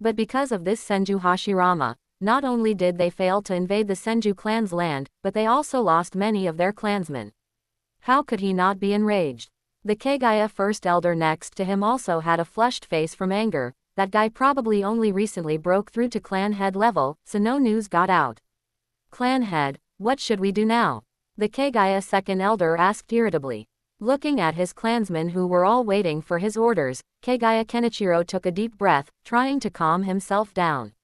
But because of this Senju Hashirama, not only did they fail to invade the Senju clan's land, but they also lost many of their clansmen. How could he not be enraged? The Kagaya first elder next to him also had a flushed face from anger. That guy probably only recently broke through to clan head level, so no news got out. "Clan head, what should we do now?" the Kagaya second elder asked irritably. Looking at his clansmen who were all waiting for his orders, Kagaya Kenichiro took a deep breath, trying to calm himself down.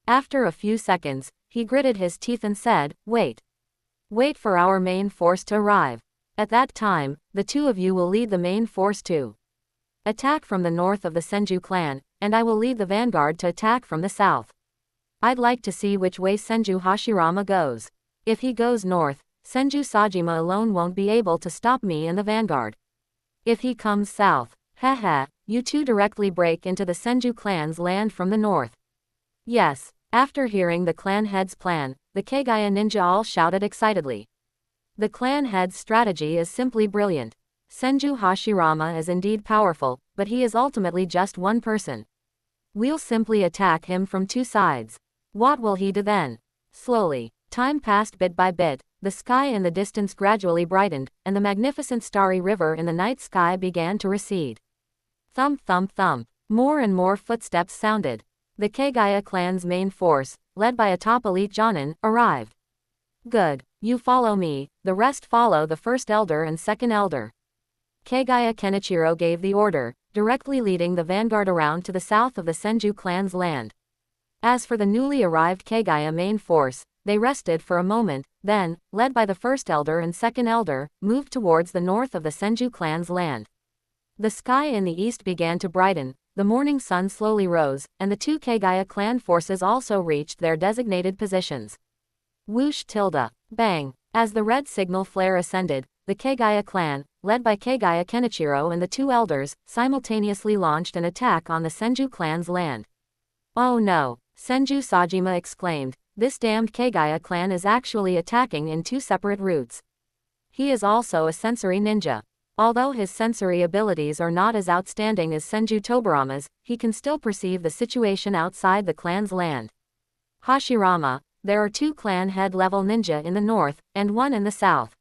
After a few seconds, he gritted his teeth and said, "Wait. Wait for our main force to arrive. At that time, the two of you will lead the main force to attack from the north of the Senju clan, and I will lead the vanguard to attack from the south. I'd like to see which way Senju Hashirama goes. If he goes north, Senju Sajima alone won't be able to stop me in the vanguard. If he comes south, haha, you two directly break into the Senju clan's land from the north." Yes, after hearing the clan head's plan, the Kagaya ninja all shouted excitedly. The clan head's strategy is simply brilliant. Senju Hashirama is indeed powerful, but he is ultimately just one person. We'll simply attack him from two sides. What will he do then? Slowly, time passed bit by bit, the sky in the distance gradually brightened, and the magnificent starry river in the night sky began to recede. Thump thump thump, more and more footsteps sounded. The Kagaya clan's main force, led by a top elite Jonin, arrived. "Good, you follow me, the rest follow the first elder and second elder." Kagaya Kenichiro gave the order, directly leading the vanguard around to the south of the Senju clan's land. As for the newly arrived Kagaya main force, they rested for a moment, then, led by the first elder and second elder, moved towards the north of the Senju clan's land. The sky in the east began to brighten, the morning sun slowly rose, and the two Kagaya clan forces also reached their designated positions. Whoosh tilde, bang, as the red signal flare ascended, the Kagaya clan, led by Kagaya Kenichiro and the two elders, simultaneously launched an attack on the Senju clan's land. "Oh no," Senju Sajima exclaimed, "this damned Kagaya clan is actually attacking in two separate routes." He is also a sensory ninja. Although his sensory abilities are not as outstanding as Senju Tobarama's, he can still perceive the situation outside the clan's land. "Hashirama, there are two clan head level ninja in the north, and one in the south.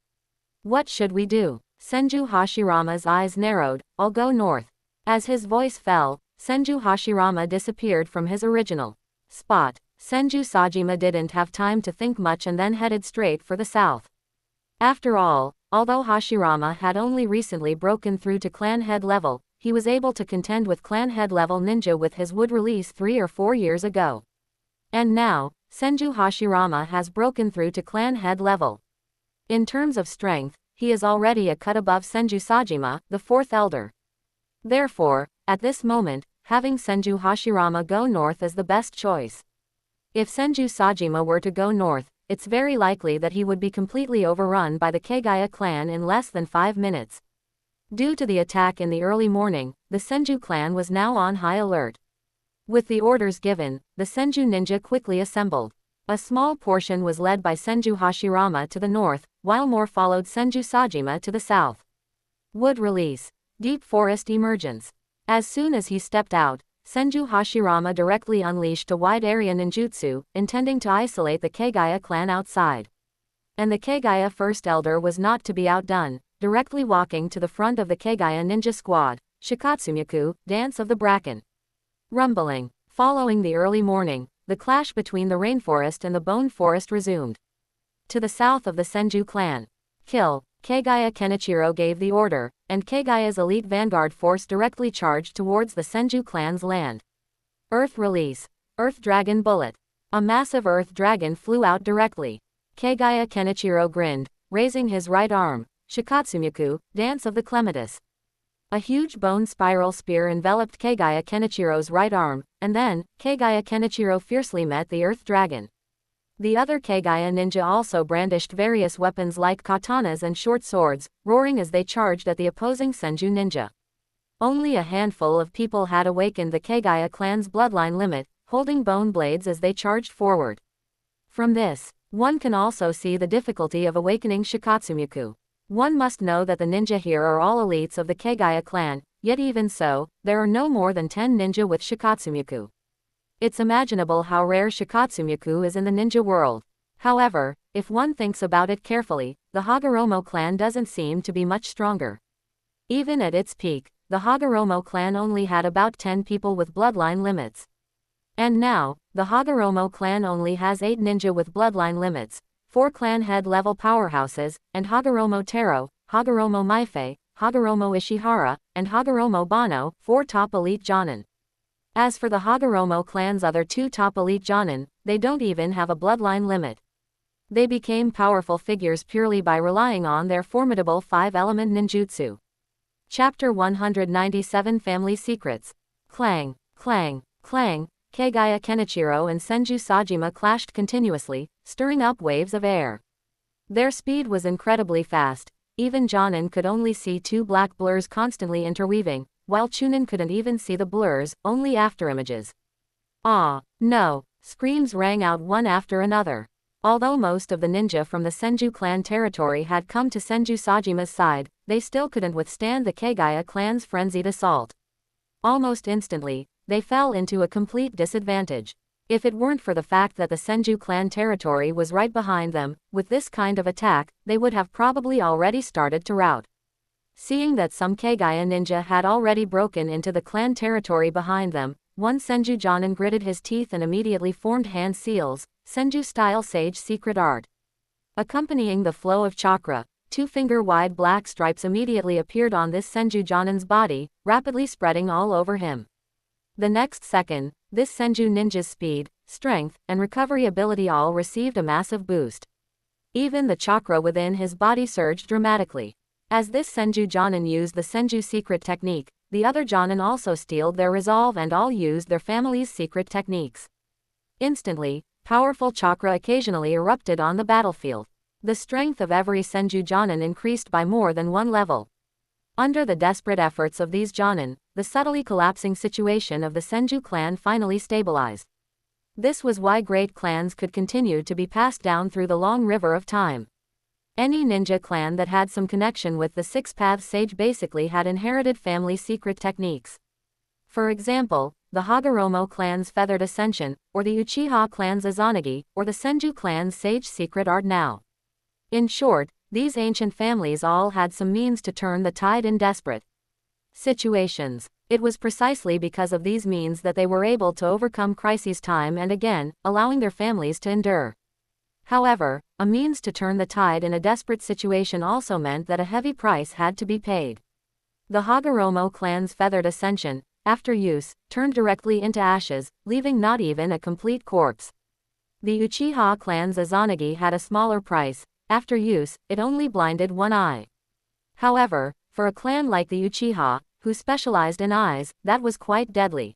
What should we do?" Senju Hashirama's eyes narrowed. "I'll go north." As his voice fell, Senju Hashirama disappeared from his original spot. Senju Sajima didn't have time to think much and then headed straight for the south. After all, although Hashirama had only recently broken through to clan head level, he was able to contend with clan head level ninja with his wood release 3 or 4 years ago. And now, Senju Hashirama has broken through to clan head level. In terms of strength, he is already a cut above Senju Sajima, the fourth elder. Therefore, at this moment, having Senju Hashirama go north is the best choice. If Senju Sajima were to go north, it's very likely that he would be completely overrun by the Kagaya clan in less than 5 minutes. Due to the attack in the early morning, the Senju clan was now on high alert. With the orders given, the Senju ninja quickly assembled. A small portion was led by Senju Hashirama to the north, while more followed Senju Sajima to the south. Wood release. Deep forest emergence. As soon as he stepped out, Senju Hashirama directly unleashed a wide-area ninjutsu, intending to isolate the Kagaya clan outside. And the Kagaya first elder was not to be outdone, directly walking to the front of the Kagaya ninja squad, Shikatsumyaku, Dance of the Bracken. Rumbling. Following the early morning, the clash between the rainforest and the bone forest resumed. To the south of the Senju clan. Kill. Kagaya Kenichiro gave the order, and Kagaya's elite vanguard force directly charged towards the Senju clan's land. Earth release. Earth Dragon Bullet. A massive earth dragon flew out directly. Kagaya Kenichiro grinned, raising his right arm, Shikatsumyaku, Dance of the Clematis. A huge bone spiral spear enveloped Kagaya Kenichiro's right arm, and then, Kagaya Kenichiro fiercely met the earth dragon. The other Kagaya ninja also brandished various weapons like katanas and short swords, roaring as they charged at the opposing Senju ninja. Only a handful of people had awakened the Kagaya clan's bloodline limit, holding bone blades as they charged forward. From this, one can also see the difficulty of awakening Shikatsumyaku. One must know that the ninja here are all elites of the Kagaya clan, yet even so, there are no more than 10 ninja with Shikatsumyaku. It's imaginable how rare Shikatsumyaku is in the ninja world. However, if one thinks about it carefully, the Hagoromo clan doesn't seem to be much stronger. Even at its peak, the Hagoromo clan only had about 10 people with bloodline limits. And now, the Hagoromo clan only has 8 ninja with bloodline limits, 4 clan head level powerhouses, and Hagoromo Taro, Hagoromo Maifei, Hagoromo Ishihara, and Hagoromo Bano, 4 top elite jonin. As for the Hagoromo clan's other 2 top elite jonin, they don't even have a bloodline limit. They became powerful figures purely by relying on their formidable 5-element ninjutsu. Chapter 197 Family Secrets. Clang, clang, clang. Kagaya Kenichiro and Senju Sajima clashed continuously, stirring up waves of air. Their speed was incredibly fast. Even Jonin could only see 2 black blurs constantly interweaving, while Chunin couldn't even see the blurs, only afterimages. Ah, no! Screams rang out one after another. Although most of the ninja from the Senju clan territory had come to Senju Sajima's side, they still couldn't withstand the Kagaya clan's frenzied assault. Almost instantly, they fell into a complete disadvantage. If it weren't for the fact that the Senju clan territory was right behind them, with this kind of attack, they would have probably already started to rout. Seeing that some Kagaya ninja had already broken into the clan territory behind them, one Senju jonin gritted his teeth and immediately formed hand seals, Senju-style sage secret art. Accompanying the flow of chakra, 2-finger-wide black stripes immediately appeared on this Senju jonin's body, rapidly spreading all over him. The next second, this Senju ninja's speed, strength, and recovery ability all received a massive boost. Even the chakra within his body surged dramatically. As this Senju jonin used the Senju secret technique, the other jonin also steeled their resolve and all used their family's secret techniques. Instantly, powerful chakra occasionally erupted on the battlefield. The strength of every Senju jonin increased by more than 1 level. Under the desperate efforts of these jonin, the subtly collapsing situation of the Senju clan finally stabilized. This was why great clans could continue to be passed down through the long river of time. Any ninja clan that had some connection with the Six Paths Sage basically had inherited family secret techniques. For example, the Hagoromo clan's Feathered Ascension, or the Uchiha clan's Izanagi, or the Senju clan's Sage secret art now. In short, these ancient families all had some means to turn the tide in desperate situations. It was precisely because of these means that they were able to overcome crises time and again, allowing their families to endure. However, a means to turn the tide in a desperate situation also meant that a heavy price had to be paid. The Hagoromo clan's Feathered Ascension, after use, turned directly into ashes, leaving not even a complete corpse. The Uchiha clan's Izanagi had a smaller price. After use, it only blinded one eye. However, for a clan like the Uchiha, who specialized in eyes, that was quite deadly.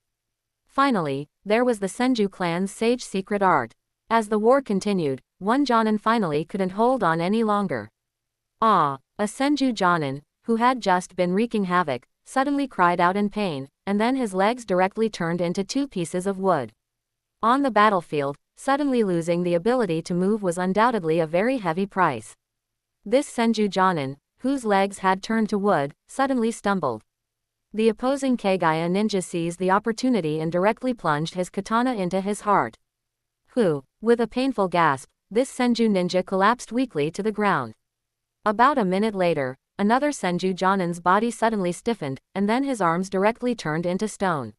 Finally, there was the Senju clan's sage secret art. As the war continued, one Jonin finally couldn't hold on any longer. A Senju Jonin, who had just been wreaking havoc, suddenly cried out in pain, and then his legs directly turned into two pieces of wood. On the battlefield, suddenly losing the ability to move was undoubtedly a very heavy price. This Senju Jonin, whose legs had turned to wood, suddenly stumbled. The opposing Kagaya ninja seized the opportunity and directly plunged his katana into his heart. With a painful gasp, this Senju ninja collapsed weakly to the ground. About a minute later, another Senju Jonin's body suddenly stiffened, and then his arms directly turned into stone.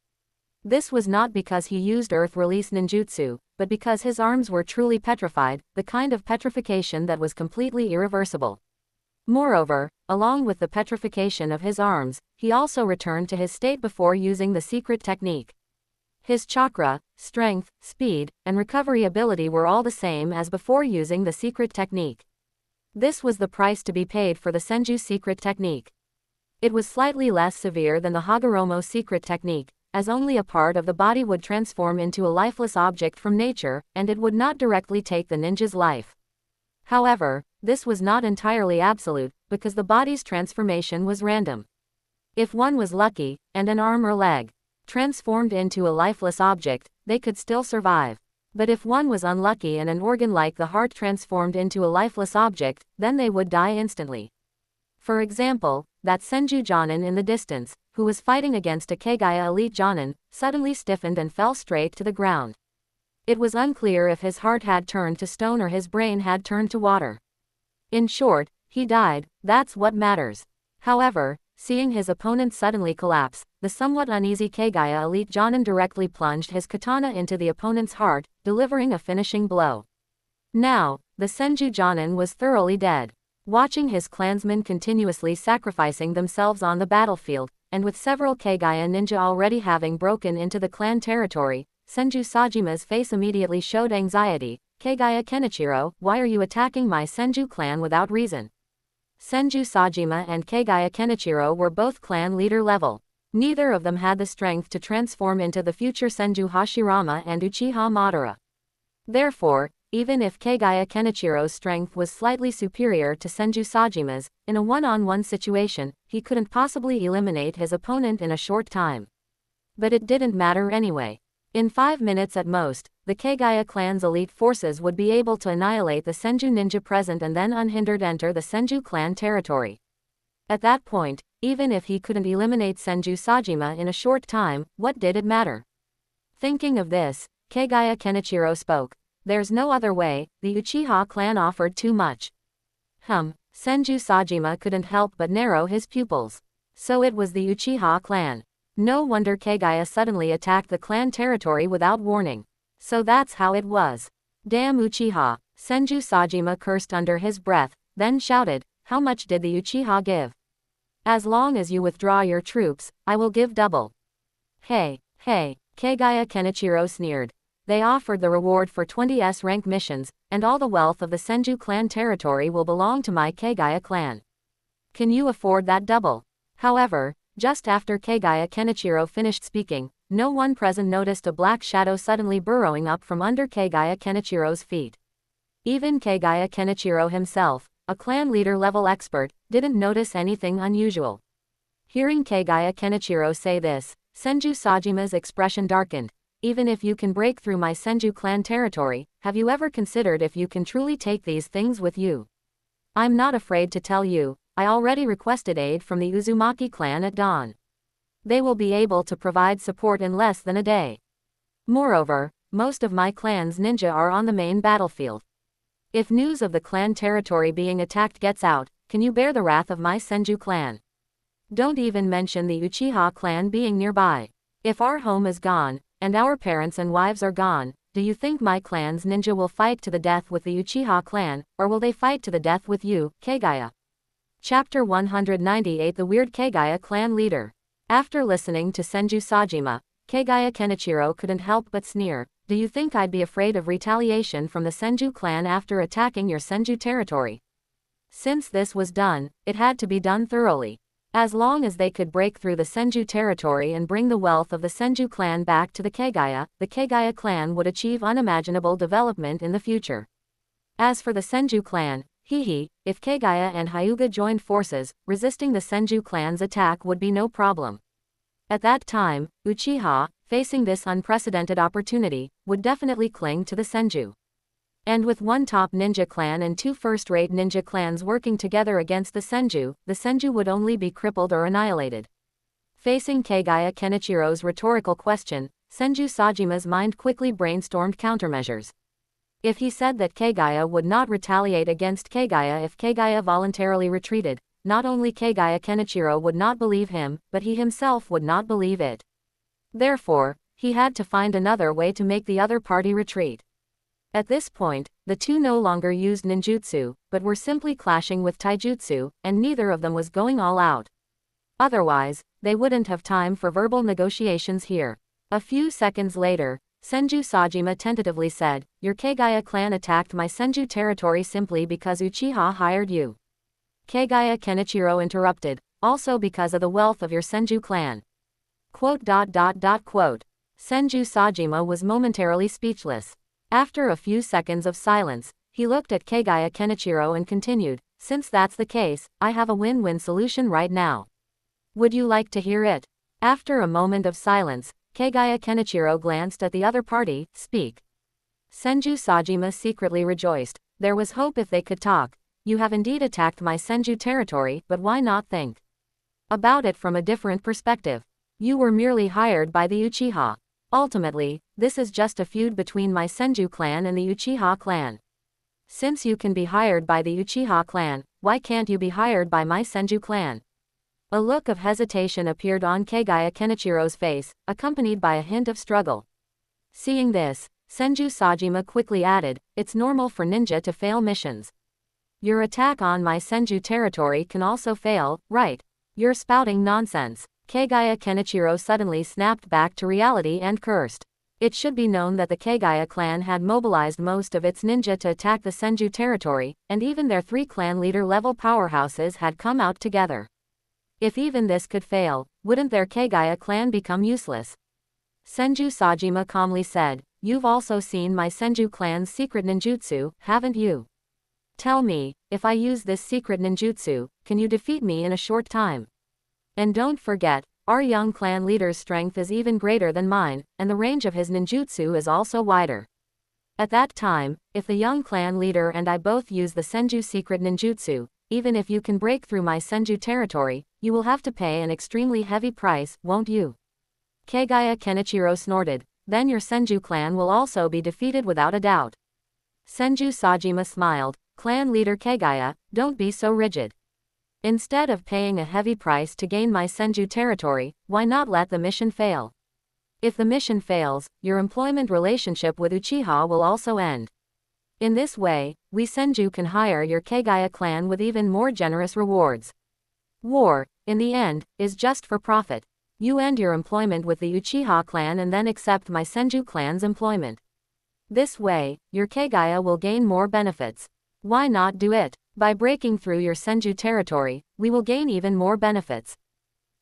This was not because he used earth release ninjutsu, but because his arms were truly petrified, the kind of petrification that was completely irreversible. Moreover, along with the petrification of his arms, he also returned to his state before using the secret technique. His chakra, strength, speed, and recovery ability were all the same as before using the secret technique. This was the price to be paid for the Senju secret technique. It was slightly less severe than the Hagoromo secret technique, as only a part of the body would transform into a lifeless object from nature, and it would not directly take the ninja's life. However, this was not entirely absolute, because the body's transformation was random. If one was lucky, and an arm or leg transformed into a lifeless object, they could still survive. But if one was unlucky and an organ like the heart transformed into a lifeless object, then they would die instantly. For example, that Senju Jonin in the distance, who was fighting against a Kagaya elite Jonin, suddenly stiffened and fell straight to the ground. It was unclear if his heart had turned to stone or his brain had turned to water. In short, he died, that's what matters. However, seeing his opponent suddenly collapse, the somewhat uneasy Kagaya elite Jonin directly plunged his katana into the opponent's heart, delivering a finishing blow. Now, the Senju Jonin was thoroughly dead. Watching his clansmen continuously sacrificing themselves on the battlefield, and with several Kagaya ninja already having broken into the clan territory, Senju Sajima's face immediately showed anxiety. Kagaya Kenichiro, why are you attacking my Senju clan without reason? Senju Sajima and Kagaya Kenichiro were both clan leader level. Neither of them had the strength to transform into the future Senju Hashirama and Uchiha Madara. Therefore, even if Kagaya Kenichiro's strength was slightly superior to Senju Sajima's, in a one-on-one situation, he couldn't possibly eliminate his opponent in a short time. But it didn't matter anyway. In 5 minutes at most, the Kagaya clan's elite forces would be able to annihilate the Senju ninja present and then unhindered enter the Senju clan territory. At that point, even if he couldn't eliminate Senju Sajima in a short time, what did it matter? Thinking of this, Kagaya Kenichiro spoke. There's no other way, the Uchiha clan offered too much. Senju Sajima couldn't help but narrow his pupils. So it was the Uchiha clan. No wonder Kagaya suddenly attacked the clan territory without warning. So that's how it was. Damn Uchiha, Senju Sajima cursed under his breath, then shouted, how much did the Uchiha give? As long as you withdraw your troops, I will give double. Hey, Kagaya Kenichiro sneered. They offered the reward for 20 S-rank missions, and all the wealth of the Senju clan territory will belong to my Kagaya clan. Can you afford that double? However, just after Kagaya Kenichiro finished speaking, no one present noticed a black shadow suddenly burrowing up from under Kagaya Kenichiro's feet. Even Kagaya Kenichiro himself, a clan leader level expert, didn't notice anything unusual. Hearing Kagaya Kenichiro say this, Senju Sajima's expression darkened. Even if you can break through my Senju clan territory, have you ever considered if you can truly take these things with you? I'm not afraid to tell you, I already requested aid from the Uzumaki clan at dawn. They will be able to provide support in less than a day. Moreover, most of my clan's ninja are on the main battlefield. If news of the clan territory being attacked gets out, can you bear the wrath of my Senju clan? Don't even mention the Uchiha clan being nearby. If our home is gone, and our parents and wives are gone, do you think my clan's ninja will fight to the death with the Uchiha clan, or will they fight to the death with you, Kagaya? Chapter 198 The Weird Kagaya Clan Leader. After listening to Senju Sajima, Kagaya Kenichiro couldn't help but sneer. do you think I'd be afraid of retaliation from the Senju clan after attacking your Senju territory? Since this was done, it had to be done thoroughly. As long as they could break through the Senju territory and bring the wealth of the Senju clan back to the Kagaya clan would achieve unimaginable development in the future. As for the Senju clan, if Kagaya and Hyuga joined forces, resisting the Senju clan's attack would be no problem. At that time, Uchiha, facing this unprecedented opportunity, would definitely cling to the Senju. And with one top ninja clan and two first-rate ninja clans working together against the Senju would only be crippled or annihilated. Facing Kagaya Kenichiro's rhetorical question, Senju Sajima's mind quickly brainstormed countermeasures. If he said that Kagaya would not retaliate against Kagaya if Kagaya voluntarily retreated, not only Kagaya Kenichiro would not believe him, but he himself would not believe it. Therefore, he had to find another way to make the other party retreat. At this point, the two no longer used ninjutsu, but were simply clashing with taijutsu, and neither of them was going all out. Otherwise, they wouldn't have time for verbal negotiations here. A few seconds later, Senju Sajima tentatively said, "Your Kagaya clan attacked my Senju territory simply because Uchiha hired you." Kagaya Kenichiro interrupted, "Also because of the wealth of your Senju clan." Senju Sajima was momentarily speechless. After a few seconds of silence, he looked at Kagaya Kenichiro and continued, "Since that's the case, I have a win-win solution right now. Would you like to hear it?" After a moment of silence, Kagaya Kenichiro glanced at the other party. "Speak." Senju Sajima secretly rejoiced. There was hope if they could talk. "You have indeed attacked my Senju territory, but why not think about it from a different perspective? You were merely hired by the Uchiha. Ultimately, this is just a feud between my Senju clan and the Uchiha clan. Since you can be hired by the Uchiha clan, why can't you be hired by my Senju clan?" A look of hesitation appeared on Kagaya Kenichiro's face, accompanied by a hint of struggle. Seeing this, Senju Sajima quickly added, "It's normal for ninja to fail missions. Your attack on my Senju territory can also fail, right? You're spouting nonsense." Kagaya Kenichiro suddenly snapped back to reality and cursed. It should be known that the Kagaya clan had mobilized most of its ninja to attack the Senju territory, and even their three clan leader-level powerhouses had come out together. If even this could fail, wouldn't their Kagaya clan become useless? Senju Sajima calmly said, "You've also seen my Senju clan's secret ninjutsu, haven't you? Tell me, if I use this secret ninjutsu, can you defeat me in a short time? And don't forget, our young clan leader's strength is even greater than mine, and the range of his ninjutsu is also wider. At that time, if the young clan leader and I both use the Senju secret ninjutsu, even if you can break through my Senju territory, you will have to pay an extremely heavy price, won't you?" Kagaya Kenichiro snorted, "Then your Senju clan will also be defeated without a doubt." Senju Sajima smiled, "Clan leader Kagaya, don't be so rigid. Instead of paying a heavy price to gain my Senju territory, why not let the mission fail? If the mission fails, your employment relationship with Uchiha will also end. In this way, we Senju can hire your Kagaya clan with even more generous rewards. War, in the end, is just for profit. You end your employment with the Uchiha clan and then accept my Senju clan's employment. This way, your Kagaya will gain more benefits. Why not do it? By breaking through your Senju territory, we will gain even more benefits."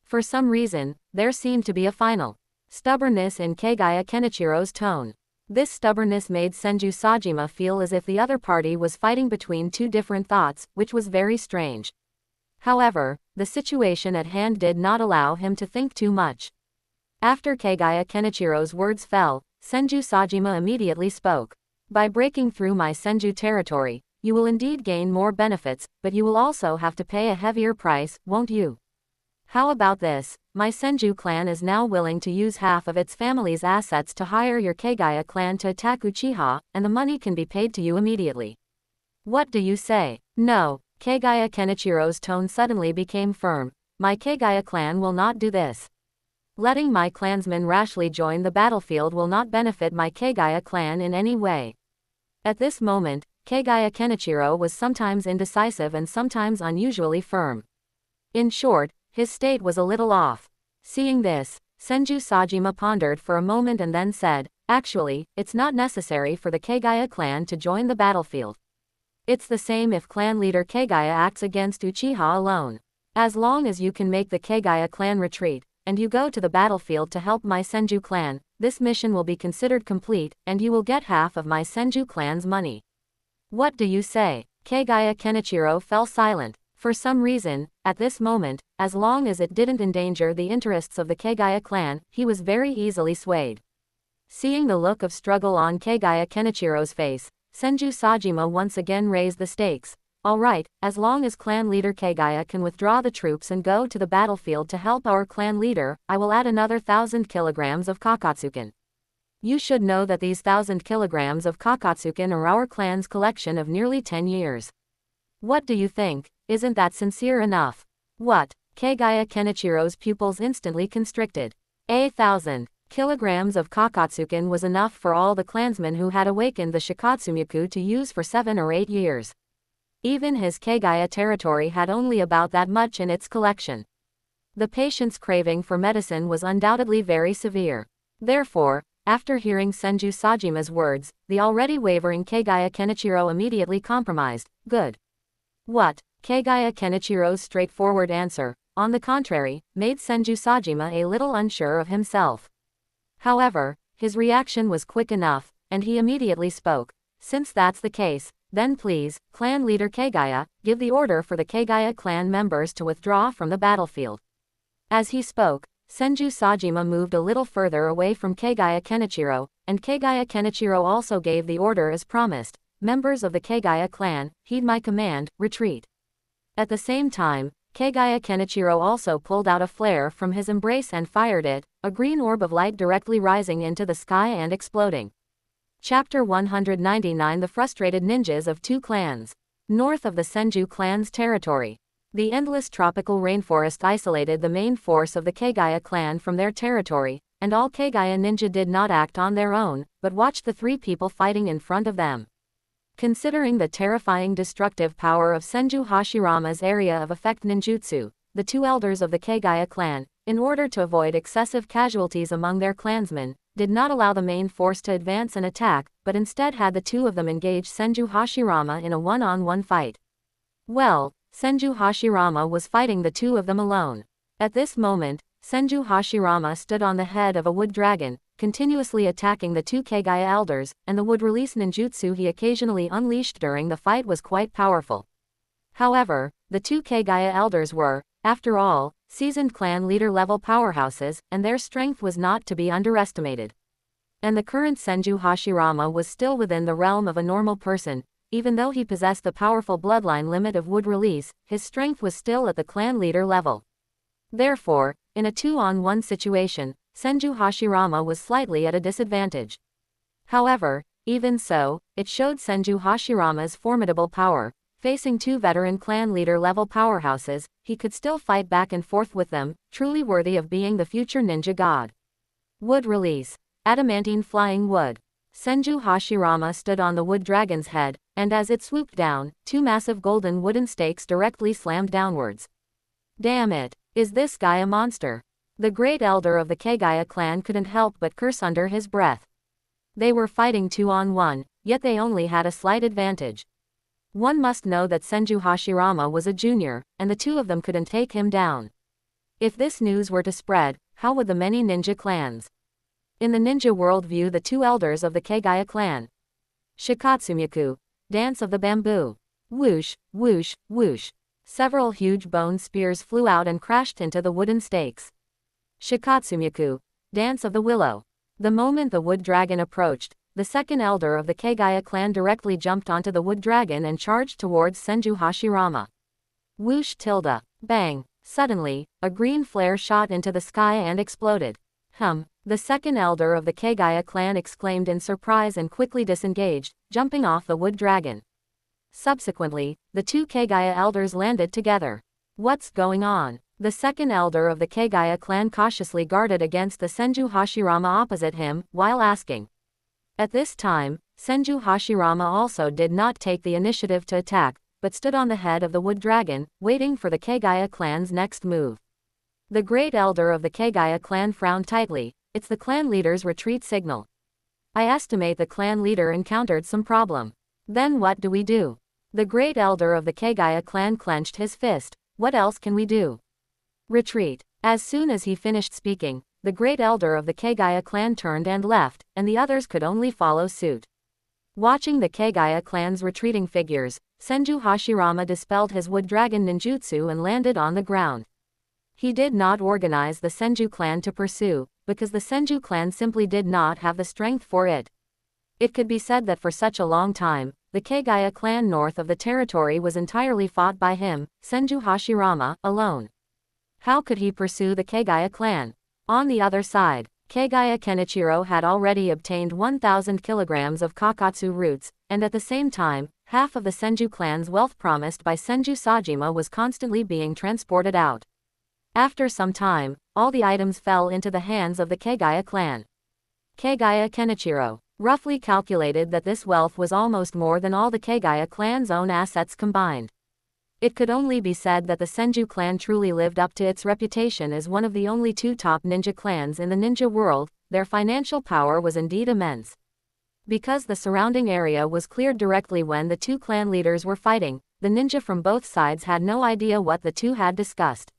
For some reason, there seemed to be a final stubbornness in Kagaya Kenichiro's tone. This stubbornness made Senju Sajima feel as if the other party was fighting between two different thoughts, which was very strange. However, the situation at hand did not allow him to think too much. After Kagaya Kenichiro's words fell, Senju Sajima immediately spoke. "By breaking through my Senju territory, you will indeed gain more benefits, but you will also have to pay a heavier price, won't you? How about this? My Senju clan is now willing to use half of its family's assets to hire your Kagaya clan to attack Uchiha, and the money can be paid to you immediately. What do you say?" "No." Kagaya Kenichiro's tone suddenly became firm. "My Kagaya clan will not do this. Letting my clansmen rashly join the battlefield will not benefit my Kagaya clan in any way." At this moment, Kagaya Kenichiro was sometimes indecisive and sometimes unusually firm. In short, his state was a little off. Seeing this, Senju Sajima pondered for a moment and then said, Actually, it's not necessary for the Kagaya clan to join the battlefield. It's the same if clan leader Kagaya acts against Uchiha alone. As long as you can make the Kagaya clan retreat, and you go to the battlefield to help my Senju clan, this mission will be considered complete, and you will get half of my Senju clan's money. What do you say? Kagaya Kenichiro fell silent. For some reason, at this moment, as long as it didn't endanger the interests of the Kagaya clan, he was very easily swayed. Seeing the look of struggle on Kagaya Kenichiro's face, Senju Sajima once again raised the stakes. Alright, as long as clan leader Kagaya can withdraw the troops and go to the battlefield to help our clan leader, I will add another 1,000 kilograms of Kakatsuken. You should know that these 1,000 kilograms of Kakatsuken are our clan's collection of nearly 10 years. What do you think? Isn't that sincere enough? What? Kagaya Kenichiro's pupils instantly constricted. 1,000 kilograms of Kakatsuken was enough for all the clansmen who had awakened the Shikatsumyaku to use for 7 or 8 years. Even his Kagaya territory had only about that much in its collection. The patient's craving for medicine was undoubtedly very severe. Therefore, after hearing Senju Sajima's words, the already wavering Kagaya Kenichiro immediately compromised. Good. What? Kagaya Kenichiro's straightforward answer, on the contrary, made Senju Sajima a little unsure of himself. However, his reaction was quick enough, and he immediately spoke. Since that's the case, then please, clan leader Kagaya, give the order for the Kagaya clan members to withdraw from the battlefield. As he spoke, Senju Sajima moved a little further away from Kagaya Kenichiro, and Kagaya Kenichiro also gave the order as promised. Members of the Kagaya clan, heed my command, retreat. At the same time, Kagaya Kenichiro also pulled out a flare from his embrace and fired it, a green orb of light directly rising into the sky and exploding. Chapter 199 The Frustrated Ninjas of Two Clans. North of the Senju clan's territory. The endless tropical rainforest isolated the main force of the Kagaya clan from their territory, and all Kagaya ninja did not act on their own, but watched the three people fighting in front of them. Considering the terrifying destructive power of Senju Hashirama's area of effect ninjutsu, the two elders of the Kagaya clan, in order to avoid excessive casualties among their clansmen, did not allow the main force to advance and attack, but instead had the two of them engage Senju Hashirama in a one-on-one fight. Well, Senju Hashirama was fighting the two of them alone. At this moment, Senju Hashirama stood on the head of a wood dragon, continuously attacking the two Kagaya elders, and the wood release ninjutsu he occasionally unleashed during the fight was quite powerful. However, the two Kagaya elders were, after all, seasoned clan leader level powerhouses, and their strength was not to be underestimated. And the current Senju Hashirama was still within the realm of a normal person. Even though he possessed the powerful bloodline limit of wood release, his strength was still at the clan leader level. Therefore, in a 2-on-1 situation, Senju Hashirama was slightly at a disadvantage. However, even so, it showed Senju Hashirama's formidable power. Facing two veteran clan leader level powerhouses, he could still fight back and forth with them, truly worthy of being the future ninja god. Wood release. Adamantine flying wood. Senju Hashirama stood on the wood dragon's head, and as it swooped down, two massive golden wooden stakes directly slammed downwards. Damn it, is this guy a monster? The great elder of the Kagaya clan couldn't help but curse under his breath. They were fighting 2-on-1, yet they only had a slight advantage. One must know that Senju Hashirama was a junior, and the two of them couldn't take him down. If this news were to spread, how would the many ninja clans in the ninja world view the two elders of the Kagaya clan? Shikatsumyaku. Dance of the Bamboo. Whoosh, whoosh, whoosh. Several huge bone spears flew out and crashed into the wooden stakes. Shikatsumyaku. Dance of the Willow. The moment the wood dragon approached, the second elder of the Kagaya clan directly jumped onto the wood dragon and charged towards Senju Hashirama. Whoosh tilde. Bang. Suddenly, a green flare shot into the sky and exploded. The second elder of the Kagaya clan exclaimed in surprise and quickly disengaged, jumping off the wood dragon. Subsequently, the two Kagaya elders landed together. What's going on? The second elder of the Kagaya clan cautiously guarded against the Senju Hashirama opposite him, while asking. At this time, Senju Hashirama also did not take the initiative to attack, but stood on the head of the wood dragon, waiting for the Kagaya clan's next move. The great elder of the Kagaya clan frowned tightly. It's the clan leader's retreat signal. I estimate the clan leader encountered some problem. Then what do we do? The great elder of the Kagaya clan clenched his fist. What else can we do? Retreat. As soon as he finished speaking, the great elder of the Kagaya clan turned and left, and the others could only follow suit. Watching the Kagaya clan's retreating figures, Senju Hashirama dispelled his wood dragon ninjutsu and landed on the ground. He did not organize the Senju clan to pursue, because the Senju clan simply did not have the strength for it. It could be said that for such a long time, the Kagaya clan north of the territory was entirely fought by him, Senju Hashirama, alone. How could he pursue the Kagaya clan? On the other side, Kagaya Kenichiro had already obtained 1,000 kilograms of Kakatsu roots, and at the same time, half of the Senju clan's wealth promised by Senju Sajima was constantly being transported out. After some time, all the items fell into the hands of the Kagaya clan. Kagaya Kenichiro roughly calculated that this wealth was almost more than all the Kagaya clan's own assets combined. It could only be said that the Senju clan truly lived up to its reputation as one of the only two top ninja clans in the ninja world. Their financial power was indeed immense. Because the surrounding area was cleared directly when the two clan leaders were fighting, the ninja from both sides had no idea what the two had discussed.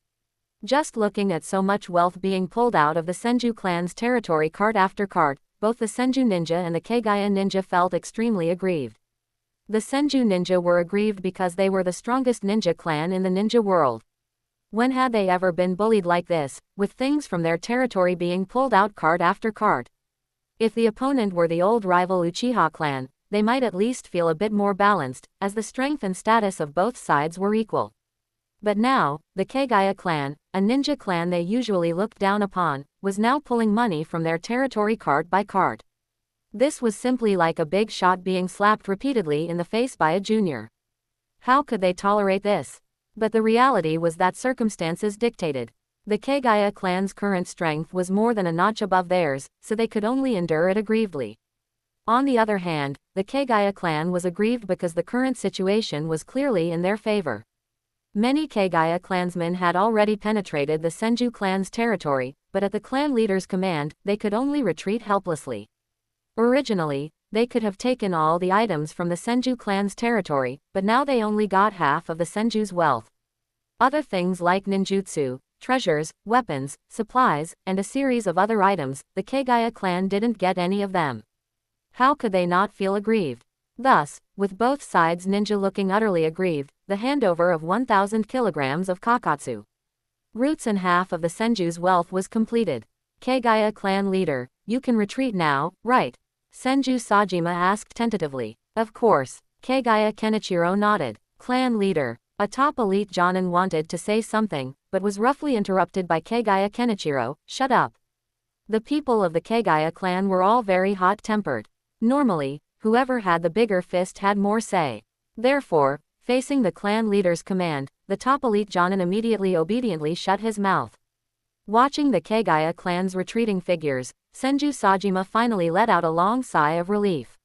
Just looking at so much wealth being pulled out of the Senju clan's territory cart after cart, both the Senju ninja and the Kagaya ninja felt extremely aggrieved. The Senju ninja were aggrieved because they were the strongest ninja clan in the ninja world. When had they ever been bullied like this, with things from their territory being pulled out cart after cart? If the opponent were the old rival Uchiha clan, they might at least feel a bit more balanced, as the strength and status of both sides were equal. But now, the Kagaya clan, a ninja clan they usually looked down upon, was now pulling money from their territory cart by cart. This was simply like a big shot being slapped repeatedly in the face by a junior. How could they tolerate this? But the reality was that circumstances dictated. The Kagaya clan's current strength was more than a notch above theirs, so they could only endure it aggrievedly. On the other hand, the Kagaya clan was aggrieved because the current situation was clearly in their favor. Many Kagaya clansmen had already penetrated the Senju clan's territory, but at the clan leader's command, they could only retreat helplessly. Originally, they could have taken all the items from the Senju clan's territory, but now they only got half of the Senju's wealth. Other things like ninjutsu, treasures, weapons, supplies, and a series of other items, the Kagaya clan didn't get any of them. How could they not feel aggrieved? Thus, with both sides ninja looking utterly aggrieved, the handover of 1,000 kilograms of Kakatsu roots and half of the Senju's wealth was completed. Kagaya clan leader, you can retreat now, right? Senju Sajima asked tentatively. Of course. Kagaya Kenichiro nodded. Clan leader. A top elite jonin wanted to say something, but was roughly interrupted by Kagaya Kenichiro. Shut up. The people of the Kagaya clan were all very hot-tempered. Normally, whoever had the bigger fist had more say. Therefore, facing the clan leader's command, the top elite jonin immediately obediently shut his mouth. Watching the Kagaya clan's retreating figures, Senju Sajima finally let out a long sigh of relief.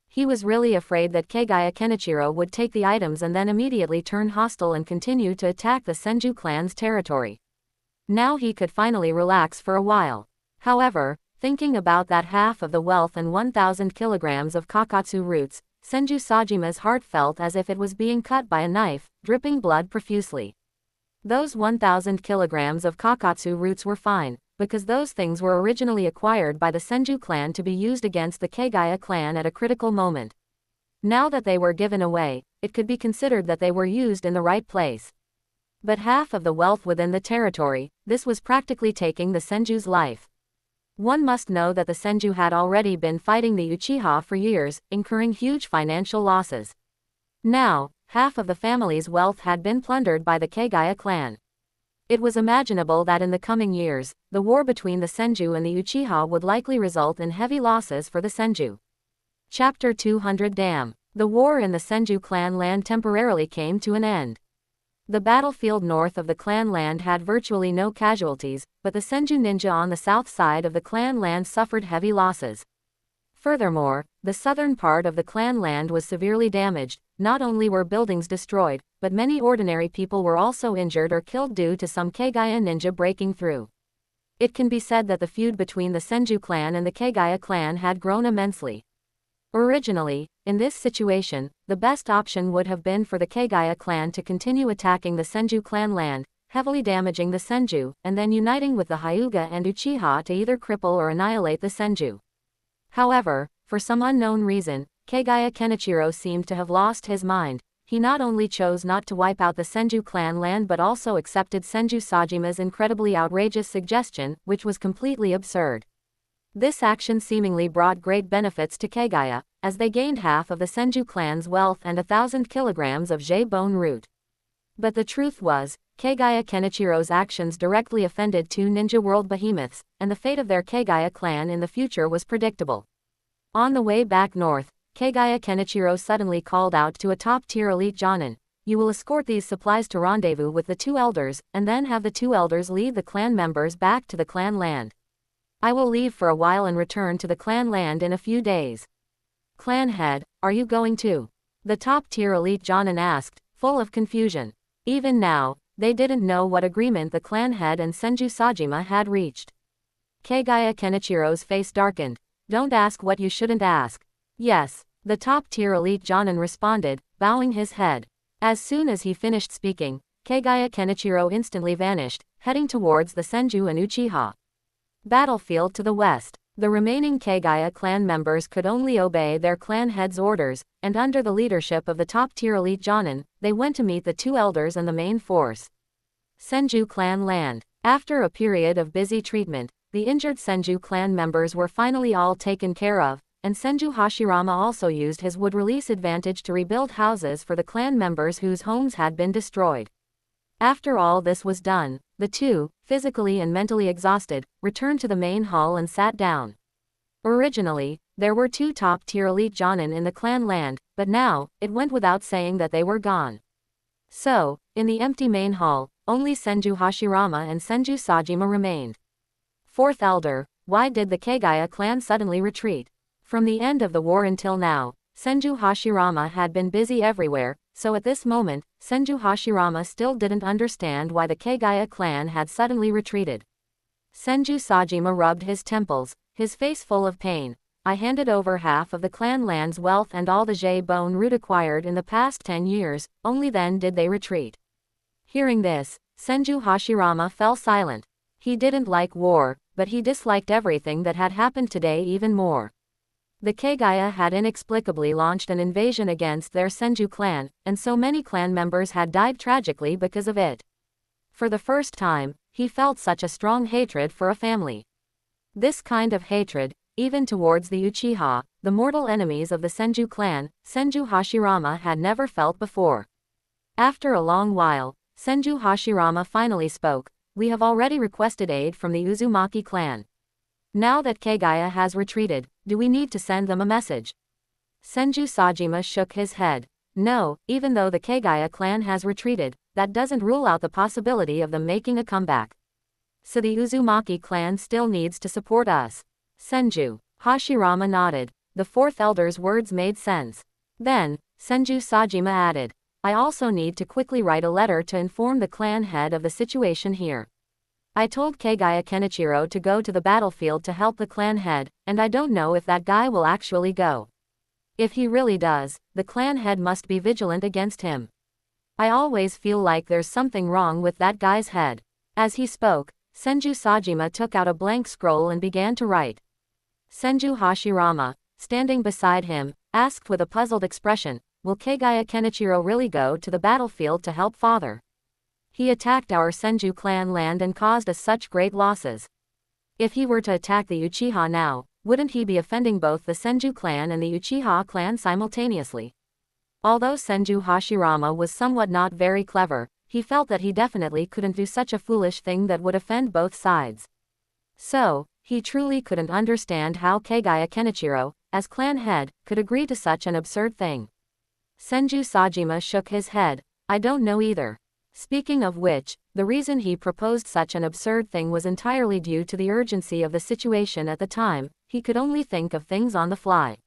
He was really afraid that Kagaya Kenichiro would take the items and then immediately turn hostile and continue to attack the Senju clan's territory. Now he could finally relax for a while. However, thinking about that half of the wealth and 1,000 kilograms of Kakatsu roots, Senju Sajima's heart felt as if it was being cut by a knife, dripping blood profusely. Those 1,000 kilograms of Kakatsu roots were fine, because those things were originally acquired by the Senju clan to be used against the Kagaya clan at a critical moment. Now that they were given away, it could be considered that they were used in the right place. But half of the wealth within the territory, this was practically taking the Senju's life. One must know that the Senju had already been fighting the Uchiha for years, incurring huge financial losses. Now, half of the family's wealth had been plundered by the Kagaya clan. It was imaginable that in the coming years, the war between the Senju and the Uchiha would likely result in heavy losses for the Senju. Chapter 200 Dam. The war in the Senju clan land temporarily came to an end. The battlefield north of the clan land had virtually no casualties, but the Senju ninja on the south side of the clan land suffered heavy losses. Furthermore, the southern part of the clan land was severely damaged. Not only were buildings destroyed, but many ordinary people were also injured or killed due to some Kagaya ninja breaking through. It can be said that the feud between the Senju clan and the Kagaya clan had grown immensely. Originally, in this situation, the best option would have been for the Kagaya clan to continue attacking the Senju clan land, heavily damaging the Senju, and then uniting with the Hyuga and Uchiha to either cripple or annihilate the Senju. However, for some unknown reason, Kagaya Kenichiro seemed to have lost his mind. He not only chose not to wipe out the Senju clan land but also accepted Senju Sajima's incredibly outrageous suggestion, which was completely absurd. This action seemingly brought great benefits to Kagaya, as they gained half of the Senju clan's wealth and 1,000 kilograms of Jade bone root. But the truth was, Kagaya Kenichiro's actions directly offended two ninja world behemoths, and the fate of their Kagaya clan in the future was predictable. On the way back north, Kagaya Kenichiro suddenly called out to a top-tier elite Jonin, "You will escort these supplies to rendezvous with the two elders, and then have the two elders lead the clan members back to the clan land. I will leave for a while and return to the clan land in a few days." "Clan head, are you going too?" the top-tier elite Jonin asked, full of confusion. Even now, they didn't know what agreement the clan head and Senju Sajima had reached. Kagaya Kenichiro's face darkened. "Don't ask what you shouldn't ask." "Yes," the top-tier elite Jonin responded, bowing his head. As soon as he finished speaking, Kagaya Kenichiro instantly vanished, heading towards the Senju and Uchiha battlefield to the west. The remaining Kagaya clan members could only obey their clan head's orders, and under the leadership of the top-tier elite Jonin, they went to meet the two elders and the main force. Senju clan land. After a period of busy treatment, the injured Senju clan members were finally all taken care of, and Senju Hashirama also used his wood release advantage to rebuild houses for the clan members whose homes had been destroyed. After all this was done, the two, physically and mentally exhausted, returned to the main hall and sat down. Originally, there were two top-tier elite Jonin in the clan land, but now, it went without saying that they were gone. So, in the empty main hall, only Senju Hashirama and Senju Sajima remained. Fourth elder, why did the Kagaya clan suddenly retreat? From the end of the war until now, Senju Hashirama had been busy everywhere, so at this moment, Senju Hashirama still didn't understand why the Kagaya clan had suddenly retreated. Senju Sajima rubbed his temples, his face full of pain. "I handed over half of the clan land's wealth and all the Jade bone root acquired in the past 10 years, only then did they retreat." Hearing this, Senju Hashirama fell silent. He didn't like war, but he disliked everything that had happened today even more. The Kagaya had inexplicably launched an invasion against their Senju clan, and so many clan members had died tragically because of it. For the first time, he felt such a strong hatred for a family. This kind of hatred, even towards the Uchiha, the mortal enemies of the Senju clan, Senju Hashirama had never felt before. After a long while, Senju Hashirama finally spoke. "We have already requested aid from the Uzumaki clan. Now that Kagaya has retreated, do we need to send them a message?" Senju Sajima shook his head. "No, even though the Kagaya clan has retreated, that doesn't rule out the possibility of them making a comeback. So the Uzumaki clan still needs to support us." Senju Hashirama nodded. The fourth elder's words made sense. Then, Senju Sajima added, "I also need to quickly write a letter to inform the clan head of the situation here. I told Kagaya Kenichiro to go to the battlefield to help the clan head, and I don't know if that guy will actually go. If he really does, the clan head must be vigilant against him. I always feel like there's something wrong with that guy's head." As he spoke, Senju Sajima took out a blank scroll and began to write. Senju Hashirama, standing beside him, asked with a puzzled expression, "Will Kagaya Kenichiro really go to the battlefield to help father? He attacked our Senju clan land and caused us such great losses. If he were to attack the Uchiha now, wouldn't he be offending both the Senju clan and the Uchiha clan simultaneously?" Although Senju Hashirama was somewhat not very clever, he felt that he definitely couldn't do such a foolish thing that would offend both sides. So, he truly couldn't understand how Kagaya Kenichiro, as clan head, could agree to such an absurd thing. Senju Sajima shook his head. "I don't know either. Speaking of which, the reason he proposed such an absurd thing was entirely due to the urgency of the situation at the time. He could only think of things on the fly.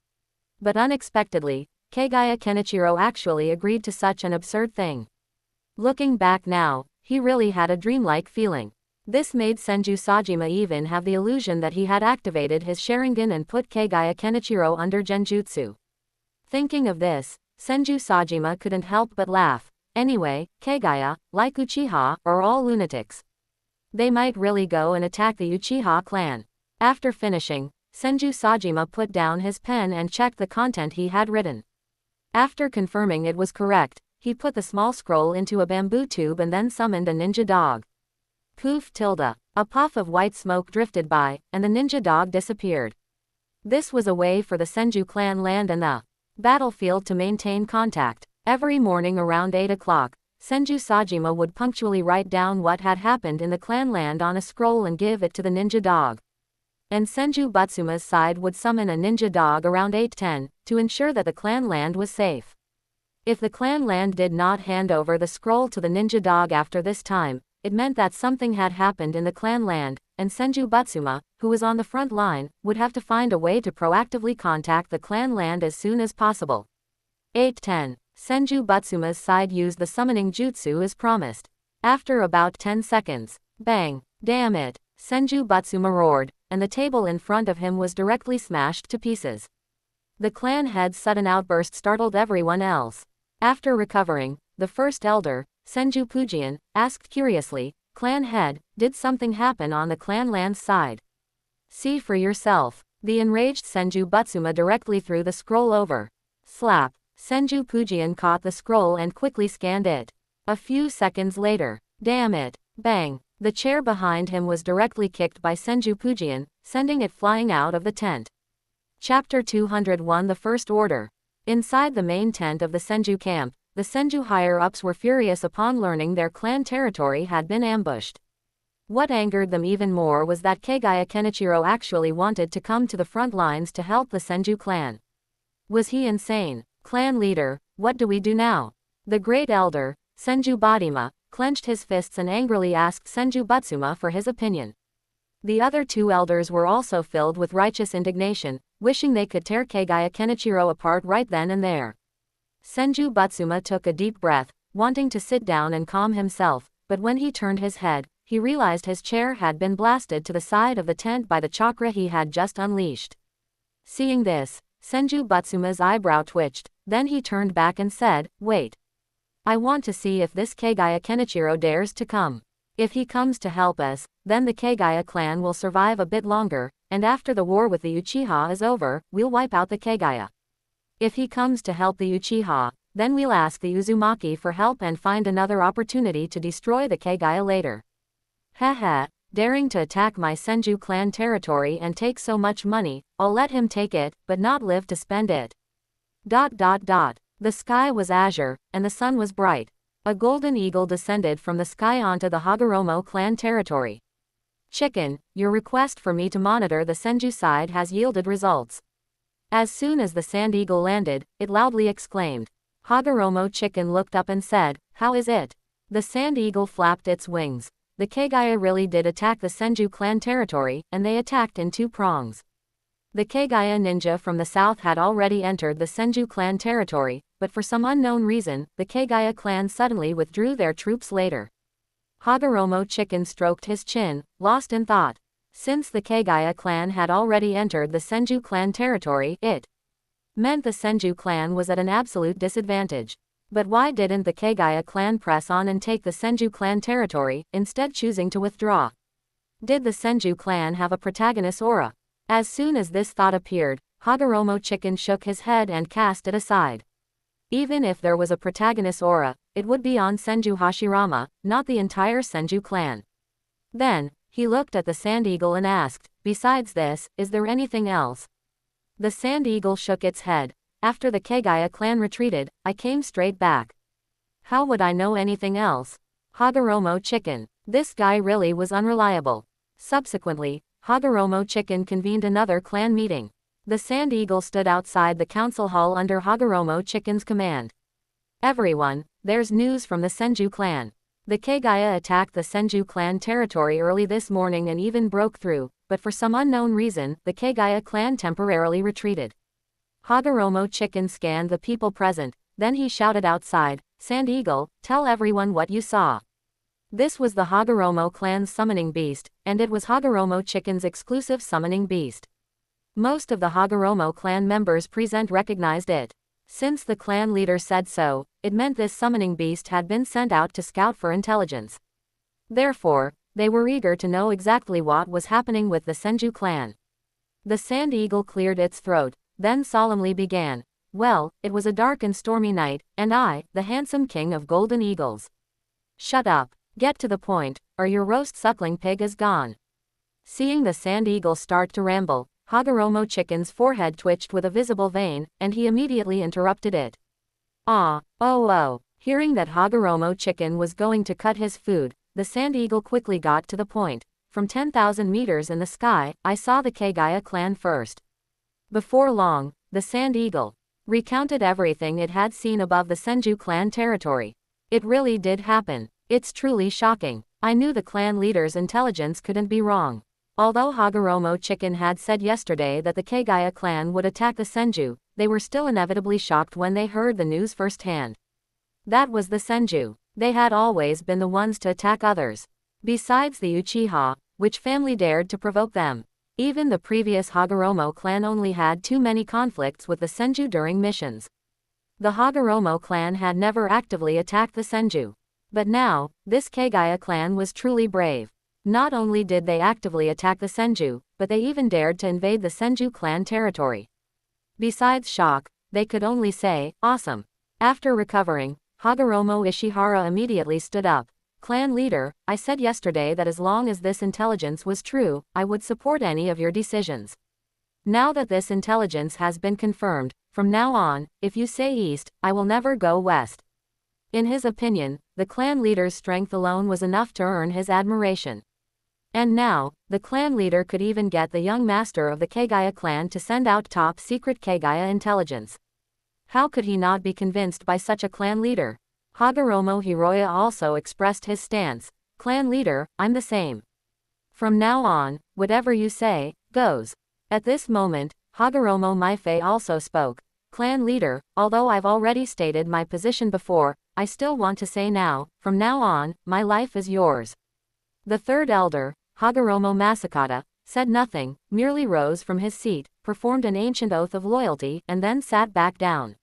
But unexpectedly, Kagaya Kenichiro actually agreed to such an absurd thing. Looking back now, he really had a dreamlike feeling. This made Senju Sajima even have the illusion that he had activated his Sharingan and put Kagaya Kenichiro under Genjutsu. Thinking of this, Senju Sajima couldn't help but laugh. Anyway, Kagaya, like Uchiha, are all lunatics. They might really go and attack the Uchiha clan. After finishing, Senju Sajima put down his pen and checked the content he had written. After confirming it was correct, he put the small scroll into a bamboo tube and then summoned a ninja dog. Poof tilde. A puff of white smoke drifted by, and the ninja dog disappeared. This was a way for the Senju clan land and the battlefield to maintain contact. Every morning around 8 o'clock, Senju Sajima would punctually write down what had happened in the clan land on a scroll and give it to the ninja dog. And Senju Butsuma's side would summon a ninja dog around 8:10, to ensure that the clan land was safe. If the clan land did not hand over the scroll to the ninja dog after this time, it meant that something had happened in the clan land, and Senju Butsuma, who was on the front line, would have to find a way to proactively contact the clan land as soon as possible. 8:10. Senju Butsuma's side used the summoning jutsu as promised. After about 10 seconds, bang, damn it, Senju Butsuma roared, and the table in front of him was directly smashed to pieces. The clan head's sudden outburst startled everyone else. After recovering, the first elder, Senju Pujian, asked curiously, "Clan head, did something happen on the clan land's side?" "See for yourself." The enraged Senju Butsuma directly threw the scroll over. Slap. Senju Pujian caught the scroll and quickly scanned it. A few seconds later, damn it, bang, the chair behind him was directly kicked by Senju Pujian, sending it flying out of the tent. Chapter 201 The First Order. Inside the main tent of the Senju camp, the Senju higher-ups were furious upon learning their clan territory had been ambushed. What angered them even more was that Kagaya Kenichiro actually wanted to come to the front lines to help the Senju clan. Was he insane? "Clan leader, what do we do now?" The great elder, Senju Bodima, clenched his fists and angrily asked Senju Butsuma for his opinion. The other two elders were also filled with righteous indignation, wishing they could tear Kagaya Kenichiro apart right then and there. Senju Butsuma took a deep breath, wanting to sit down and calm himself, but when he turned his head, he realized his chair had been blasted to the side of the tent by the chakra he had just unleashed. Seeing this, Senju Butsuma's eyebrow twitched, then he turned back and said, "Wait. I want to see if this Kagaya Kenichiro dares to come. If he comes to help us, then the Kagaya clan will survive a bit longer, and after the war with the Uchiha is over, we'll wipe out the Kagaya. If he comes to help the Uchiha, then we'll ask the Uzumaki for help and find another opportunity to destroy the Kagaya later. Haha, daring to attack my Senju clan territory and take so much money, I'll let him take it, but not live to spend it." The sky was azure, and the sun was bright. A golden eagle descended from the sky onto the Hagoromo clan territory. "Chicken, your request for me to monitor the Senju side has yielded results." As soon as the sand eagle landed, it loudly exclaimed. Hagoromo Chicken looked up and said, "How is it?" The sand eagle flapped its wings. The Kagaya really did attack the Senju clan territory, and they attacked in two prongs. The Kagaya ninja from the south had already entered the Senju clan territory, but for some unknown reason, the Kagaya clan suddenly withdrew their troops later. Hagoromo Chicken stroked his chin, lost in thought. Since the Kagaya clan had already entered the Senju clan territory, it meant the Senju clan was at an absolute disadvantage. But why didn't the Kagaya clan press on and take the Senju clan territory, instead choosing to withdraw? Did the Senju clan have a protagonist aura? As soon as this thought appeared, Hagoromo Chicken shook his head and cast it aside. Even if there was a protagonist aura, it would be on Senju Hashirama, not the entire Senju clan. Then, he looked at the Sand Eagle and asked, "Besides this, is there anything else?" The Sand Eagle shook its head. "After the Kagaya clan retreated, I came straight back. How would I know anything else?" Hagoromo Chicken. This guy really was unreliable. Subsequently, Hagoromo Chicken convened another clan meeting. The Sand Eagle stood outside the council hall under Hagoromo Chicken's command. "Everyone, there's news from the Senju clan. The Kagaya attacked the Senju clan territory early this morning and even broke through, but for some unknown reason, the Kagaya clan temporarily retreated." Hagoromo Chicken scanned the people present, then he shouted outside, "Sand Eagle, tell everyone what you saw." This was the Hagoromo clan's summoning beast, and it was Hagoromo Chicken's exclusive summoning beast. Most of the Hagoromo clan members present recognized it. Since the clan leader said so, it meant this summoning beast had been sent out to scout for intelligence. Therefore, they were eager to know exactly what was happening with the Senju clan. The sand eagle cleared its throat, then solemnly began. Well, it was a dark and stormy night, and I, the handsome king of golden eagles. Shut up. Get to the point, or your roast suckling pig is gone. Seeing the sand eagle start to ramble, Hagoromo Chicken's forehead twitched with a visible vein, and he immediately interrupted it. Oh. Hearing that Hagoromo Chicken was going to cut his food, the sand eagle quickly got to the point. From 10,000 meters in the sky, I saw the Kagaya clan first. Before long, the sand eagle recounted everything it had seen above the Senju clan territory. It really did happen. It's truly shocking. I knew the clan leader's intelligence couldn't be wrong. Although Hagoromo Chicken had said yesterday that the Kagaya clan would attack the Senju, they were still inevitably shocked when they heard the news firsthand. That was the Senju. They had always been the ones to attack others. Besides the Uchiha, which family dared to provoke them? Even the previous Hagoromo clan only had too many conflicts with the Senju during missions. The Hagoromo clan had never actively attacked the Senju. But now, this Kagaya clan was truly brave. Not only did they actively attack the Senju, but they even dared to invade the Senju clan territory. Besides shock, they could only say, awesome. After recovering, Hagoromo Ishihara immediately stood up. Clan leader, I said yesterday that as long as this intelligence was true, I would support any of your decisions. Now that this intelligence has been confirmed, from now on, if you say east, I will never go west. In his opinion, the clan leader's strength alone was enough to earn his admiration. And now, the clan leader could even get the young master of the Kagaya clan to send out top-secret Kagaya intelligence. How could he not be convinced by such a clan leader? Hagoromo Hiroya also expressed his stance. Clan leader, I'm the same. From now on, whatever you say, goes. At this moment, Hagoromo Maifei also spoke. Clan leader, although I've already stated my position before, I still want to say now, from now on, my life is yours. The third elder, Hagoromo Masakata, said nothing, merely rose from his seat, performed an ancient oath of loyalty, and then sat back down.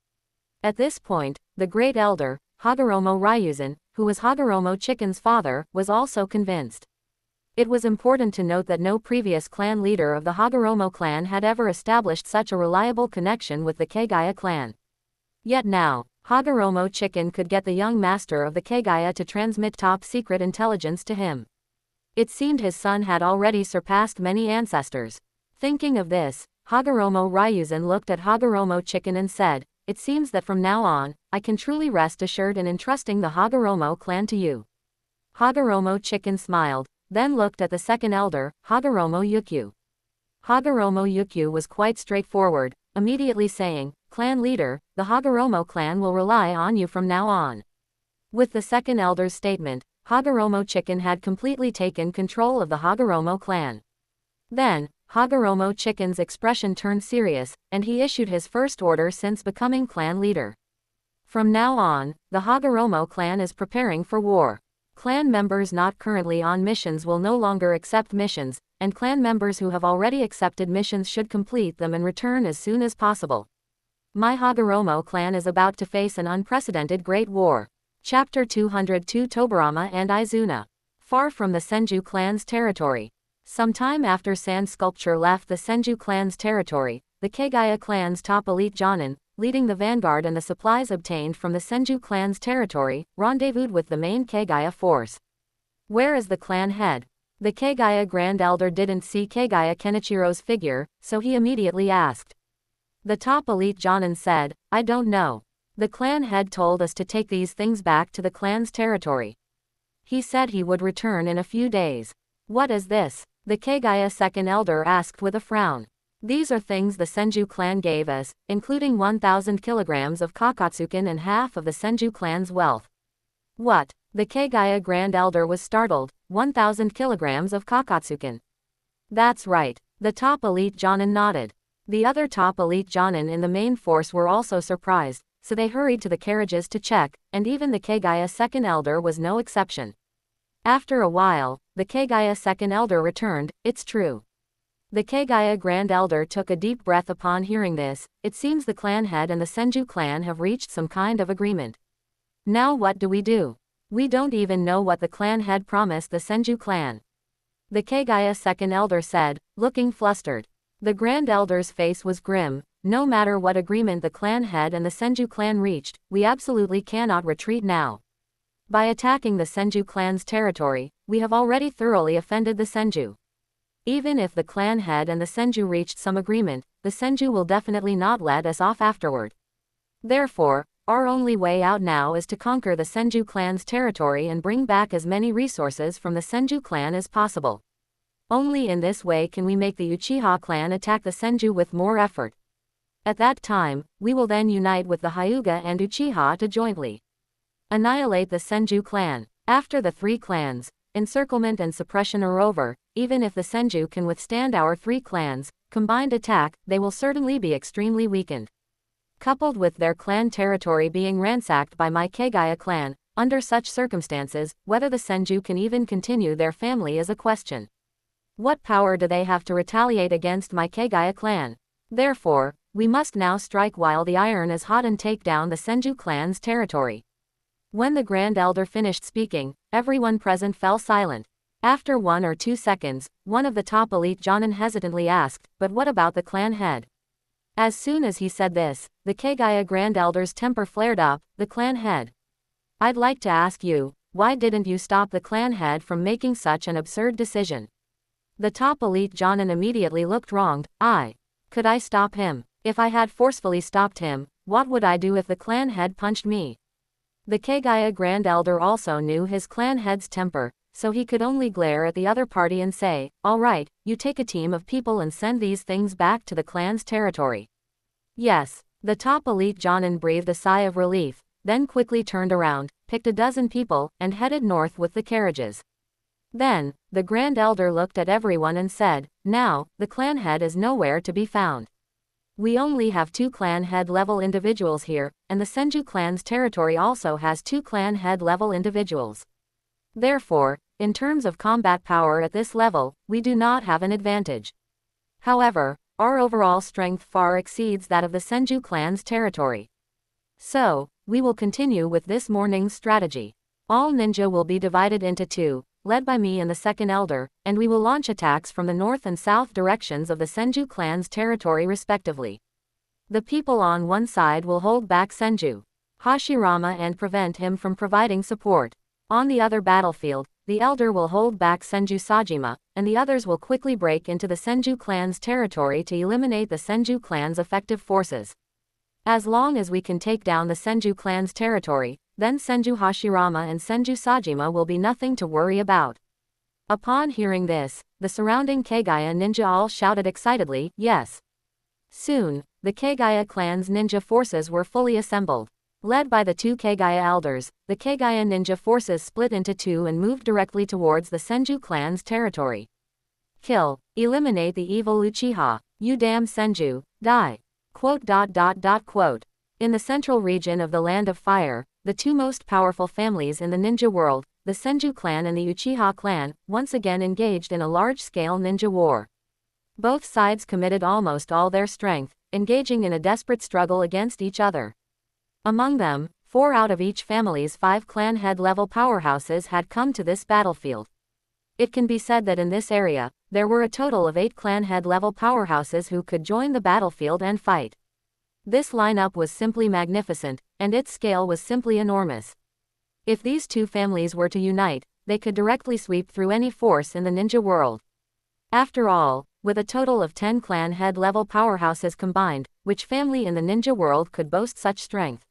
At this point, the great elder, Hagoromo Ryuzen, who was Hagoromo Chicken's father, was also convinced. It was important to note that no previous clan leader of the Hagoromo clan had ever established such a reliable connection with the Kagaya clan. Yet now, Hagoromo Chicken could get the young master of the Kagaya to transmit top-secret intelligence to him. It seemed his son had already surpassed many ancestors. Thinking of this, Hagoromo Ryuzen looked at Hagoromo Chicken and said, it seems that from now on, I can truly rest assured in entrusting the Hagoromo clan to you. Hagoromo Chicken smiled, then looked at the second elder, Hagoromo Yukyu. Hagoromo Yukyu was quite straightforward, immediately saying, Clan leader, the Hagoromo clan will rely on you from now on. With the second elder's statement, Hagoromo Chicken had completely taken control of the Hagoromo clan. Then, Hagoromo Chicken's expression turned serious, and he issued his first order since becoming clan leader. From now on, the Hagoromo clan is preparing for war. Clan members not currently on missions will no longer accept missions, and clan members who have already accepted missions should complete them and return as soon as possible. My Hagoromo clan is about to face an unprecedented great war. Chapter 202 Tobarama and Izuna. Far from the Senju clan's territory. Some time after Sand Sculpture left the Senju clan's territory, the Kagaya clan's top elite Jonin, leading the vanguard and the supplies obtained from the Senju clan's territory, rendezvoused with the main Kagaya force. Where is the clan head? The Kagaya Grand Elder didn't see Kagaya Kenichiro's figure, so he immediately asked. The top elite Jonin said, I don't know. The clan head told us to take these things back to the clan's territory. He said he would return in a few days. What is this? The Kagaya second elder asked with a frown. These are things the Senju clan gave us, including 1,000 kilograms of Kakatsukin and half of the Senju clan's wealth. What? The Kagaya Grand Elder was startled. 1,000 kilograms of Kakatsukin. That's right. The top elite Jonin nodded. The other top elite Jonin in the main force were also surprised, so they hurried to the carriages to check, and even the Kagaya second elder was no exception. After a while, the Kagaya second elder returned. It's true. The Kagaya Grand Elder took a deep breath upon hearing this. It seems the clan head and the Senju clan have reached some kind of agreement. Now what do we do? We don't even know what the clan head promised the Senju clan. The Kagaya second elder said, looking flustered. The Grand Elder's face was grim. No matter what agreement the clan head and the Senju clan reached, we absolutely cannot retreat now. By attacking the Senju clan's territory, we have already thoroughly offended the Senju. Even if the clan head and the Senju reached some agreement, the Senju will definitely not let us off afterward. Therefore, our only way out now is to conquer the Senju clan's territory and bring back as many resources from the Senju clan as possible. Only in this way can we make the Uchiha clan attack the Senju with more effort. At that time, we will then unite with the Hyuga and Uchiha to jointly annihilate the Senju clan. After the three clans' encirclement and suppression are over, even if the Senju can withstand our three clans' combined attack, they will certainly be extremely weakened. Coupled with their clan territory being ransacked by my Kagaya clan, under such circumstances, whether the Senju can even continue their family is a question. What power do they have to retaliate against my Kagaya clan? Therefore, we must now strike while the iron is hot and take down the Senju clan's territory. When the Grand Elder finished speaking, everyone present fell silent. After 1 or 2 seconds, one of the top elite Jonin hesitantly asked, but what about the clan head? As soon as he said this, the Kagaya Grand Elder's temper flared up. The clan head. I'd like to ask you, why didn't you stop the clan head from making such an absurd decision? The top elite Jonin immediately looked wronged. Could I stop him? If I had forcefully stopped him, what would I do if the clan head punched me? The Kagaya Grand Elder also knew his clan head's temper, so he could only glare at the other party and say, all right, you take a team of people and send these things back to the clan's territory. Yes, the top elite Jonin breathed a sigh of relief, then quickly turned around, picked a dozen people, and headed north with the carriages. Then, the Grand Elder looked at everyone and said, now, the clan head is nowhere to be found. We only have 2 clan head level individuals here, and the Senju clan's territory also has 2 clan head level individuals. Therefore, in terms of combat power at this level, we do not have an advantage. However, our overall strength far exceeds that of the Senju clan's territory. So, we will continue with this morning's strategy. All ninja will be divided into 2, led by me and the second elder, and we will launch attacks from the north and south directions of the Senju clan's territory respectively. The people on one side will hold back Senju Hashirama and prevent him from providing support. On the other battlefield, the elder will hold back Senju Sajima, and the others will quickly break into the Senju clan's territory to eliminate the Senju clan's effective forces. As long as we can take down the Senju clan's territory, then Senju Hashirama and Senju Sajima will be nothing to worry about. Upon hearing this, the surrounding Kagaya ninja all shouted excitedly, yes. Soon, the Kagaya clan's ninja forces were fully assembled. Led by the 2 Kagaya elders, the Kagaya ninja forces split into 2 and moved directly towards the Senju clan's territory. Kill, eliminate the evil Uchiha, you damn Senju, die. Quote. In the central region of the Land of Fire, the 2 most powerful families in the ninja world, the Senju clan and the Uchiha clan, once again engaged in a large-scale ninja war. Both sides committed almost all their strength, engaging in a desperate struggle against each other. Among them, 4 out of each family's 5 clan head level powerhouses had come to this battlefield. It can be said that in this area, there were a total of 8 clan head level powerhouses who could join the battlefield and fight. This lineup was simply magnificent, and its scale was simply enormous. If these 2 families were to unite, they could directly sweep through any force in the ninja world. After all, with a total of 10 clan head level powerhouses combined, which family in the ninja world could boast such strength?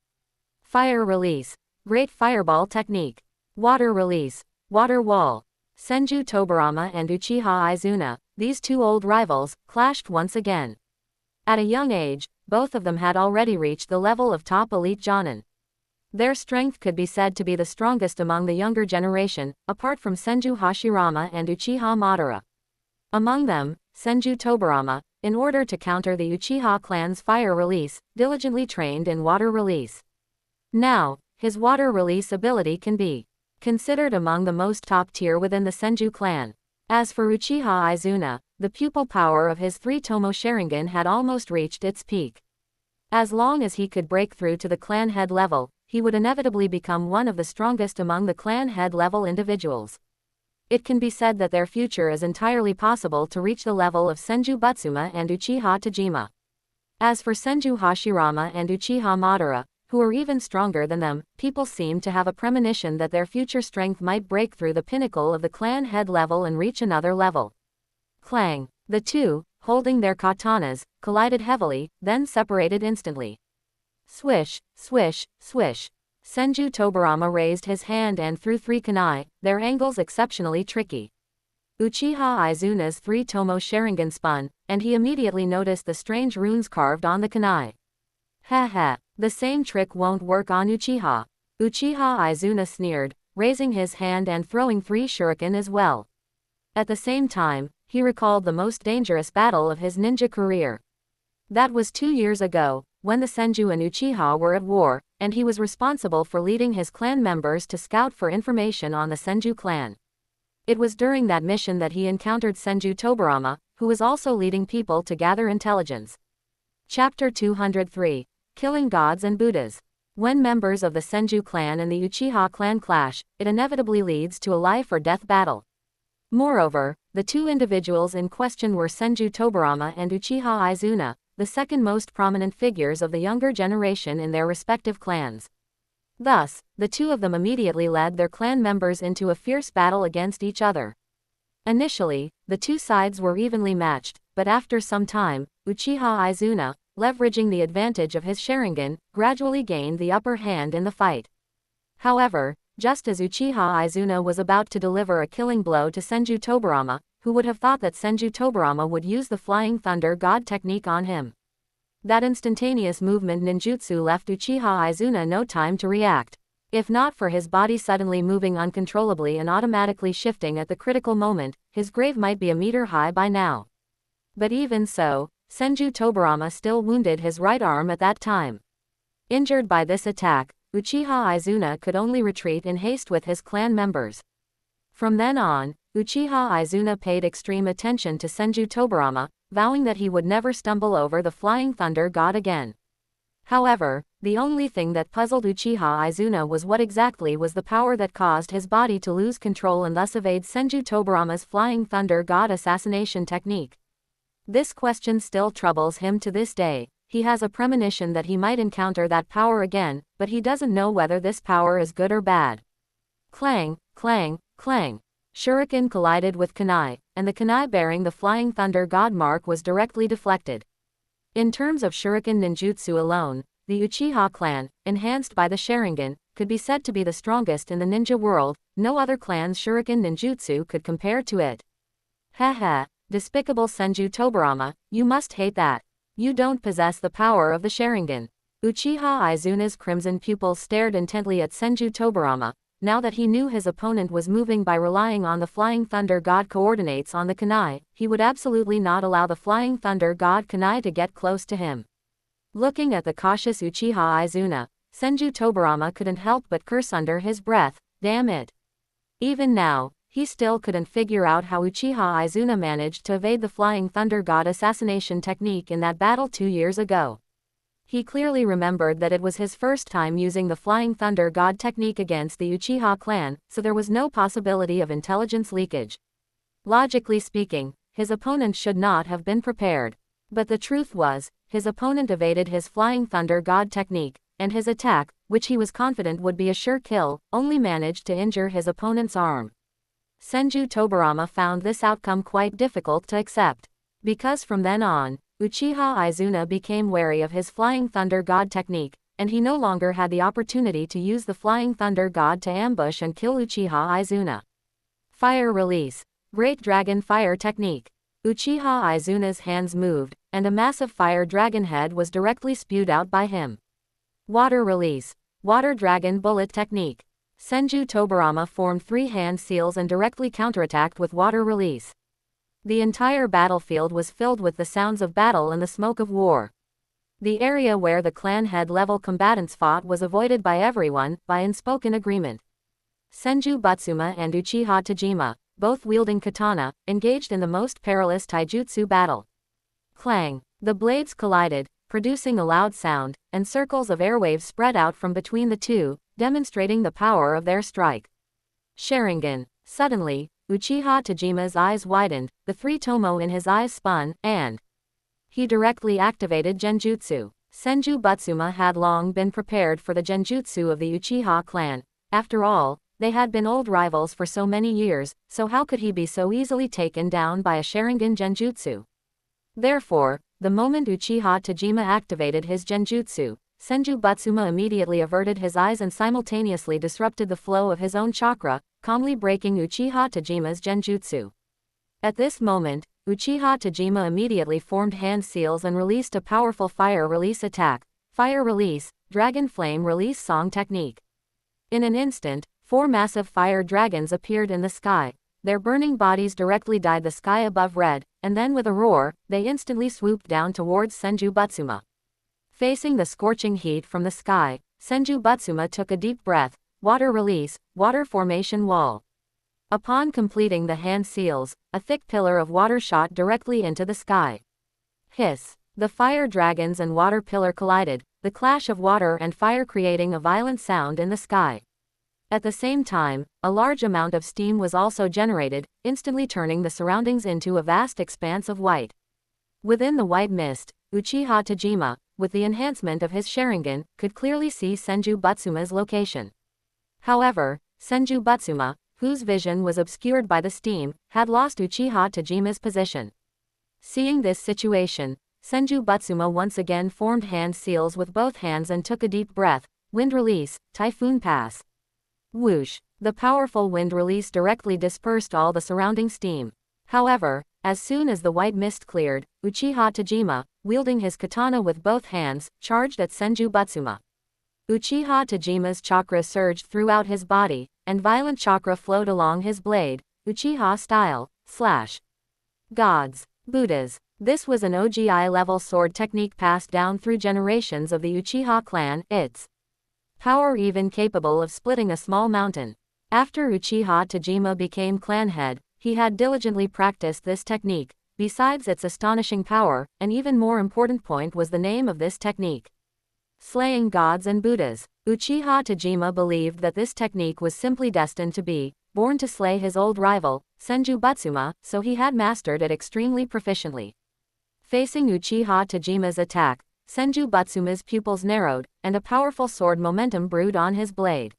Fire release. Great fireball technique. Water release. Water wall. Senju Tobarama and Uchiha Izuna, these 2 old rivals, clashed once again. At a young age, both of them had already reached the level of top elite Jonin. Their strength could be said to be the strongest among the younger generation, apart from Senju Hashirama and Uchiha Madara. Among them, Senju Tobarama, in order to counter the Uchiha clan's fire release, diligently trained in water release. Now, his water release ability can be considered among the most top tier within the Senju clan. As for Uchiha Izuna, the pupil power of his 3-tomo Sharingan had almost reached its peak. As long as he could break through to the clan head level, he would inevitably become one of the strongest among the clan head level individuals. It can be said that their future is entirely possible to reach the level of Senju Butsuma and Uchiha Tajima. As for Senju Hashirama and Uchiha Madara, who are even stronger than them, people seem to have a premonition that their future strength might break through the pinnacle of the clan head level and reach another level. Clang! The two, holding their katanas, collided heavily, then separated instantly. Swish, swish, swish. Senju Tobarama raised his hand and threw 3 kunai, their angles exceptionally tricky. Uchiha Izuna's 3-tomo Sharingan spun, and he immediately noticed the strange runes carved on the kunai. Ha ha, the same trick won't work on Uchiha. Uchiha Izuna sneered, raising his hand and throwing 3 shuriken as well. At the same time, he recalled the most dangerous battle of his ninja career. That was 2 years ago, when the Senju and Uchiha were at war, and he was responsible for leading his clan members to scout for information on the Senju clan. It was during that mission that he encountered Senju Tobarama, who was also leading people to gather intelligence. Chapter 203. Killing Gods and Buddhas. When members of the Senju clan and the Uchiha clan clash, it inevitably leads to a life or death battle. Moreover, the 2 individuals in question were Senju Tobarama and Uchiha Izuna, the second most prominent figures of the younger generation in their respective clans. Thus, the 2 of them immediately led their clan members into a fierce battle against each other. Initially, the 2 sides were evenly matched, but after some time, Uchiha Izuna, leveraging the advantage of his Sharingan, gradually gained the upper hand in the fight. However, just as Uchiha Izuna was about to deliver a killing blow to Senju Tobarama, who would have thought that Senju Tobarama would use the Flying Thunder God technique on him? That instantaneous movement ninjutsu left Uchiha Izuna no time to react. If not for his body suddenly moving uncontrollably and automatically shifting at the critical moment, his grave might be a meter high by now. But even so, Senju Tobarama still wounded his right arm at that time. Injured by this attack, Uchiha Izuna could only retreat in haste with his clan members. From then on, Uchiha Izuna paid extreme attention to Senju Tobarama, vowing that he would never stumble over the Flying Thunder God again. However, the only thing that puzzled Uchiha Izuna was what exactly was the power that caused his body to lose control and thus evade Senju Tobarama's Flying Thunder God assassination technique. This question still troubles him to this day. He has a premonition that he might encounter that power again, but he doesn't know whether this power is good or bad. Clang, clang, clang. Shuriken collided with kunai, and the kunai bearing the Flying Thunder God mark was directly deflected. In terms of Shuriken ninjutsu alone, the Uchiha clan, enhanced by the Sharingan, could be said to be the strongest in the ninja world. No other clan's Shuriken ninjutsu could compare to it. Haha. Despicable Senju Tobarama, you must hate that. You don't possess the power of the Sharingan. Uchiha Izuna's crimson pupils stared intently at Senju Tobarama. Now that he knew his opponent was moving by relying on the Flying Thunder God coordinates on the kunai, he would absolutely not allow the Flying Thunder God kunai to get close to him. Looking at the cautious Uchiha Izuna, Senju Tobarama couldn't help but curse under his breath, damn it. Even now, he still couldn't figure out how Uchiha Izuna managed to evade the Flying Thunder God assassination technique in that battle 2 years ago. He clearly remembered that it was his first time using the Flying Thunder God technique against the Uchiha clan, so there was no possibility of intelligence leakage. Logically speaking, his opponent should not have been prepared. But the truth was, his opponent evaded his Flying Thunder God technique, and his attack, which he was confident would be a sure kill, only managed to injure his opponent's arm. Senju Tobarama found this outcome quite difficult to accept. Because from then on, Uchiha Izuna became wary of his Flying Thunder God technique, and he no longer had the opportunity to use the Flying Thunder God to ambush and kill Uchiha Izuna. Fire Release. Great Dragon Fire Technique. Uchiha Izuna's hands moved, and a massive fire dragon head was directly spewed out by him. Water Release. Water Dragon Bullet Technique. Senju Tobarama formed 3 hand seals and directly counterattacked with water release. The entire battlefield was filled with the sounds of battle and the smoke of war. The area where the clan head level combatants fought was avoided by everyone, by unspoken agreement. Senju Butsuma and Uchiha Tajima, both wielding katana, engaged in the most perilous taijutsu battle. Clang! The blades collided, producing a loud sound, and circles of airwaves spread out from between the two, demonstrating the power of their strike. Sharingan! Suddenly, Uchiha Tajima's eyes widened, the three tomo in his eyes spun, and he directly activated Genjutsu. Senju Butsuma had long been prepared for the Genjutsu of the Uchiha clan. After all, they had been old rivals for so many years, so how could he be so easily taken down by a Sharingan Genjutsu? Therefore, the moment Uchiha Tajima activated his Genjutsu, Senju Butsuma immediately averted his eyes and simultaneously disrupted the flow of his own chakra, calmly breaking Uchiha Tajima's Genjutsu. At this moment, Uchiha Tajima immediately formed hand seals and released a powerful fire release attack, fire release, dragon flame release song technique. In an instant, 4 massive fire dragons appeared in the sky. Their burning bodies directly dyed the sky above red, and then with a roar, they instantly swooped down towards Senju Butsuma. Facing the scorching heat from the sky, Senju Butsuma took a deep breath, water release, water formation wall. Upon completing the hand seals, a thick pillar of water shot directly into the sky. Hiss! The fire dragons and water pillar collided, the clash of water and fire creating a violent sound in the sky. At the same time, a large amount of steam was also generated, instantly turning the surroundings into a vast expanse of white. Within the white mist, Uchiha Tajima, with the enhancement of his Sharingan, could clearly see Senju Butsuma's location. However, Senju Butsuma, whose vision was obscured by the steam, had lost Uchiha Tajima's position. Seeing this situation, Senju Butsuma once again formed hand seals with both hands and took a deep breath, wind release, typhoon pass. Whoosh! The powerful wind release directly dispersed all the surrounding steam. However, as soon as the white mist cleared, Uchiha Tajima, wielding his katana with both hands, charged at Senju Butsuma. Uchiha Tajima's chakra surged throughout his body, and violent chakra flowed along his blade, Uchiha style, slash. Gods, Buddhas. This was an OGI-level sword technique passed down through generations of the Uchiha clan, its power even capable of splitting a small mountain. After Uchiha Tajima became clan head, he had diligently practiced this technique. Besides its astonishing power, an even more important point was the name of this technique. Slaying gods and Buddhas. Uchiha Tajima believed that this technique was simply destined to be born to slay his old rival, Senju Butsuma, so he had mastered it extremely proficiently. Facing Uchiha Tajima's attack, Senju Butsuma's pupils narrowed, and a powerful sword momentum brewed on his blade.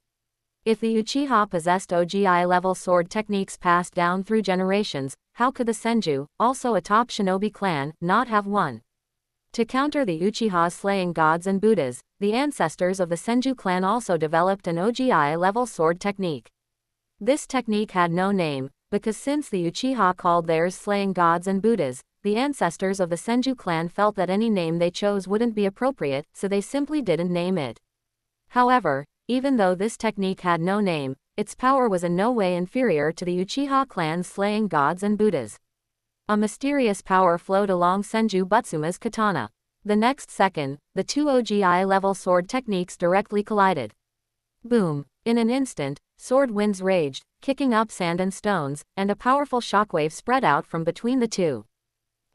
If the Uchiha possessed OGI-level sword techniques passed down through generations, how could the Senju, also a top shinobi clan, not have one? To counter the Uchiha's slaying gods and Buddhas, the ancestors of the Senju clan also developed an OGI-level sword technique. This technique had no name, because since the Uchiha called theirs slaying gods and Buddhas, the ancestors of the Senju clan felt that any name they chose wouldn't be appropriate, so they simply didn't name it. However, even though this technique had no name, its power was in no way inferior to the Uchiha clan's slaying gods and Buddhas. A mysterious power flowed along Senju Butsuma's katana. The next second, the two OGI-level sword techniques directly collided. Boom! In an instant, sword winds raged, kicking up sand and stones, and a powerful shockwave spread out from between the two.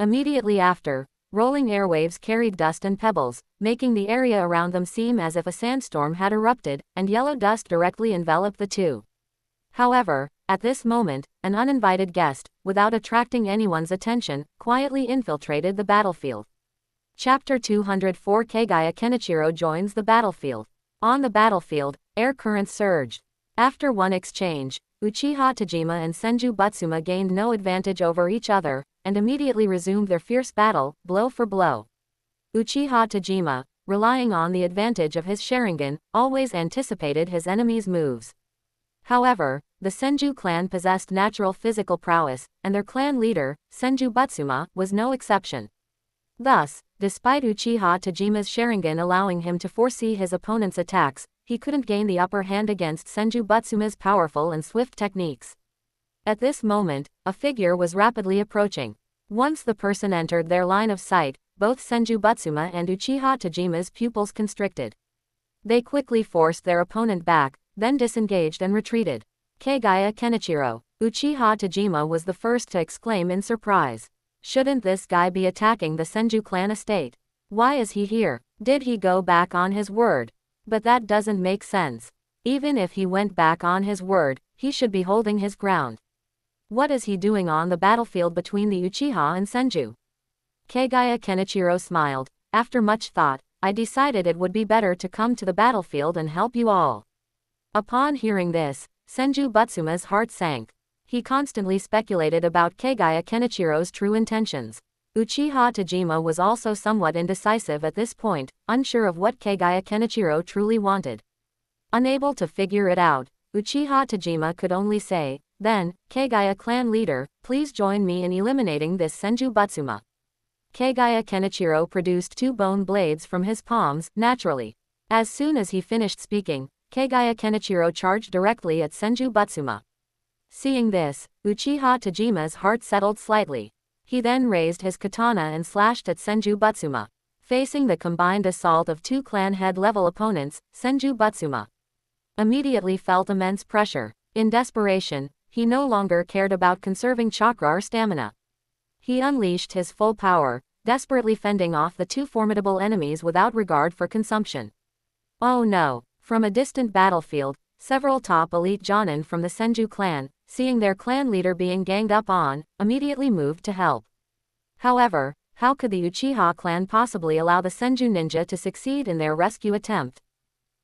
Immediately after, rolling airwaves carried dust and pebbles, making the area around them seem as if a sandstorm had erupted, and yellow dust directly enveloped the two. However, at this moment, an uninvited guest, without attracting anyone's attention, quietly infiltrated the battlefield. Chapter 204 Kagaya Kenichiro joins the battlefield. On the battlefield, air currents surged. After one exchange, Uchiha Tajima and Senju Butsuma gained no advantage over each other, and immediately resumed their fierce battle, blow for blow. Uchiha Tajima, relying on the advantage of his Sharingan, always anticipated his enemy's moves. However, the Senju clan possessed natural physical prowess, and their clan leader, Senju Butsuma, was no exception. Thus, despite Uchiha Tajima's Sharingan allowing him to foresee his opponent's attacks, he couldn't gain the upper hand against Senju Butsuma's powerful and swift techniques. At this moment, a figure was rapidly approaching. Once the person entered their line of sight, both Senju Butsuma and Uchiha Tajima's pupils constricted. They quickly forced their opponent back, then disengaged and retreated. Kagaya Kenichiro. Uchiha Tajima was the first to exclaim in surprise. Shouldn't this guy be attacking the Senju clan estate? Why is he here? Did he go back on his word? But that doesn't make sense. Even if he went back on his word, he should be holding his ground. What is he doing on the battlefield between the Uchiha and Senju? Kagaya Kenichiro smiled. After much thought, I decided it would be better to come to the battlefield and help you all. Upon hearing this, Senju Butsuma's heart sank. He constantly speculated about Kagaya Kenichiro's true intentions. Uchiha Tajima was also somewhat indecisive at this point, unsure of what Kagaya Kenichiro truly wanted. Unable to figure it out, Uchiha Tajima could only say, "Then, Kagaya clan leader, please join me in eliminating this Senju Butsuma." Kagaya Kenichiro produced 2 bone blades from his palms, naturally. As soon as he finished speaking, Kagaya Kenichiro charged directly at Senju Butsuma. Seeing this, Uchiha Tajima's heart settled slightly. He then raised his katana and slashed at Senju Butsuma. Facing the combined assault of 2 clan head-level opponents, Senju Butsuma immediately felt immense pressure. In desperation, he no longer cared about conserving chakra or stamina. He unleashed his full power, desperately fending off the 2 formidable enemies without regard for consumption. Oh no! From a distant battlefield, several top elite jonin from the Senju clan, seeing their clan leader being ganged up on, immediately moved to help. However, how could the Uchiha clan possibly allow the Senju ninja to succeed in their rescue attempt?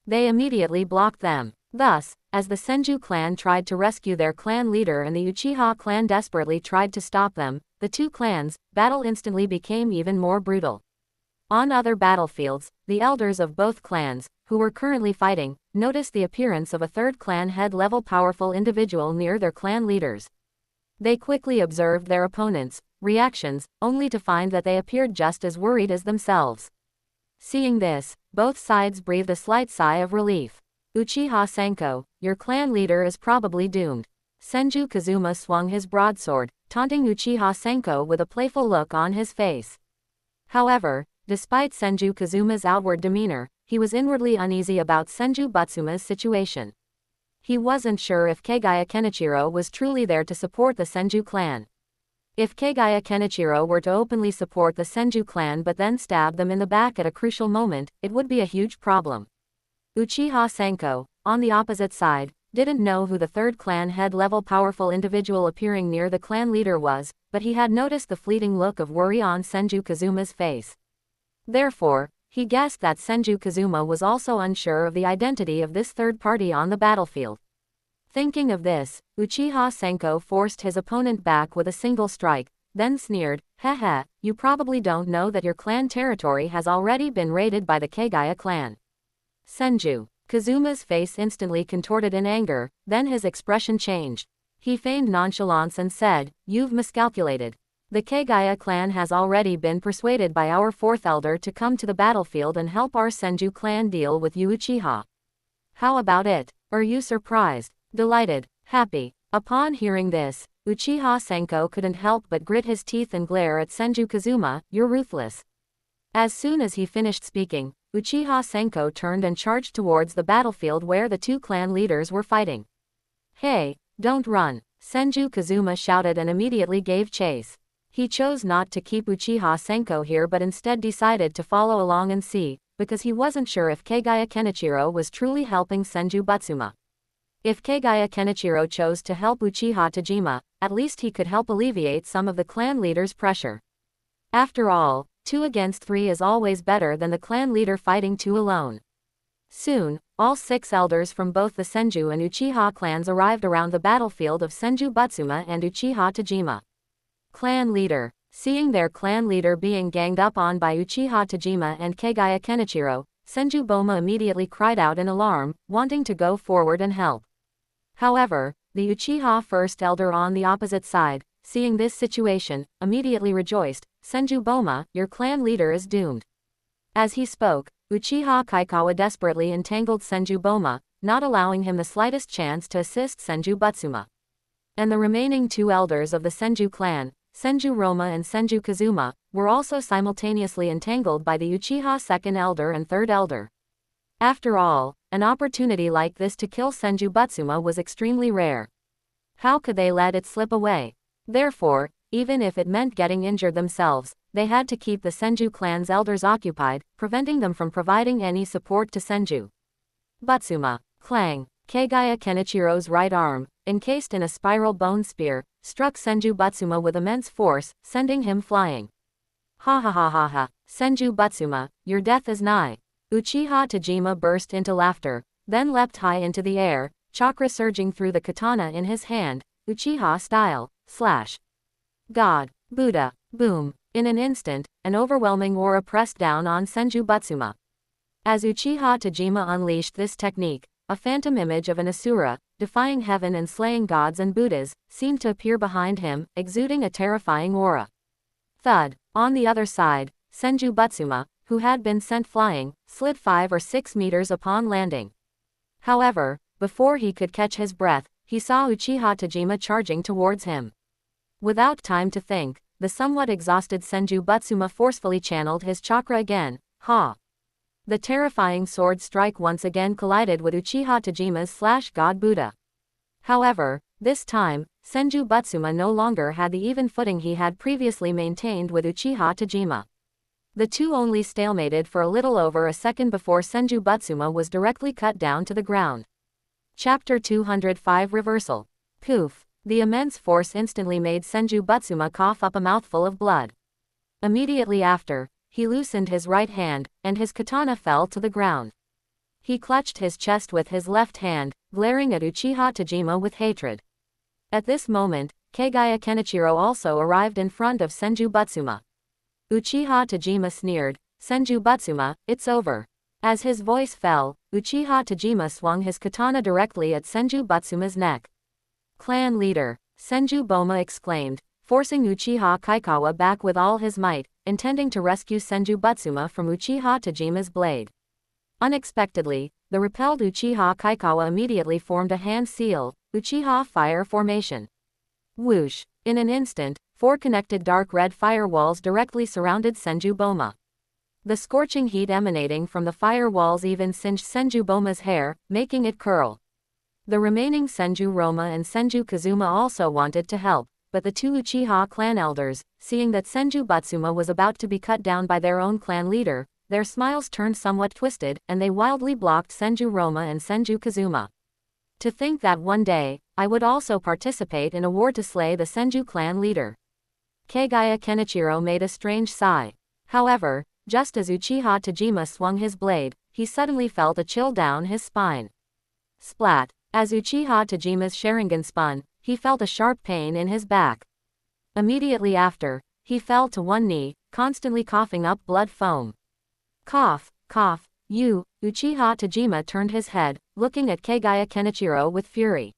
They immediately blocked them. Thus, as the Senju clan tried to rescue their clan leader and the Uchiha clan desperately tried to stop them, the 2 clans' battle instantly became even more brutal. On other battlefields, the elders of both clans, who were currently fighting, noticed the appearance of a 3rd clan head-level powerful individual near their clan leaders. They quickly observed their opponents' reactions, only to find that they appeared just as worried as themselves. Seeing this, both sides breathed a slight sigh of relief. Uchiha Senko, your clan leader is probably doomed. Senju Kazuma swung his broadsword, taunting Uchiha Senko with a playful look on his face. However, despite Senju Kazuma's outward demeanor, he was inwardly uneasy about Senju Butsuma's situation. He wasn't sure if Kagaya Kenichiro was truly there to support the Senju clan. If Kagaya Kenichiro were to openly support the Senju clan but then stab them in the back at a crucial moment, it would be a huge problem. Uchiha Senko, on the opposite side, didn't know who the 3rd clan head-level powerful individual appearing near the clan leader was, but he had noticed the fleeting look of worry on Senju Kazuma's face. Therefore, he guessed that Senju Kazuma was also unsure of the identity of this 3rd party on the battlefield. Thinking of this, Uchiha Senko forced his opponent back with a single strike, then sneered, "Heh, you probably don't know that your clan territory has already been raided by the Kagaya clan." Senju Kazuma's face instantly contorted in anger, then his expression changed. He feigned nonchalance and said, "You've miscalculated. The Kagaya clan has already been persuaded by our 4th elder to come to the battlefield and help our Senju clan deal with you Uchiha. How about it? Are you surprised, delighted, happy?" Upon hearing this, Uchiha Senko couldn't help but grit his teeth and glare at Senju Kazuma, "You're ruthless." As soon as he finished speaking, Uchiha Senko turned and charged towards the battlefield where the 2 clan leaders were fighting. "Hey, don't run!" Senju Kazuma shouted and immediately gave chase. He chose not to keep Uchiha Senko here but instead decided to follow along and see, because he wasn't sure if Kagaya Kenichiro was truly helping Senju Butsuma. If Kagaya Kenichiro chose to help Uchiha Tajima, at least he could help alleviate some of the clan leader's pressure. After all, 2 against 3 is always better than the clan leader fighting 2 alone. Soon, all 6 elders from both the Senju and Uchiha clans arrived around the battlefield of Senju Butsuma and Uchiha Tajima. Clan leader. Seeing their clan leader being ganged up on by Uchiha Tajima and Kagaya Kenichiro, Senju Boma immediately cried out in alarm, wanting to go forward and help. However, the Uchiha first elder on the opposite side, seeing this situation, immediately rejoiced, "Senju Boma, your clan leader is doomed." As he spoke, Uchiha Kaikawa desperately entangled Senju Boma, not allowing him the slightest chance to assist Senju Butsuma. And the remaining 2 elders of the Senju clan, Senju Roma and Senju Kazuma, were also simultaneously entangled by the Uchiha 2nd elder and 3rd elder. After all, an opportunity like this to kill Senju Butsuma was extremely rare. How could they let it slip away? Therefore, even if it meant getting injured themselves, they had to keep the Senju clan's elders occupied, preventing them from providing any support to Senju Butsuma. Clang! Kagaya Kenichiro's right arm, encased in a spiral bone spear, struck Senju Butsuma with immense force, sending him flying. Ha ha ha ha ha! Senju Butsuma, your death is nigh! Uchiha Tajima burst into laughter, then leapt high into the air, chakra surging through the katana in his hand, Uchiha style, slash. God, Buddha, boom. In an instant, an overwhelming aura pressed down on Senju Butsuma. As Uchiha Tajima unleashed this technique, a phantom image of an asura, defying heaven and slaying gods and Buddhas, seemed to appear behind him, exuding a terrifying aura. Thud. On the other side, Senju Butsuma, who had been sent flying, slid 5 or 6 meters upon landing. However, before he could catch his breath, he saw Uchiha Tajima charging towards him. Without time to think, the somewhat exhausted Senju Butsuma forcefully channeled his chakra again. Ha! The terrifying sword strike once again collided with Uchiha Tajima's God Buddha. However, this time, Senju Butsuma no longer had the even footing he had previously maintained with Uchiha Tajima. The two only stalemated for a little over a second before Senju Butsuma was directly cut down to the ground. Chapter 205 Reversal. Poof. The immense force instantly made Senju Butsuma cough up a mouthful of blood. Immediately after, he loosened his right hand, and his katana fell to the ground. He clutched his chest with his left hand, glaring at Uchiha Tajima with hatred. At this moment, Kagaya Kenichiro also arrived in front of Senju Butsuma. Uchiha Tajima sneered, "Senju Butsuma, it's over." As his voice fell, Uchiha Tajima swung his katana directly at Senju Butsuma's neck. Clan leader, Senju Boma exclaimed, forcing Uchiha Kaikawa back with all his might, intending to rescue Senju Butsuma from Uchiha Tajima's blade. Unexpectedly, the repelled Uchiha Kaikawa immediately formed a hand seal, Uchiha Fire Formation. Whoosh! In an instant, 4 connected dark red firewalls directly surrounded Senju Boma. The scorching heat emanating from the firewalls even singed Senju Boma's hair, making it curl. The remaining Senju Roma and Senju Kazuma also wanted to help, but the 2 Uchiha clan elders, seeing that Senju Butsuma was about to be cut down by their own clan leader, their smiles turned somewhat twisted, and they wildly blocked Senju Roma and Senju Kazuma. To think that one day, I would also participate in a war to slay the Senju clan leader. Kagaya Kenichiro made a strange sigh. However, just as Uchiha Tajima swung his blade, he suddenly felt a chill down his spine. Splat! As Uchiha Tajima's Sharingan spun, he felt a sharp pain in his back. Immediately after, he fell to one knee, constantly coughing up blood foam. Cough, cough, you! Uchiha Tajima turned his head, looking at Kagaya Kenichiro with fury.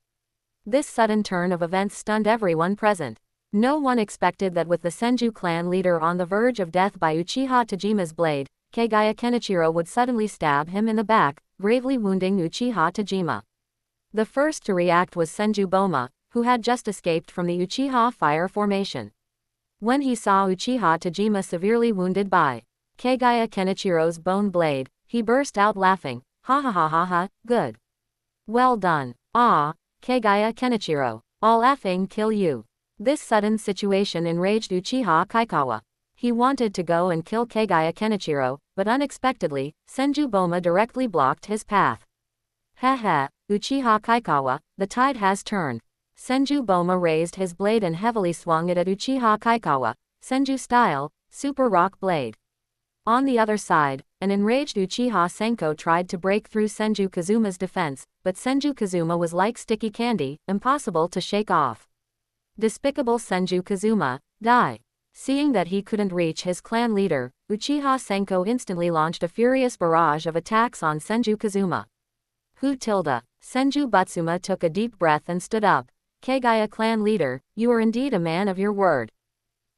This sudden turn of events stunned everyone present. No one expected that with the Senju clan leader on the verge of death by Uchiha Tajima's blade, Kagaya Kenichiro would suddenly stab him in the back, gravely wounding Uchiha Tajima. The first to react was Senju Boma, who had just escaped from the Uchiha Fire Formation. When he saw Uchiha Tajima severely wounded by Kagaya Kenichiro's bone blade, he burst out laughing, "Ha ha ha ha ha, good. Well done. Ah, Kagaya Kenichiro, I'll effing kill you." This sudden situation enraged Uchiha Kaikawa. He wanted to go and kill Kagaya Kenichiro, but unexpectedly, Senju Boma directly blocked his path. Heh, Uchiha Kaikawa, the tide has turned. Senju Boma raised his blade and heavily swung it at Uchiha Kaikawa, Senju style, Super Rock Blade. On the other side, an enraged Uchiha Senko tried to break through Senju Kazuma's defense, but Senju Kazuma was like sticky candy, impossible to shake off. Despicable Senju Kazuma, die! Seeing that he couldn't reach his clan leader, Uchiha Senko instantly launched a furious barrage of attacks on Senju Kazuma. Senju Butsuma took a deep breath and stood up. Kagaya clan leader, you are indeed a man of your word.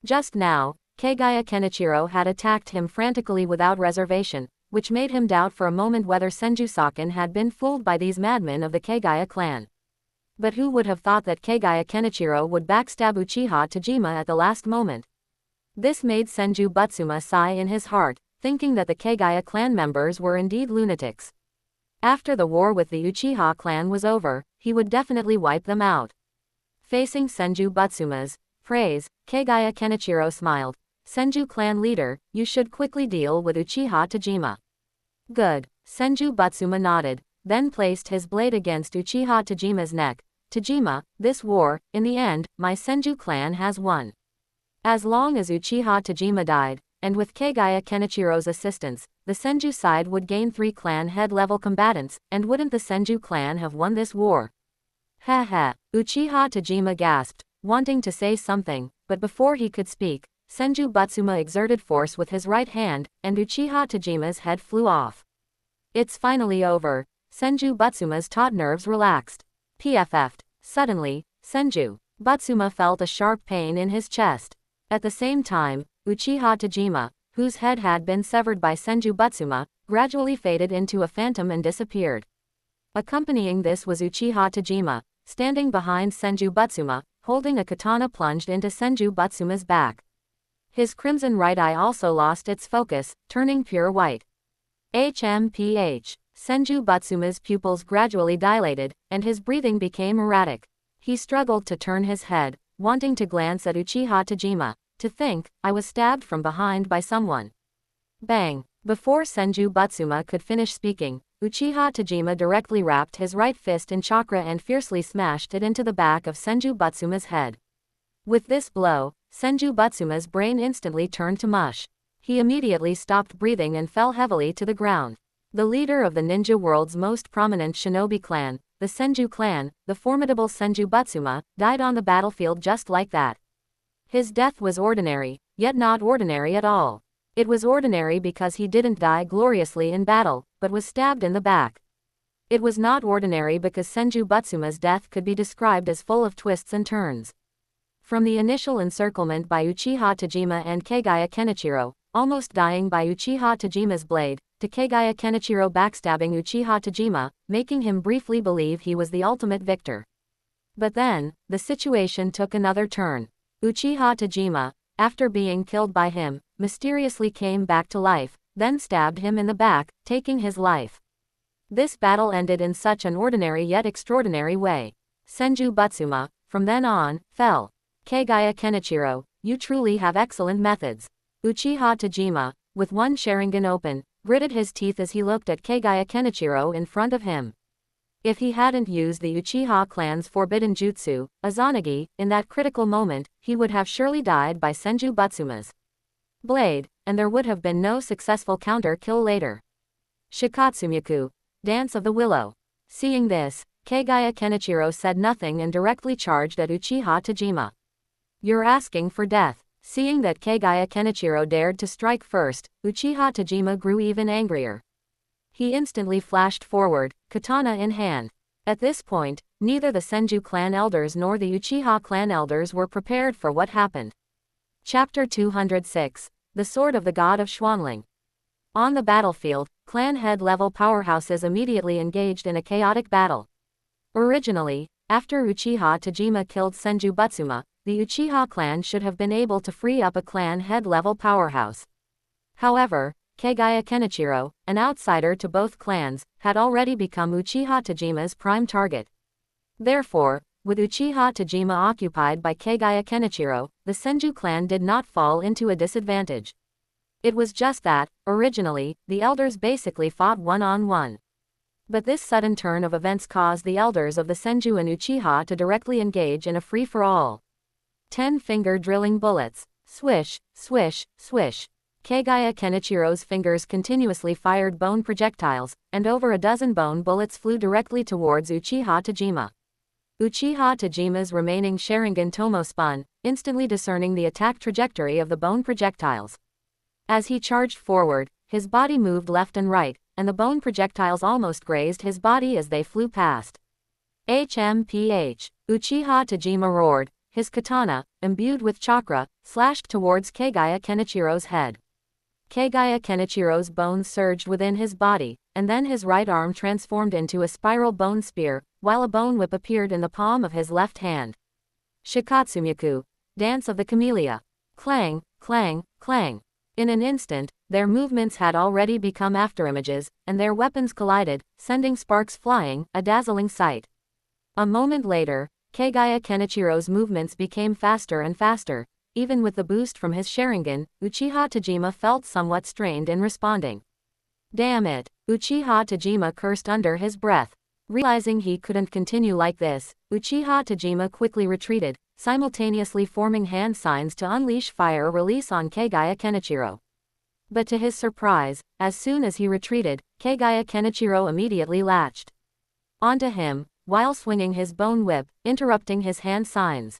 Just now, Kagaya Kenichiro had attacked him frantically without reservation, which made him doubt for a moment whether Senju Saken had been fooled by these madmen of the Kagaya clan. But who would have thought that Kagaya Kenichiro would backstab Uchiha Tajima at the last moment? This made Senju Butsuma sigh in his heart, thinking that the Kagaya clan members were indeed lunatics. After the war with the Uchiha clan was over, he would definitely wipe them out. Facing Senju Butsuma's praise, Kagaya Kenichiro smiled. Senju clan leader, you should quickly deal with Uchiha Tajima. Good. Senju Butsuma nodded, then placed his blade against Uchiha Tajima's neck. Tajima, this war, in the end, my Senju clan has won. As long as Uchiha Tajima died, and with Kagaya Kenichiro's assistance, the Senju side would gain 3 clan head-level combatants, and wouldn't the Senju clan have won this war? Ha. Uchiha Tajima gasped, wanting to say something, but before he could speak, Senju Butsuma exerted force with his right hand, and Uchiha Tajima's head flew off. It's finally over. Senju Butsuma's taut nerves relaxed. PFF'd. Suddenly, Senju Butsuma felt a sharp pain in his chest. At the same time, Uchiha Tajima, whose head had been severed by Senju Butsuma, gradually faded into a phantom and disappeared. Accompanying this was Uchiha Tajima, standing behind Senju Butsuma, holding a katana plunged into Senju Butsuma's back. His crimson right eye also lost its focus, turning pure white. HMPH. Senju Butsuma's pupils gradually dilated, and his breathing became erratic. He struggled to turn his head, wanting to glance at Uchiha Tajima. To think, I was stabbed from behind by someone. Bang! Before Senju Butsuma could finish speaking, Uchiha Tajima directly wrapped his right fist in chakra and fiercely smashed it into the back of Senju Butsuma's head. With this blow, Senju Butsuma's brain instantly turned to mush. He immediately stopped breathing and fell heavily to the ground. The leader of the ninja world's most prominent shinobi clan, the Senju clan, the formidable Senju Butsuma, died on the battlefield just like that. His death was ordinary, yet not ordinary at all. It was ordinary because he didn't die gloriously in battle, but was stabbed in the back. It was not ordinary because Senju Butsuma's death could be described as full of twists and turns. From the initial encirclement by Uchiha Tajima and Kagaya Kenichiro, almost dying by Uchiha Tajima's blade, to Kagaya Kenichiro backstabbing Uchiha Tajima, making him briefly believe he was the ultimate victor. But then, the situation took another turn. Uchiha Tajima, after being killed by him, mysteriously came back to life, then stabbed him in the back, taking his life. This battle ended in such an ordinary yet extraordinary way. Senju Butsuma, from then on, fell. Kagaya Kenichiro, you truly have excellent methods. Uchiha Tajima, with one Sharingan open, gritted his teeth as he looked at Kagaya Kenichiro in front of him. If he hadn't used the Uchiha clan's forbidden jutsu, Izanagi, in that critical moment, he would have surely died by Senju Butsuma's blade, and there would have been no successful counter-kill later. Shikatsumyaku, Dance of the Willow. Seeing this, Kagaya Kenichiro said nothing and directly charged at Uchiha Tajima. You're asking for death. Seeing that Kagaya Kenichiro dared to strike first, Uchiha Tajima grew even angrier. He instantly flashed forward, katana in hand. At this point, neither the Senju clan elders nor the Uchiha clan elders were prepared for what happened. Chapter 206. The Sword of the God of Xuanling. On the battlefield, clan head-level powerhouses immediately engaged in a chaotic battle. Originally, after Uchiha Tajima killed Senju Butsuma, the Uchiha clan should have been able to free up a clan head-level powerhouse. However, Kagaya Kenichiro, an outsider to both clans, had already become Uchiha Tajima's prime target. Therefore, with Uchiha Tajima occupied by Kagaya Kenichiro, the Senju clan did not fall into a disadvantage. It was just that, originally, the elders basically fought one-on-one. But this sudden turn of events caused the elders of the Senju and Uchiha to directly engage in a free-for-all. 10-finger drilling bullets. Swish, swish, swish. Kagaya Kenichiro's fingers continuously fired bone projectiles, and over a dozen bone bullets flew directly towards Uchiha Tajima. Uchiha Tajima's remaining Sharingan Tomo spun, instantly discerning the attack trajectory of the bone projectiles. As he charged forward, his body moved left and right, and the bone projectiles almost grazed his body as they flew past. HMPH. Uchiha Tajima roared, his katana, imbued with chakra, slashed towards Kagaya Kenichiro's head. Kagaya Kenichiro's bones surged within his body, and then his right arm transformed into a spiral bone spear, while a bone whip appeared in the palm of his left hand. Shikatsumyaku, Dance of the Camellia. Clang, clang, clang. In an instant, their movements had already become afterimages, and their weapons collided, sending sparks flying, a dazzling sight. A moment later, Kagaya Kenichiro's movements became faster and faster. Even with the boost from his Sharingan, Uchiha Tajima felt somewhat strained in responding. Damn it! Uchiha Tajima cursed under his breath. Realizing he couldn't continue like this, Uchiha Tajima quickly retreated, simultaneously forming hand signs to unleash fire release on Kagaya Kenichiro. But to his surprise, as soon as he retreated, Kagaya Kenichiro immediately latched onto him, while swinging his bone whip, interrupting his hand signs.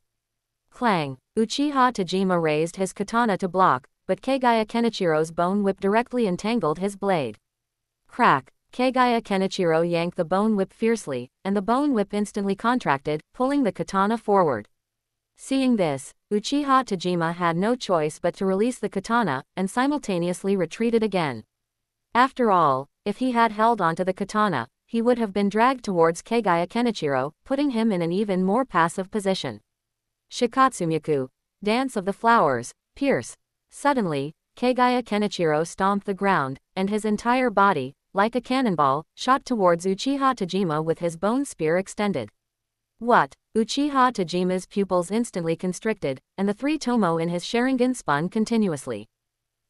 Clang! Uchiha Tajima raised his katana to block, but Kagaya Kenichiro's bone whip directly entangled his blade. Crack! Kagaya Kenichiro yanked the bone whip fiercely, and the bone whip instantly contracted, pulling the katana forward. Seeing this, Uchiha Tajima had no choice but to release the katana, and simultaneously retreated again. After all, if he had held onto the katana, he would have been dragged towards Kagaya Kenichiro, putting him in an even more passive position. Shikatsumyaku, Dance of the Flowers, Pierce. Suddenly, Kagaya Kenichiro stomped the ground, and his entire body, like a cannonball, shot towards Uchiha Tajima with his bone spear extended. What? Uchiha Tajima's pupils instantly constricted, and the three tomo in his Sharingan spun continuously.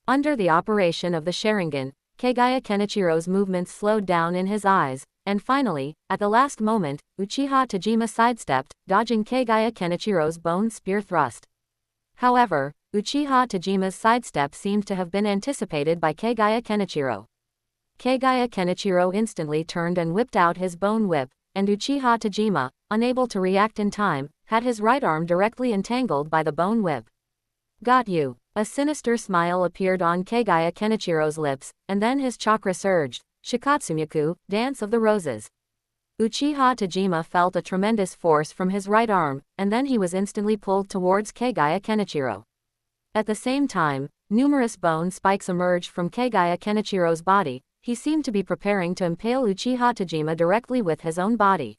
Under the operation of the Sharingan, Kagaya Kenichiro's movements slowed down in his eyes, and finally, at the last moment, Uchiha Tajima sidestepped, dodging Kagaya Kenichiro's bone spear thrust. However, Uchiha Tajima's sidestep seemed to have been anticipated by Kagaya Kenichiro. Kagaya Kenichiro instantly turned and whipped out his bone whip, and Uchiha Tajima, unable to react in time, had his right arm directly entangled by the bone whip. Got you. A sinister smile appeared on Kagaya Kenichiro's lips, and then his chakra surged. Shikatsumyaku, Dance of the Roses. Uchiha Tajima felt a tremendous force from his right arm, and then he was instantly pulled towards Kagaya Kenichiro. At the same time, numerous bone spikes emerged from Kagaya Kenichiro's body. He seemed to be preparing to impale Uchiha Tajima directly with his own body.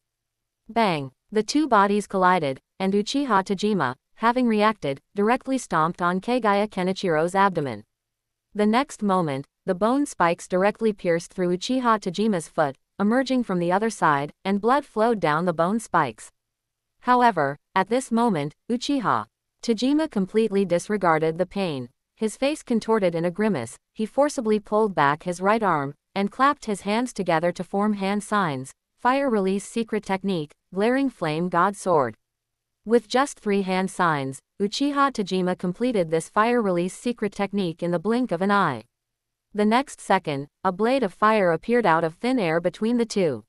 Bang! The two bodies collided, and Uchiha Tajima, having reacted, directly stomped on Kagaya Kenichiro's abdomen. The next moment, the bone spikes directly pierced through Uchiha Tajima's foot, emerging from the other side, and blood flowed down the bone spikes. However, at this moment, Uchiha Tajima completely disregarded the pain. His face contorted in a grimace, he forcibly pulled back his right arm, and clapped his hands together to form hand signs, fire release secret technique, glaring flame god sword. With just 3 hand signs, Uchiha Tajima completed this fire release secret technique in the blink of an eye. The next second, a blade of fire appeared out of thin air between the two.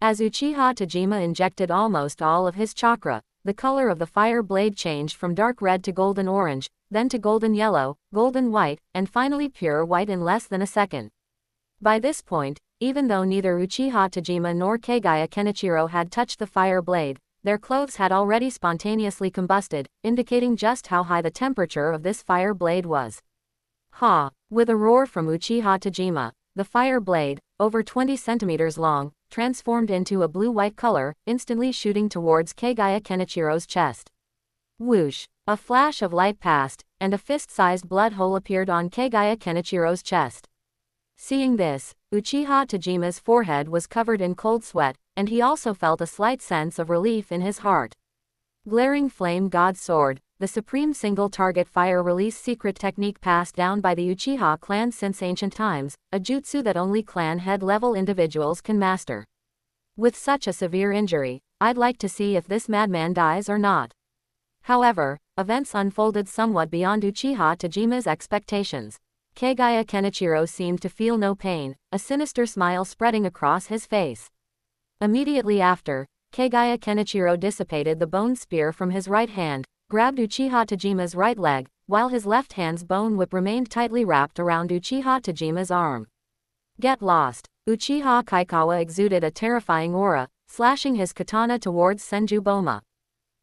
As Uchiha Tajima injected almost all of his chakra, the color of the fire blade changed from dark red to golden orange, then to golden yellow, golden white, and finally pure white in less than a second. By this point, even though neither Uchiha Tajima nor Kagaya Kenichiro had touched the fire blade, their clothes had already spontaneously combusted, indicating just how high the temperature of this fire blade was. Ha! With a roar from Uchiha Tajima, the fire blade, over 20 centimeters long, transformed into a blue-white color, instantly shooting towards Kagaya Kenichiro's chest. Whoosh! A flash of light passed, and a fist-sized blood hole appeared on Kagaya Kenichiro's chest. Seeing this, Uchiha Tajima's forehead was covered in cold sweat, and he also felt a slight sense of relief in his heart. Glaring Flame God Sword, the supreme single-target fire release secret technique passed down by the Uchiha clan since ancient times, a jutsu that only clan head-level individuals can master. With such a severe injury, I'd like to see if this madman dies or not. However, events unfolded somewhat beyond Uchiha Tajima's expectations. Kagaya Kenichiro seemed to feel no pain, a sinister smile spreading across his face. Immediately after, Kagaya Kenichiro dissipated the bone spear from his right hand, grabbed Uchiha Tajima's right leg, while his left hand's bone whip remained tightly wrapped around Uchiha Tajima's arm. Get lost! Uchiha Kaikawa exuded a terrifying aura, slashing his katana towards Senju Boma.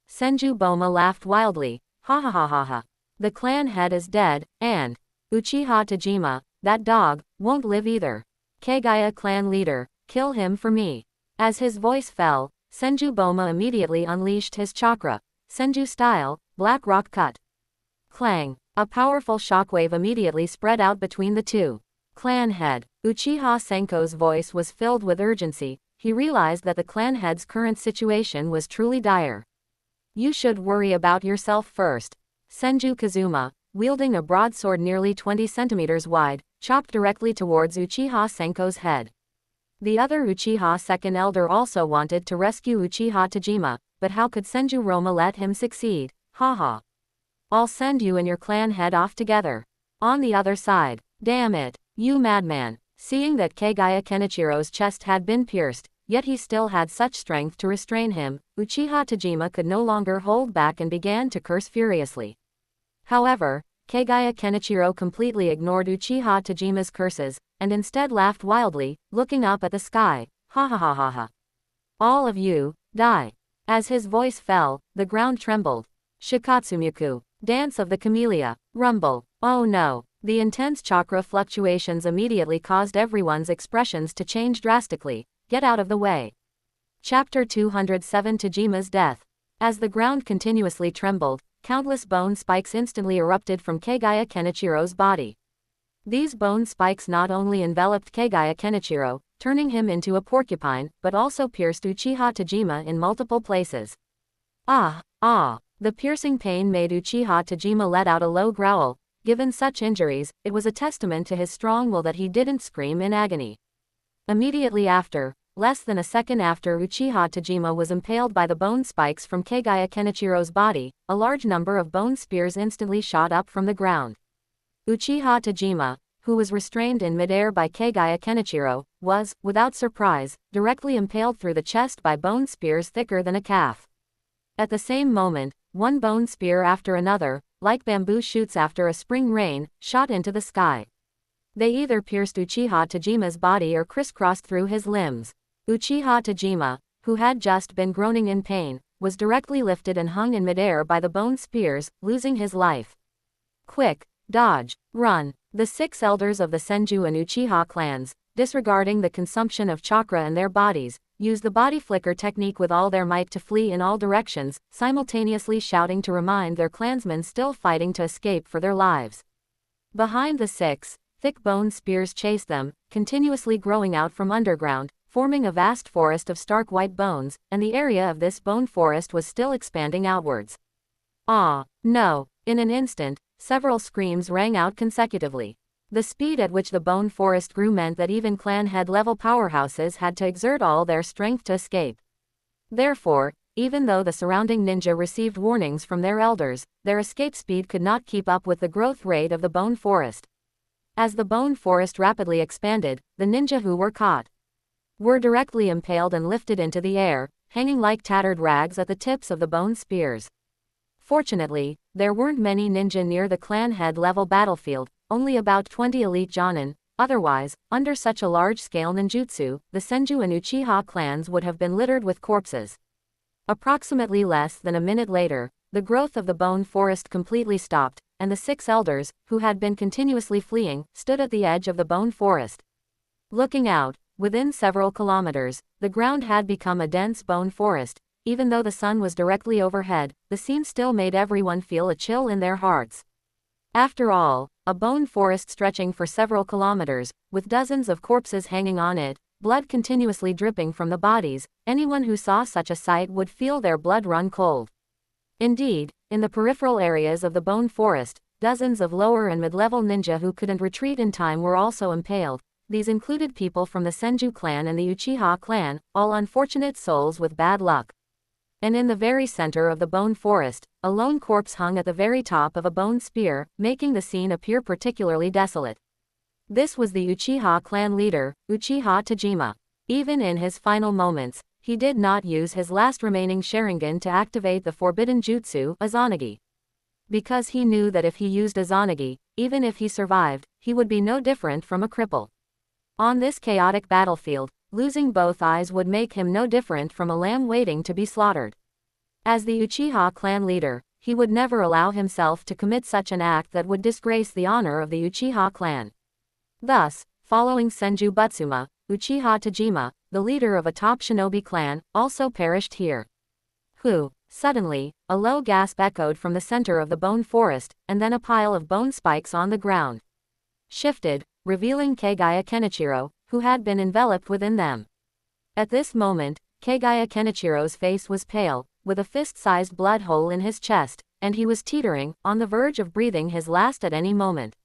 Senju Boma laughed wildly, ha ha ha ha ha. The clan head is dead, and Uchiha Tajima, that dog, won't live either. Kagaya clan leader, kill him for me. As his voice fell, Senju Boma immediately unleashed his chakra, Senju style, Black Rock Cut. Clang! A powerful shockwave immediately spread out between the two. Clan head. Uchiha Senko's voice was filled with urgency. He realized that the clan head's current situation was truly dire. You should worry about yourself first. Senju Kazuma, wielding a broadsword nearly 20 centimeters wide, chopped directly towards Uchiha Senko's head. The other Uchiha second elder also wanted to rescue Uchiha Tajima, but how could Senju Roma let him succeed? Haha. I'll send you and your clan head off together. On the other side. Damn it, you madman. Seeing that Kagaya Kenichiro's chest had been pierced, yet he still had such strength to restrain him, Uchiha Tajima could no longer hold back and began to curse furiously. However, Kagaya Kenichiro completely ignored Uchiha Tajima's curses, and instead laughed wildly, looking up at the sky. Ha ha ha ha ha. All of you, die. As his voice fell, the ground trembled. Shikatsumuku. Dance of the Camellia. Rumble. Oh no. The intense chakra fluctuations immediately caused everyone's expressions to change drastically. Get out of the way. Chapter 207 Tajima's Death. As the ground continuously trembled, countless bone spikes instantly erupted from Kagaya Kenichiro's body. These bone spikes not only enveloped Kagaya Kenichiro, turning him into a porcupine, but also pierced Uchiha Tajima in multiple places. Ah! The piercing pain made Uchiha Tajima let out a low growl. Given such injuries, it was a testament to his strong will that he didn't scream in agony. Immediately after, less than a second after Uchiha Tajima was impaled by the bone spikes from Kagaya Kenichiro's body, a large number of bone spears instantly shot up from the ground. Uchiha Tajima, who was restrained in midair by Kagaya Kenichiro, was, without surprise, directly impaled through the chest by bone spears thicker than a calf. At the same moment, one bone spear after another, like bamboo shoots after a spring rain, shot into the sky. They either pierced Uchiha Tajima's body or crisscrossed through his limbs. Uchiha Tajima, who had just been groaning in pain, was directly lifted and hung in midair by the bone spears, losing his life. Quick! Dodge! Run! The 6 elders of the Senju and Uchiha clans, disregarding the consumption of chakra in their bodies, used the body flicker technique with all their might to flee in all directions, simultaneously shouting to remind their clansmen still fighting to escape for their lives. Behind the 6, thick bone spears chased them, continuously growing out from underground, forming a vast forest of stark white bones, and the area of this bone forest was still expanding outwards. Ah! No! In an instant, several screams rang out consecutively. The speed at which the bone forest grew meant that even clan head level powerhouses had to exert all their strength to escape. Therefore, even though the surrounding ninja received warnings from their elders, their escape speed could not keep up with the growth rate of the bone forest. As the bone forest rapidly expanded, the ninja who were caught were directly impaled and lifted into the air, hanging like tattered rags at the tips of the bone spears. Fortunately, there weren't many ninja near the clan head level battlefield, only about 20 elite jonin. Otherwise, under such a large-scale ninjutsu, the Senju and Uchiha clans would have been littered with corpses. Approximately less than a minute later, the growth of the bone forest completely stopped, and the 6 elders, who had been continuously fleeing, stood at the edge of the bone forest. Looking out, within several kilometers, the ground had become a dense bone forest. Even though the sun was directly overhead, the scene still made everyone feel a chill in their hearts. After all, a bone forest stretching for several kilometers, with dozens of corpses hanging on it, blood continuously dripping from the bodies, anyone who saw such a sight would feel their blood run cold. Indeed, in the peripheral areas of the bone forest, dozens of lower and mid-level ninja who couldn't retreat in time were also impaled. These included people from the Senju clan and the Uchiha clan, all unfortunate souls with bad luck. And in the very center of the bone forest, a lone corpse hung at the very top of a bone spear, making the scene appear particularly desolate. This was the Uchiha clan leader, Uchiha Tajima. Even in his final moments, he did not use his last remaining Sharingan to activate the forbidden jutsu, Izanagi. Because he knew that if he used Izanagi, even if he survived, he would be no different from a cripple. On this chaotic battlefield, losing both eyes would make him no different from a lamb waiting to be slaughtered. As the Uchiha clan leader, he would never allow himself to commit such an act that would disgrace the honor of the Uchiha clan. Thus, following Senju Butsuma, Uchiha Tajima, the leader of a top shinobi clan, also perished here. Suddenly, a low gasp echoed from the center of the bone forest, and then a pile of bone spikes on the ground shifted, revealing Kagaya Kenichiro, who had been enveloped within them. At this moment, Kagaya Kenichiro's face was pale, with a fist-sized blood hole in his chest, and he was teetering, on the verge of breathing his last at any moment.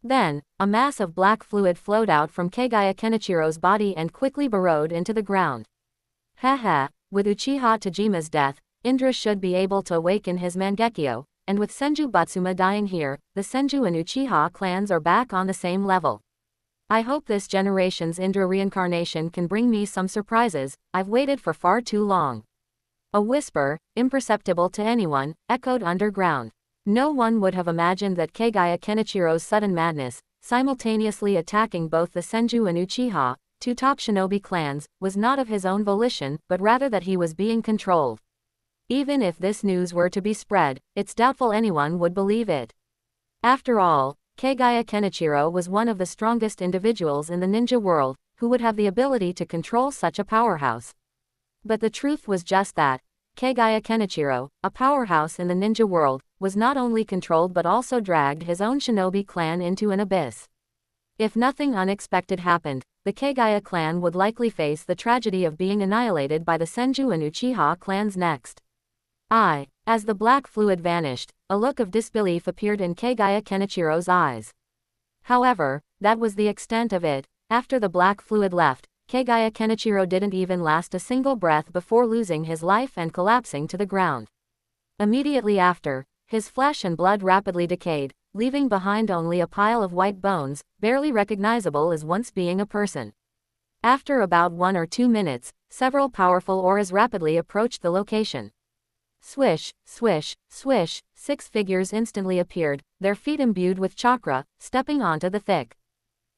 Then, a mass of black fluid flowed out from Kagaya Kenichiro's body and quickly burrowed into the ground. Haha, with Uchiha Tajima's death, Indra should be able to awaken his Mangekyo, and with Senju Batsuma dying here, the Senju and Uchiha clans are back on the same level. I hope this generation's Indra reincarnation can bring me some surprises. I've waited for far too long. A whisper, imperceptible to anyone, echoed underground. No one would have imagined that Kagaya Kenichiro's sudden madness, simultaneously attacking both the Senju and Uchiha, two top shinobi clans, was not of his own volition, but rather that he was being controlled. Even if this news were to be spread, it's doubtful anyone would believe it. After all, Kagaya Kenichiro was one of the strongest individuals in the ninja world, who would have the ability to control such a powerhouse. But the truth was just that. Kagaya Kenichiro, a powerhouse in the ninja world, was not only controlled but also dragged his own shinobi clan into an abyss. If nothing unexpected happened, the Kagaya clan would likely face the tragedy of being annihilated by the Senju and Uchiha clans next. As the black fluid vanished, a look of disbelief appeared in Kagaya Kenichiro's eyes. However, that was the extent of it. After the black fluid left, Kagaya Kenichiro didn't even last a single breath before losing his life and collapsing to the ground. Immediately after, his flesh and blood rapidly decayed, leaving behind only a pile of white bones, barely recognizable as once being a person. After about 1 or 2 minutes, several powerful auras rapidly approached the location. Swish, swish, swish, 6 figures instantly appeared, their feet imbued with chakra, stepping onto the thick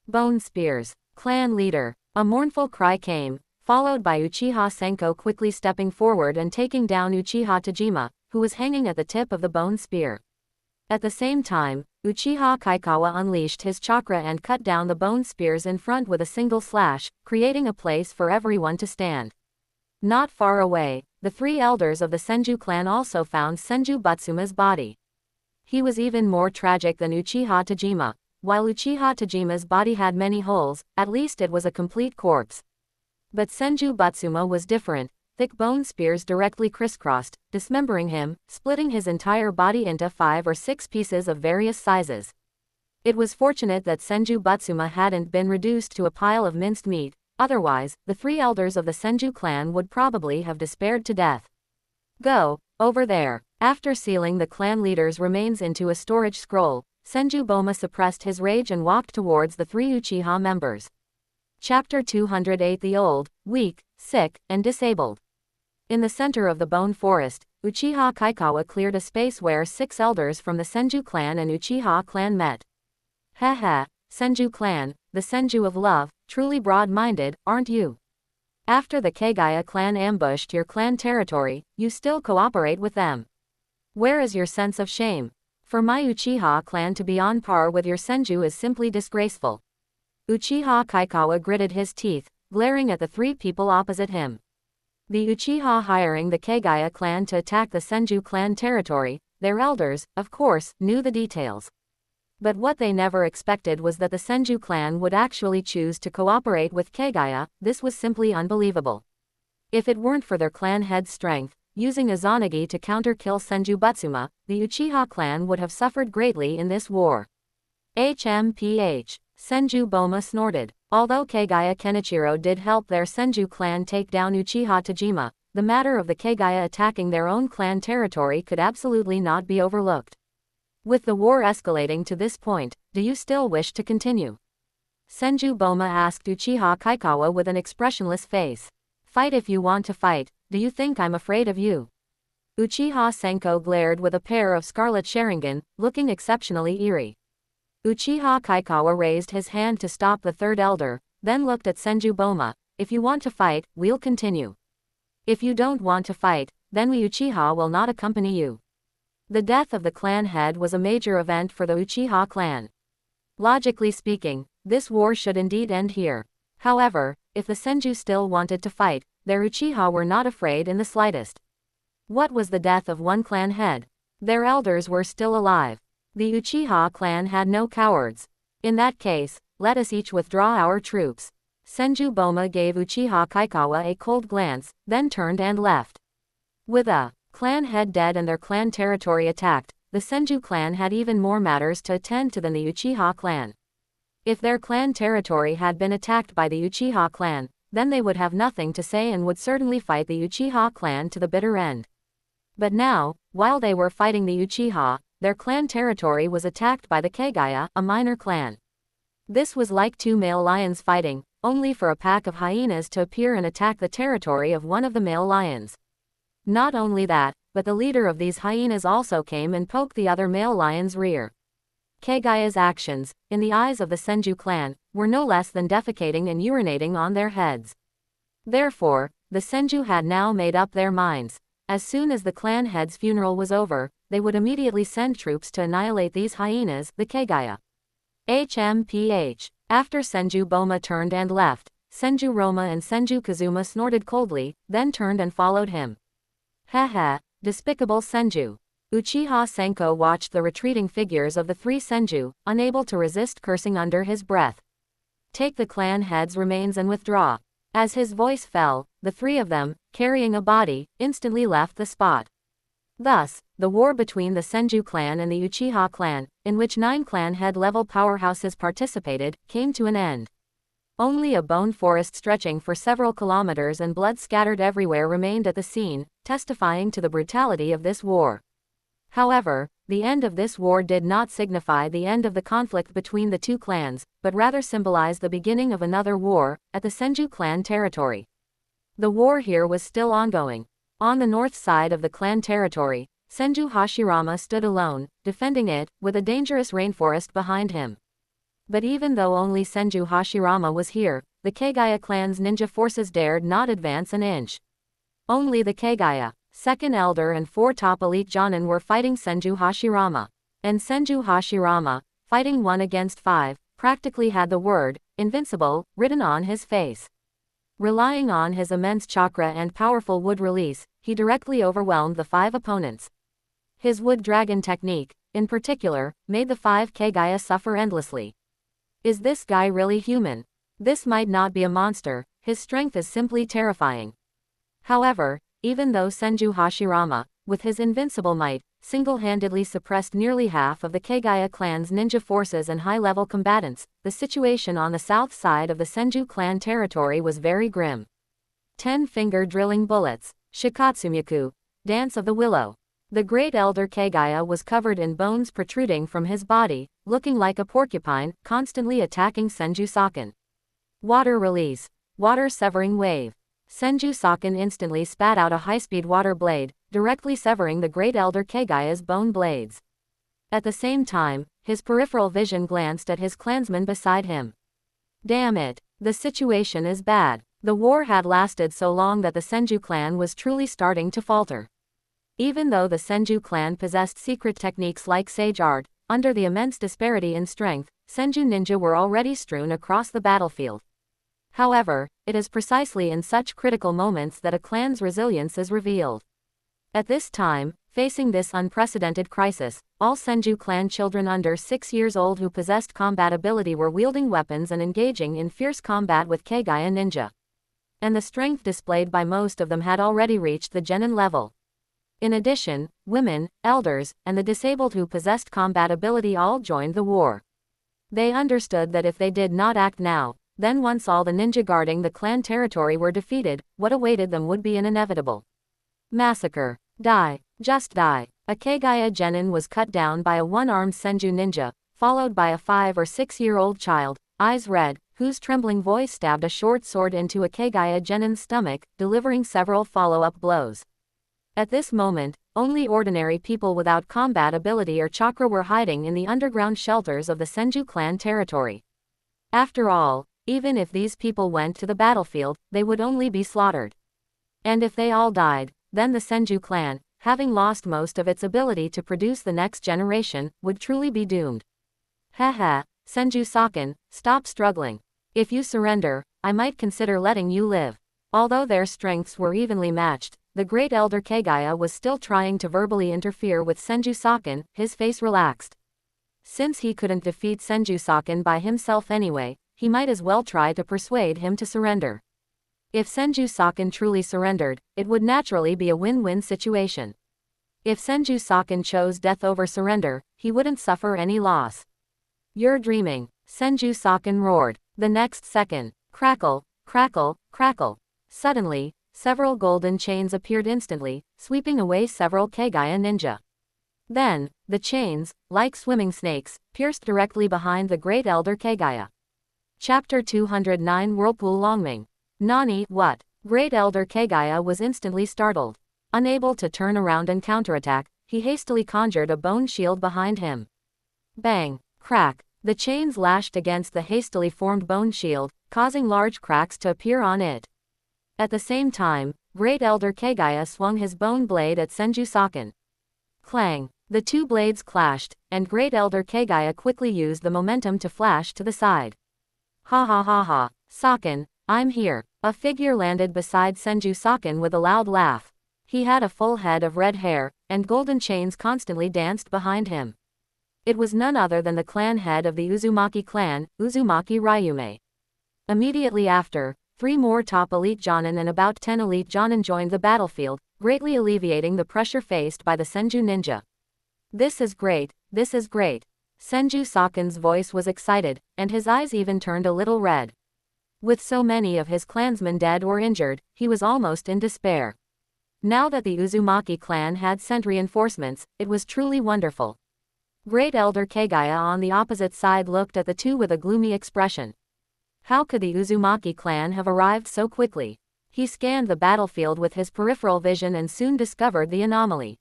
bone spears. Clan leader. A mournful cry came, followed by Uchiha Senko quickly stepping forward and taking down Uchiha Tajima, who was hanging at the tip of the bone spear. At the same time, Uchiha Kaikawa unleashed his chakra and cut down the bone spears in front with a single slash, creating a place for everyone to stand. Not far away, the 3 elders of the Senju clan also found Senju Batsuma's body. He was even more tragic than Uchiha Tajima. While Uchiha Tajima's body had many holes, at least it was a complete corpse. But Senju Batsuma was different. Thick bone spears directly crisscrossed, dismembering him, splitting his entire body into 5 or 6 pieces of various sizes. It was fortunate that Senju Batsuma hadn't been reduced to a pile of minced meat, otherwise, the 3 elders of the Senju clan would probably have despaired to death. Go, over there. After sealing the clan leader's remains into a storage scroll, Senju Boma suppressed his rage and walked towards the 3 Uchiha members. Chapter 208. The old, weak, sick, and disabled. In the center of the bone forest, Uchiha Kaikawa cleared a space where 6 elders from the Senju clan and Uchiha clan met. Haha, Senju clan, the Senju of love, truly broad-minded, aren't you? After the Kagaya clan ambushed your clan territory, you still cooperate with them. Where is your sense of shame? For my Uchiha clan to be on par with your Senju is simply disgraceful. Uchiha Kaikawa gritted his teeth, glaring at the 3 people opposite him. The Uchiha hiring the Kagaya clan to attack the Senju clan territory, their elders, of course, knew the details. But what they never expected was that the Senju clan would actually choose to cooperate with Kagaya. This was simply unbelievable. If it weren't for their clan head's strength, using Izanagi to counter-kill Senju Batsuma, the Uchiha clan would have suffered greatly in this war. HMPH. Senju Boma snorted. Although Kagaya Kenichiro did help their Senju clan take down Uchiha Tajima, the matter of the Kagaya attacking their own clan territory could absolutely not be overlooked. With the war escalating to this point, do you still wish to continue? Senju Boma asked Uchiha Kaikawa with an expressionless face. Fight if you want to fight. Do you think I'm afraid of you? Uchiha Senko glared with a pair of scarlet Sharingan, looking exceptionally eerie. Uchiha Kaikawa raised his hand to stop the 3rd elder, then looked at Senju Boma. If you want to fight, we'll continue. If you don't want to fight, then we Uchiha will not accompany you. The death of the clan head was a major event for the Uchiha clan. Logically speaking, this war should indeed end here. However, if the Senju still wanted to fight, their Uchiha were not afraid in the slightest. What was the death of one clan head? Their elders were still alive. The Uchiha clan had no cowards. In that case, let us each withdraw our troops. Senju Boma gave Uchiha Kaikawa a cold glance, then turned and left. With a clan head dead and their clan territory attacked, the Senju clan had even more matters to attend to than the Uchiha clan. If their clan territory had been attacked by the Uchiha clan, then they would have nothing to say and would certainly fight the Uchiha clan to the bitter end. But now, while they were fighting the Uchiha, their clan territory was attacked by the Kagaya, a minor clan. This was like two male lions fighting, only for a pack of hyenas to appear and attack the territory of one of the male lions. Not only that, but the leader of these hyenas also came and poked the other male lion's rear. Kagaya's actions, in the eyes of the Senju clan, were no less than defecating and urinating on their heads. Therefore, the Senju had now made up their minds. As soon as the clan head's funeral was over, they would immediately send troops to annihilate these hyenas, the Kagaya. HMPH. After Senju Boma turned and left, Senju Roma and Senju Kazuma snorted coldly, then turned and followed him. Haha, despicable Senju. Uchiha Senko watched the retreating figures of the three Senju, unable to resist cursing under his breath. Take the clan head's remains and withdraw. As his voice fell, the three of them, carrying a body, instantly left the spot. Thus, the war between the Senju clan and the Uchiha clan, in which 9 clan head-level powerhouses participated, came to an end. Only a bone forest stretching for several kilometers and blood scattered everywhere remained at the scene, testifying to the brutality of this war. However, the end of this war did not signify the end of the conflict between the two clans, but rather symbolized the beginning of another war, at the Senju clan territory. The war here was still ongoing. On the north side of the clan territory, Senju Hashirama stood alone, defending it, with a dangerous rainforest behind him. But even though only Senju Hashirama was here, the Kagaya clan's ninja forces dared not advance an inch. Only the Kagaya, second elder and 4 top elite Jonin were fighting Senju Hashirama. And Senju Hashirama, fighting 1 against 5, practically had the word, invincible, written on his face. Relying on his immense chakra and powerful wood release, he directly overwhelmed the 5 opponents. His wood dragon technique, in particular, made the 5 Kagaya suffer endlessly. Is this guy really human? This might not be a monster, his strength is simply terrifying. However, even though Senju Hashirama, with his invincible might, single-handedly suppressed nearly half of the Kagaya clan's ninja forces and high-level combatants, the situation on the south side of the Senju clan territory was very grim. 10-finger drilling bullets, Shikatsumyaku, Dance of the Willow. The great elder Kagaya was covered in bones protruding from his body, looking like a porcupine, constantly attacking Senju Saken. Water release. Water-severing wave. Senju Saken instantly spat out a high-speed water blade, directly severing the great elder Kagaya's bone blades. At the same time, his peripheral vision glanced at his clansman beside him. Damn it, the situation is bad. The war had lasted so long that the Senju clan was truly starting to falter. Even though the Senju clan possessed secret techniques like sage art, under the immense disparity in strength, Senju ninja were already strewn across the battlefield. However, it is precisely in such critical moments that a clan's resilience is revealed. At this time, facing this unprecedented crisis, all Senju clan children under 6 years old who possessed combat ability were wielding weapons and engaging in fierce combat with Kagaya ninja. And the strength displayed by most of them had already reached the genin level. In addition, women, elders, and the disabled who possessed combat ability all joined the war. They understood that if they did not act now, then once all the ninja guarding the clan territory were defeated, what awaited them would be an inevitable massacre. Die. Just die. A Kagaya genin was cut down by a one-armed Senju ninja, followed by a 5 or 6-year-old child, eyes red, whose trembling voice stabbed a short sword into a Kagaya genin's stomach, delivering several follow-up blows. At this moment, only ordinary people without combat ability or chakra were hiding in the underground shelters of the Senju clan territory. After all, even if these people went to the battlefield, they would only be slaughtered. And if they all died, then the Senju clan, having lost most of its ability to produce the next generation, would truly be doomed. Haha, Senju Saken, stop struggling. If you surrender, I might consider letting you live. Although their strengths were evenly matched, the great elder Kagaya was still trying to verbally interfere with Senju Saken, his face relaxed. Since he couldn't defeat Senju Saken by himself anyway, he might as well try to persuade him to surrender. If Senju Saken truly surrendered, it would naturally be a win-win situation. If Senju Saken chose death over surrender, he wouldn't suffer any loss. "You're dreaming," Senju Saken roared. The next second, crackle, crackle, crackle. Suddenly, several golden chains appeared instantly, sweeping away several Kagaya ninja. Then, the chains, like swimming snakes, pierced directly behind the great elder Kagaya. Chapter 209 Whirlpool Longming. Nani, what? Great elder Kagaya was instantly startled. Unable to turn around and counterattack, he hastily conjured a bone shield behind him. Bang! Crack! The chains lashed against the hastily formed bone shield, causing large cracks to appear on it. At the same time, great elder Kagaya swung his bone blade at Senju Saken. Clang! The two blades clashed, and great elder Kagaya quickly used the momentum to flash to the side. Ha ha ha ha! Saken, I'm here! A figure landed beside Senju Saken with a loud laugh. He had a full head of red hair, and golden chains constantly danced behind him. It was none other than the clan head of the Uzumaki clan, Uzumaki Ryume. Immediately after, 3 more top elite Jonin and about 10 elite Jonin joined the battlefield, greatly alleviating the pressure faced by the Senju ninja. This is great, this is great. Senju Saken's voice was excited, and his eyes even turned a little red. With so many of his clansmen dead or injured, he was almost in despair. Now that the Uzumaki clan had sent reinforcements, it was truly wonderful. Great elder Kagaya on the opposite side looked at the two with a gloomy expression. How could the Uzumaki clan have arrived so quickly? He scanned the battlefield with his peripheral vision and soon discovered the anomaly.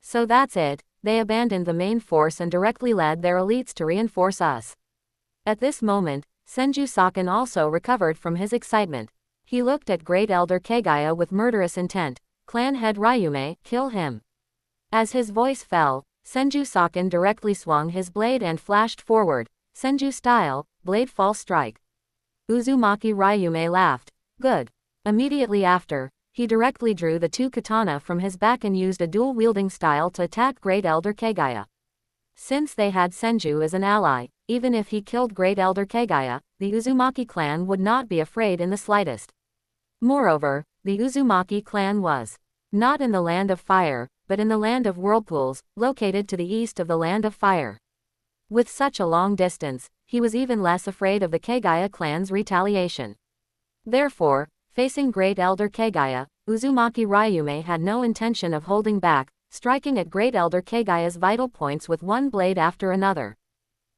So that's it, they abandoned the main force and directly led their elites to reinforce us. At this moment, Senju Saken also recovered from his excitement. He looked at great elder Kagaya with murderous intent. Clan head Ryume, kill him. As his voice fell, Senju Saken directly swung his blade and flashed forward, Senju style, blade fall strike. Uzumaki Ryume laughed. Good. Immediately after, he directly drew the 2 katana from his back and used a dual-wielding style to attack great elder Kagaya. Since they had Senju as an ally, even if he killed great elder Kagaya, the Uzumaki clan would not be afraid in the slightest. Moreover, the Uzumaki clan was not in the land of fire, but in the land of whirlpools, located to the east of the land of fire. With such a long distance, he was even less afraid of the Kagaya clan's retaliation. Therefore, facing great elder Kagaya, Uzumaki Ryume had no intention of holding back, striking at great elder Kagaya's vital points with one blade after another.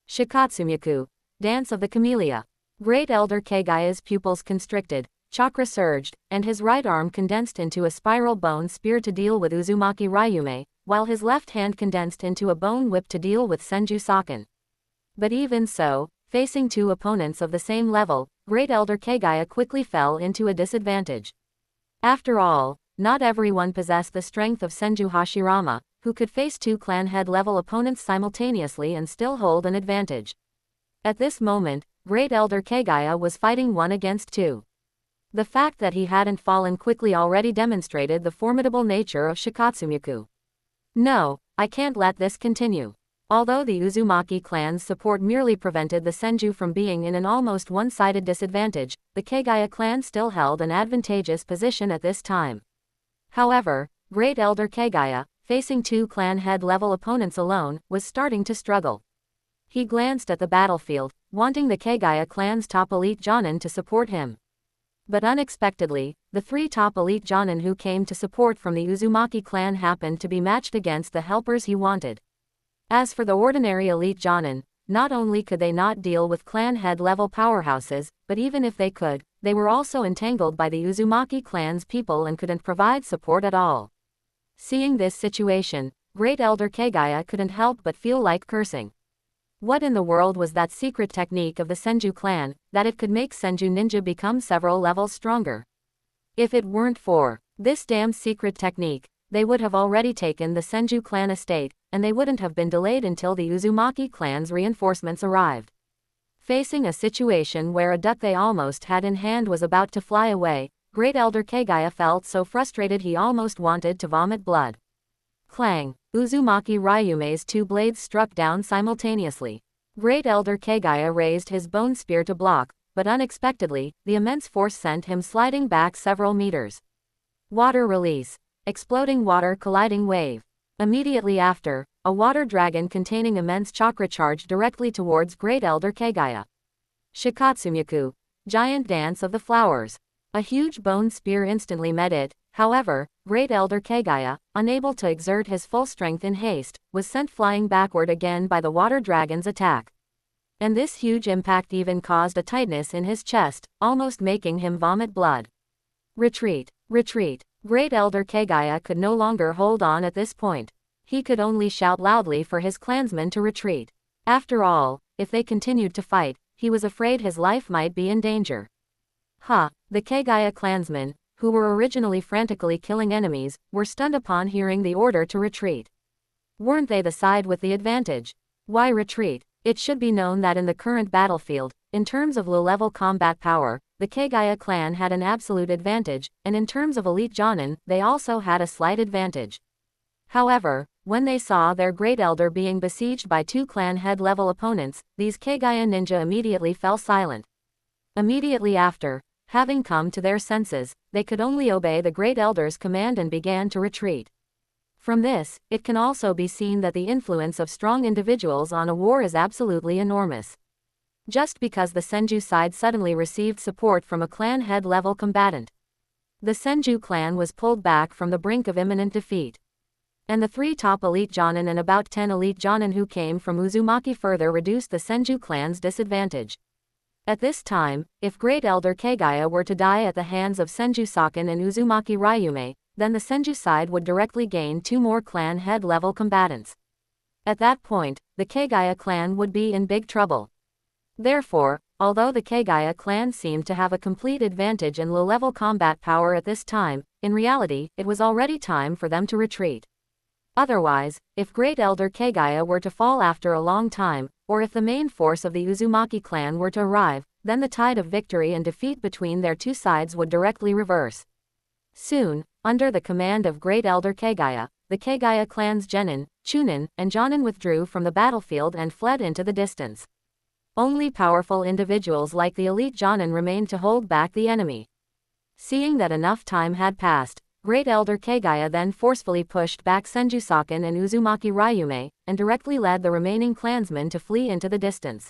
Shikatsumyaku, Dance of the Camellia. Great elder Kagaya's pupils constricted, chakra surged, and his right arm condensed into a spiral bone spear to deal with Uzumaki Ryume, while his left hand condensed into a bone whip to deal with Senju Saken. But even so, facing 2 opponents of the same level, great elder Kagaya quickly fell into a disadvantage. After all, not everyone possessed the strength of Senju Hashirama, who could face 2 clan head level opponents simultaneously and still hold an advantage. At this moment, great elder Kagaya was fighting 1 against 2. The fact that he hadn't fallen quickly already demonstrated the formidable nature of Shikatsumyaku. No, I can't let this continue. Although the Uzumaki clan's support merely prevented the Senju from being in an almost one-sided disadvantage, the Kagaya clan still held an advantageous position at this time. However, great elder Kagaya, facing 2 clan head level opponents alone, was starting to struggle. He glanced at the battlefield, wanting the Kagaya clan's top elite Jonin to support him. But unexpectedly, the 3 top elite Jonin who came to support from the Uzumaki clan happened to be matched against the helpers he wanted. As for the ordinary elite Jonin, not only could they not deal with clan head level powerhouses, but even if they could, they were also entangled by the Uzumaki clan's people and couldn't provide support at all. Seeing this situation, great elder Kagaya couldn't help but feel like cursing. What in the world was that secret technique of the Senju clan, that it could make Senju ninja become several levels stronger? If it weren't for this damn secret technique, they would have already taken the Senju clan estate, and they wouldn't have been delayed until the Uzumaki clan's reinforcements arrived. Facing a situation where a duck they almost had in hand was about to fly away, Great Elder Kagaya felt so frustrated he almost wanted to vomit blood. Clang! Uzumaki Ryume's two blades struck down simultaneously. Great Elder Kagaya raised his bone spear to block, but unexpectedly, the immense force sent him sliding back several meters. Water release. Exploding water colliding wave. Immediately after, a water dragon containing immense chakra charged directly towards Great Elder Kagaya. Shikatsumyaku. Giant Dance of the Flowers. A huge bone spear instantly met it. However, Great Elder Kagaya, unable to exert his full strength in haste, was sent flying backward again by the water dragon's attack. And this huge impact even caused a tightness in his chest, almost making him vomit blood. Retreat! Retreat! Great Elder Kagaya could no longer hold on at this point. He could only shout loudly for his clansmen to retreat. After all, if they continued to fight, he was afraid his life might be in danger. The Kagaya clansmen, who were originally frantically killing enemies, were stunned upon hearing the order to retreat. Weren't they the side with the advantage? Why retreat? It should be known that in the current battlefield, in terms of low-level combat power, the Kagaya clan had an absolute advantage, and in terms of elite Jonin, they also had a slight advantage. However, when they saw their great elder being besieged by two clan head-level opponents, these Kagaya ninja immediately fell silent. Immediately after, having come to their senses, they could only obey the great elder's command and began to retreat. From this, it can also be seen that the influence of strong individuals on a war is absolutely enormous. Just because the Senju side suddenly received support from a clan head-level combatant, the Senju clan was pulled back from the brink of imminent defeat. And the 3 top elite Jonin and about 10 elite Jonin who came from Uzumaki further reduced the Senju clan's disadvantage. At this time, if Great Elder Kagaya were to die at the hands of Senju Saken and Uzumaki Ryume, then the Senju side would directly gain 2 more clan head-level combatants. At that point, the Kagaya clan would be in big trouble. Therefore, although the Kagaya clan seemed to have a complete advantage in low-level combat power at this time, in reality, it was already time for them to retreat. Otherwise, if Great Elder Kagaya were to fall after a long time, or if the main force of the Uzumaki clan were to arrive, then the tide of victory and defeat between their two sides would directly reverse. Soon, under the command of Great Elder Kagaya, the Kagaya clan's Genin, Chunin, and Jonin withdrew from the battlefield and fled into the distance. Only powerful individuals like the elite Jonin remained to hold back the enemy. Seeing that enough time had passed, Great Elder Kagaya then forcefully pushed back Senju Saken and Uzumaki Ryume, and directly led the remaining clansmen to flee into the distance.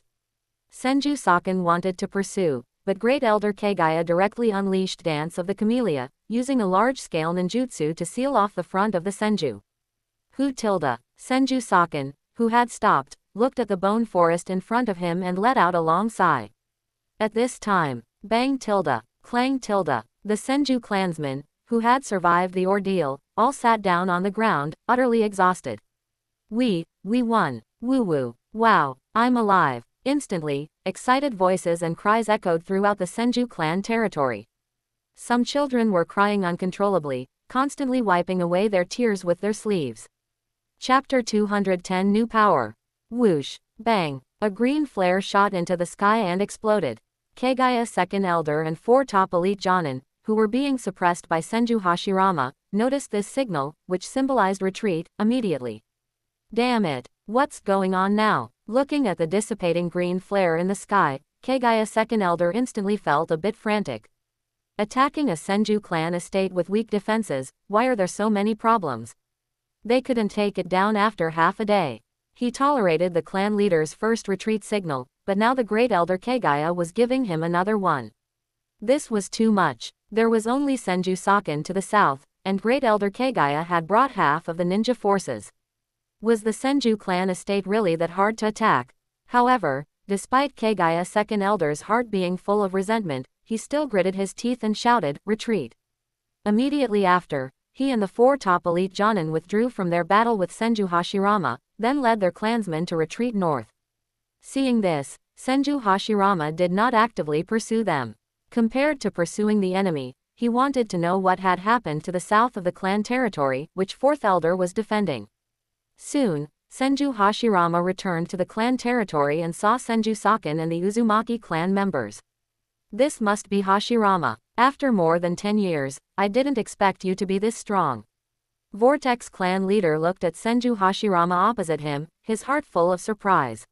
Senju Saken wanted to pursue, but Great Elder Kagaya directly unleashed Dance of the Camellia, using a large-scale ninjutsu to seal off the front of the Senju. Senju Saken, who had stopped, looked at the bone forest in front of him and let out a long sigh. At this time, Bang! Clang! The Senju clansmen, who had survived the ordeal, all sat down on the ground, utterly exhausted. We won. Woo-woo. Wow, I'm alive. Instantly, excited voices and cries echoed throughout the Senju clan territory. Some children were crying uncontrollably, constantly wiping away their tears with their sleeves. Chapter 210 New Power. Whoosh. Bang. A green flare shot into the sky and exploded. Kagaya second elder and 4 top elite Jonin, who were being suppressed by Senju Hashirama, noticed this signal, which symbolized retreat, immediately. Damn it, what's going on now? Looking at the dissipating green flare in the sky, Kagaya second elder instantly felt a bit frantic. Attacking a Senju clan estate with weak defenses, why are there so many problems? They couldn't take it down after half a day. He tolerated the clan leader's first retreat signal, but now the Great Elder Kagaya was giving him another one. This was too much. There was only Senju Saken to the south, and Great Elder Kagaya had brought half of the ninja forces. Was the Senju clan estate really that hard to attack? However, despite Kagaya second elder's heart being full of resentment, he still gritted his teeth and shouted, "Retreat!" Immediately after, he and the 4 top elite Jonin withdrew from their battle with Senju Hashirama, then led their clansmen to retreat north. Seeing this, Senju Hashirama did not actively pursue them. Compared to pursuing the enemy, he wanted to know what had happened to the south of the clan territory, which 4th elder was defending. Soon, Senju Hashirama returned to the clan territory and saw Senju Saken and the Uzumaki clan members. This must be Hashirama. After more than 10 years, I didn't expect you to be this strong. Vortex clan leader looked at Senju Hashirama opposite him, his heart full of surprise.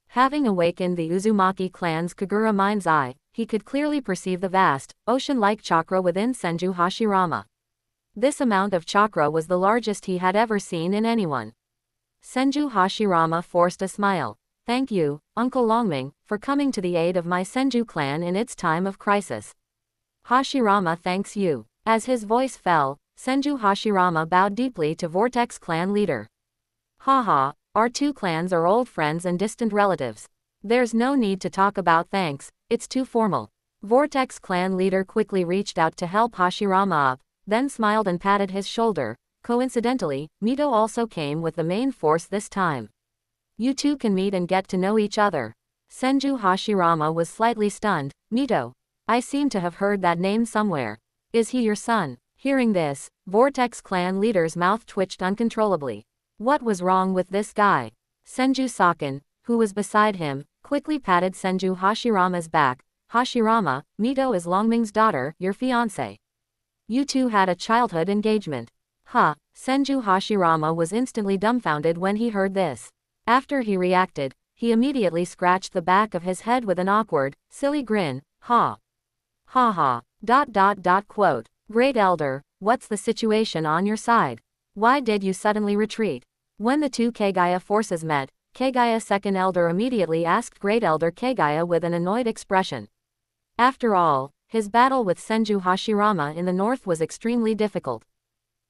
Having awakened the Uzumaki clan's Kagura mind's eye, he could clearly perceive the vast, ocean-like chakra within Senju Hashirama. This amount of chakra was the largest he had ever seen in anyone. Senju Hashirama forced a smile. Thank you, Uncle Longming, for coming to the aid of my Senju clan in its time of crisis. Hashirama thanks you. As his voice fell, Senju Hashirama bowed deeply to Vortex clan leader. Haha, our two clans are old friends and distant relatives. There's no need to talk about thanks, it's too formal. Vortex clan leader quickly reached out to help Hashirama up, then smiled and patted his shoulder. Coincidentally, Mito also came with the main force this time. You two can meet and get to know each other. Senju Hashirama was slightly stunned. Mito. I seem to have heard that name somewhere. Is he your son? Hearing this, Vortex clan leader's mouth twitched uncontrollably. What was wrong with this guy? Senju Saken, who was beside him, quickly patted Senju Hashirama's back. Hashirama, Mito is Longming's daughter, your fiancé. You two had a childhood engagement. Huh, Senju Hashirama was instantly dumbfounded when he heard this. After he reacted, he immediately scratched the back of his head with an awkward, silly grin. Ha. Ha ha. Quote. Great Elder, what's the situation on your side? Why did you suddenly retreat? When the two Kagaya forces met, Kagaya Second Elder immediately asked Great Elder Kagaya with an annoyed expression. After all, his battle with Senju Hashirama in the north was extremely difficult.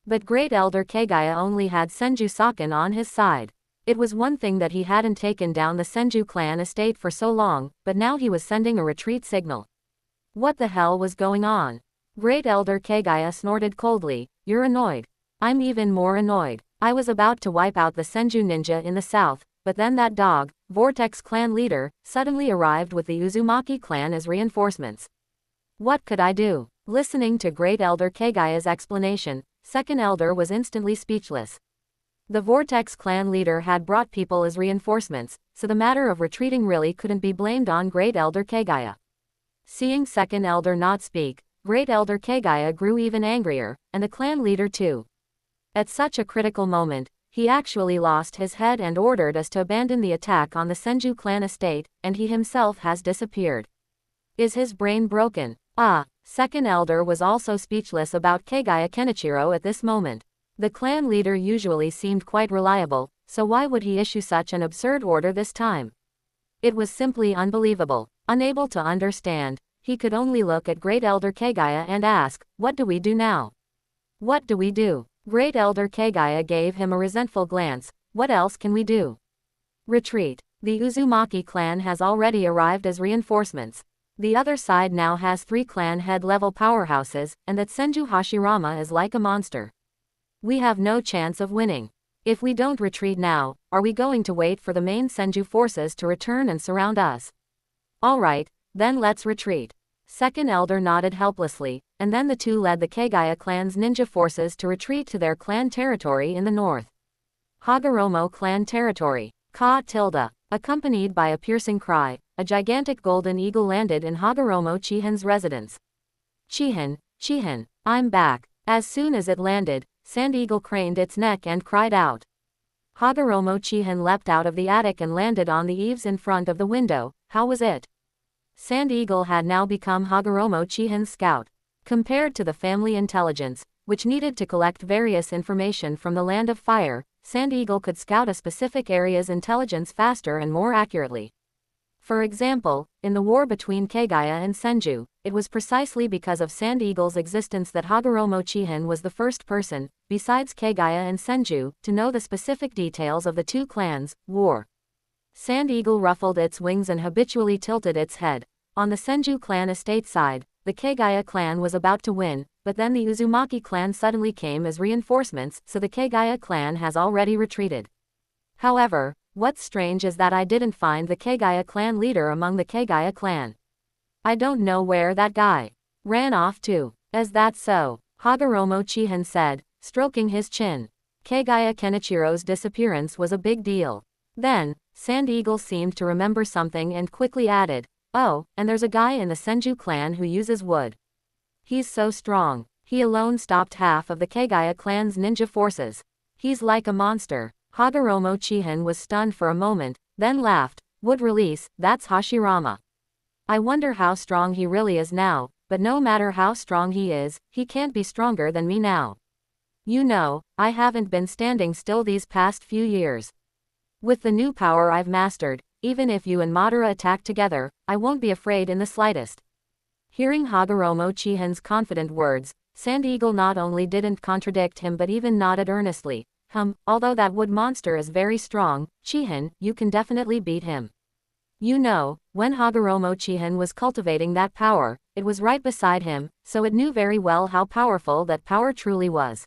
But Great Elder Kagaya only had Senju Saken on his side. It was one thing that he hadn't taken down the Senju clan estate for so long, but now he was sending a retreat signal. What the hell was going on? Great Elder Kagaya snorted coldly. You're annoyed. I'm even more annoyed. I was about to wipe out the Senju ninja in the south, but then that dog, Vortex clan leader, suddenly arrived with the Uzumaki clan as reinforcements. What could I do? Listening to Great Elder Kagaya's explanation, Second Elder was instantly speechless. The Vortex clan leader had brought people as reinforcements, so the matter of retreating really couldn't be blamed on Great Elder Kagaya. Seeing Second Elder not speak, Great Elder Kagaya grew even angrier, and the clan leader too. At such a critical moment, he actually lost his head and ordered us to abandon the attack on the Senju clan estate, and he himself has disappeared. Is his brain broken? Second Elder was also speechless about Kagaya Kenichiro at this moment. The clan leader usually seemed quite reliable, so why would he issue such an absurd order this time? It was simply unbelievable. Unable to understand, he could only look at Great Elder Kagaya and ask, what do we do now? What do we do? Great Elder Kagaya gave him a resentful glance. What else can we do? Retreat. The Uzumaki clan has already arrived as reinforcements. The other side now has 3 clan head-level powerhouses, and that Senju Hashirama is like a monster. We have no chance of winning. If we don't retreat now, are we going to wait for the main Senju forces to return and surround us? Alright, then let's retreat. Second Elder nodded helplessly, and then the two led the Kagaya clan's ninja forces to retreat to their clan territory in the north. Hagoromo clan territory. Accompanied by a piercing cry, a gigantic golden eagle landed in Hagoromo Chihin's residence. Chihin, I'm back. As soon as it landed, Sand Eagle craned its neck and cried out. Hagoromo Chihin leapt out of the attic and landed on the eaves in front of the window. How was it? Sand Eagle had now become Hagoromo Chihin's scout. Compared to the family intelligence, which needed to collect various information from the Land of Fire, Sand Eagle could scout a specific area's intelligence faster and more accurately. For example, in the war between Kagaya and Senju, it was precisely because of Sand Eagle's existence that Hagoromo Chihin was the first person, besides Kagaya and Senju, to know the specific details of the two clans' war. Sand Eagle ruffled its wings and habitually tilted its head. On the Senju clan estate side, the Kagaya clan was about to win, but then the Uzumaki clan suddenly came as reinforcements, so the Kagaya clan has already retreated. However, what's strange is that I didn't find the Kagaya clan leader among the Kagaya clan. I don't know where that guy ran off to. Is that so? Hagoromo Chihin said, stroking his chin. Kagaya Kenichiro's disappearance was a big deal. Then, Sand Eagle seemed to remember something and quickly added, oh, and there's a guy in the Senju clan who uses wood. He's so strong. He alone stopped half of the Kagaya clan's ninja forces. He's like a monster. Hagoromo Chihin was stunned for a moment, then laughed. Would release, that's Hashirama. I wonder how strong he really is now, but no matter how strong he is, he can't be stronger than me now. You know, I haven't been standing still these past few years. With the new power I've mastered, even if you and Madara attack together, I won't be afraid in the slightest. Hearing Hagoromo Chihin's confident words, Sand Eagle not only didn't contradict him but even nodded earnestly. Although that wood monster is very strong, Chihin, you can definitely beat him. You know, when Hagoromo Chihin was cultivating that power, it was right beside him, so it knew very well how powerful that power truly was.